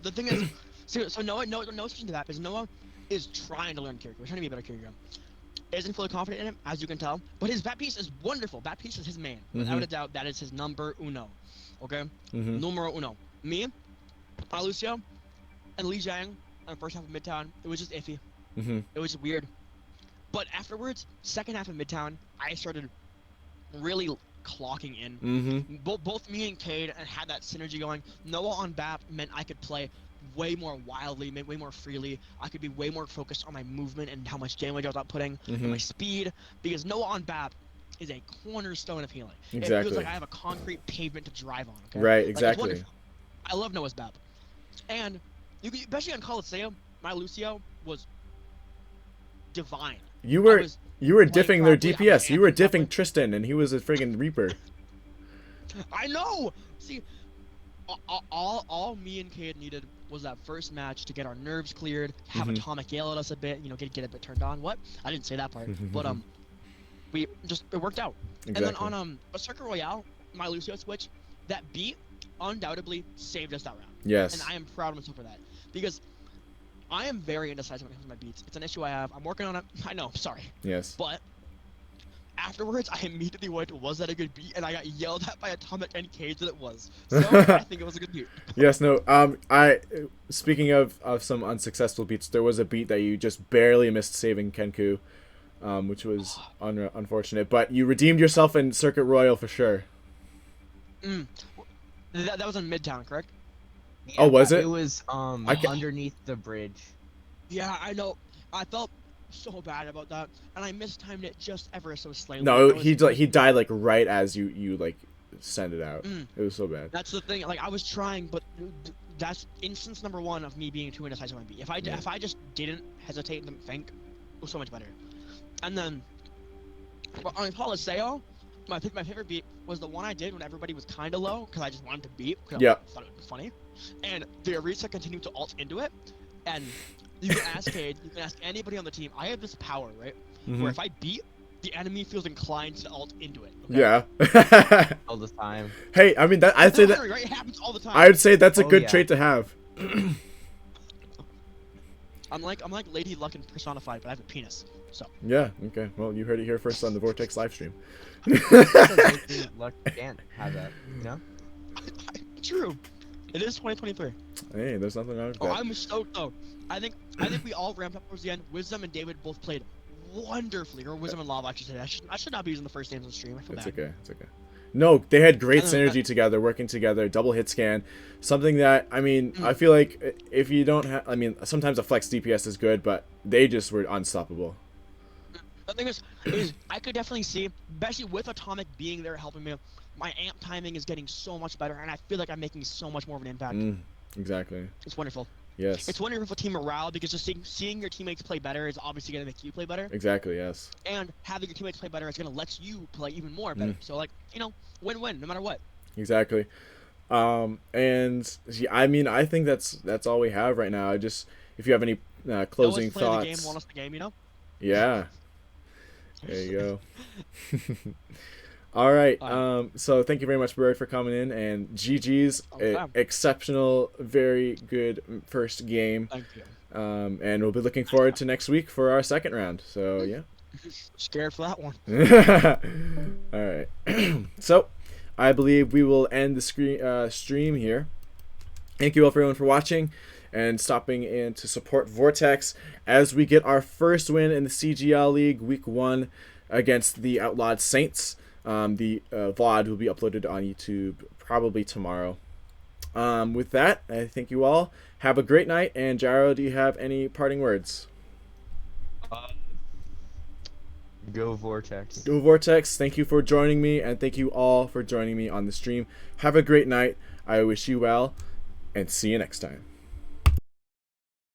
[SPEAKER 11] the thing is, so Noah switching to that, because Noah is trying to learn character. We're trying to be a better character. Isn't fully confident in him, as you can tell, but his Baptiste is wonderful. Baptiste is his main. Without a doubt, that is his number uno. Okay? Numero uno. Me, Lucio, and Li Jiang on the first half of Midtown, it was just iffy. It was weird. But afterwards, second half of Midtown, I started really clocking in. Both me and Cade had that synergy going. Noah on Bap meant I could play way more wildly, way more freely. I could be way more focused on my movement and how much damage I was outputting, and my speed, because Noah on BAP is a cornerstone of healing.
[SPEAKER 2] Exactly.
[SPEAKER 11] It feels like I have a concrete pavement to drive on. Okay?
[SPEAKER 2] Right,
[SPEAKER 11] Like,
[SPEAKER 2] exactly.
[SPEAKER 11] I love Noah's BAP. And, especially on Coliseum, my Lucio was divine.
[SPEAKER 2] You were diffing their DPS. You were diffing Tristan, and he was a friggin' Reaper.
[SPEAKER 11] I know! See, all me and Cade needed was that first match to get our nerves cleared, have Atomic yell at us a bit, get a bit turned on. What? I didn't say that part. But it worked out.
[SPEAKER 2] Exactly.
[SPEAKER 11] And then on a Circuit Royale, my Lucio switch, that beat undoubtedly saved us that round.
[SPEAKER 2] Yes.
[SPEAKER 11] And I am proud of myself for that. Because I am very indecisive when it comes to my beats. It's an issue I have. I'm working on it. I know, sorry.
[SPEAKER 2] Yes.
[SPEAKER 11] But afterwards, I immediately went, "Was that a good beat?" And I got yelled at by Atomic and Cage that it was. So I think it was a good beat.
[SPEAKER 2] Yes, no. Speaking of some unsuccessful beats, there was a beat that you just barely missed saving Kenku, which was unfortunate. But you redeemed yourself in Circuit Royal for sure.
[SPEAKER 11] That was in Midtown, correct?
[SPEAKER 9] Yeah,
[SPEAKER 2] Oh, was it?
[SPEAKER 9] It was underneath the bridge.
[SPEAKER 11] Yeah, I know. I felt so bad about that, and I mistimed it just ever so slightly.
[SPEAKER 2] No, he died like right as you like send it out. It was so bad.
[SPEAKER 11] That's the thing. Like I was trying, but that's instance number one of me being too indecisive on beat. If I just didn't hesitate and think, it was so much better. And then on Coliseo, I think my favorite beat was the one I did when everybody was kind of low because I just wanted to beat.
[SPEAKER 2] Yeah.
[SPEAKER 11] I thought it would be funny. And the Arisa continued to ult into it, and you can ask Cade, you can ask anybody on the team. I have this power, right? Where if I beat, the enemy feels inclined to ult into it. Okay?
[SPEAKER 2] Yeah.
[SPEAKER 9] All the time.
[SPEAKER 2] Hey, I mean I'd say that.
[SPEAKER 11] Right? It happens all the time.
[SPEAKER 2] I would say that's a good
[SPEAKER 9] yeah.
[SPEAKER 2] trait to have.
[SPEAKER 11] I'm like Lady Luck and personified, but I have a penis. So.
[SPEAKER 2] Yeah. Okay. Well, you heard it here first on the Vortex live stream.
[SPEAKER 9] Luck can't have that. You know?
[SPEAKER 11] True. It is 2023.
[SPEAKER 2] Hey, there's nothing wrong with
[SPEAKER 11] Oh,
[SPEAKER 2] that.
[SPEAKER 11] I'm stoked though. I think we all ramped up towards the end. Wisdom and David both played wonderfully, or Wisdom and Lava, I should say. I should not be using the first names on stream. I feel
[SPEAKER 2] It's
[SPEAKER 11] bad.
[SPEAKER 2] okay. It's okay. No, they had great
[SPEAKER 11] I don't know,
[SPEAKER 2] synergy together, working together, double hit scan. Something that, I mean, I feel like if you don't have, I mean, sometimes a flex DPS is good, but they just were unstoppable.
[SPEAKER 11] The thing is I could definitely see, especially with Atomic being there helping me, my amp timing is getting so much better, and I feel like I'm making so much more of an impact.
[SPEAKER 2] Exactly.
[SPEAKER 11] It's wonderful.
[SPEAKER 2] Yes.
[SPEAKER 11] It's wonderful for team morale because just seeing your teammates play better is obviously going to make you play better.
[SPEAKER 2] Exactly, yes.
[SPEAKER 11] And having your teammates play better is going to let you play even more better. So, like, you know, win-win no matter what.
[SPEAKER 2] Exactly. And yeah, I mean, I think that's all we have right now. Just if you have any closing thoughts.
[SPEAKER 11] The game, won us the game, you know?
[SPEAKER 2] Yeah. There you go. All right. So thank you very much, Bird, for coming in, and GG's exceptional, very good first game.
[SPEAKER 11] Thank you.
[SPEAKER 2] And we'll be looking forward to next week for our second round. So yeah.
[SPEAKER 11] Scared for that one.
[SPEAKER 2] All right. So I believe we will end the stream here. Thank you all for everyone for watching and stopping in to support Vortex as we get our first win in the CGL League Week 1 against the Outlawed Saints. The VOD will be uploaded on YouTube probably tomorrow. With that, I thank you all. Have a great night. And Gyro, do you have any parting words?
[SPEAKER 9] Go Vortex.
[SPEAKER 2] Go Vortex. Thank you for joining me, and thank you all for joining me on the stream. Have a great night. I wish you well, and see you next time.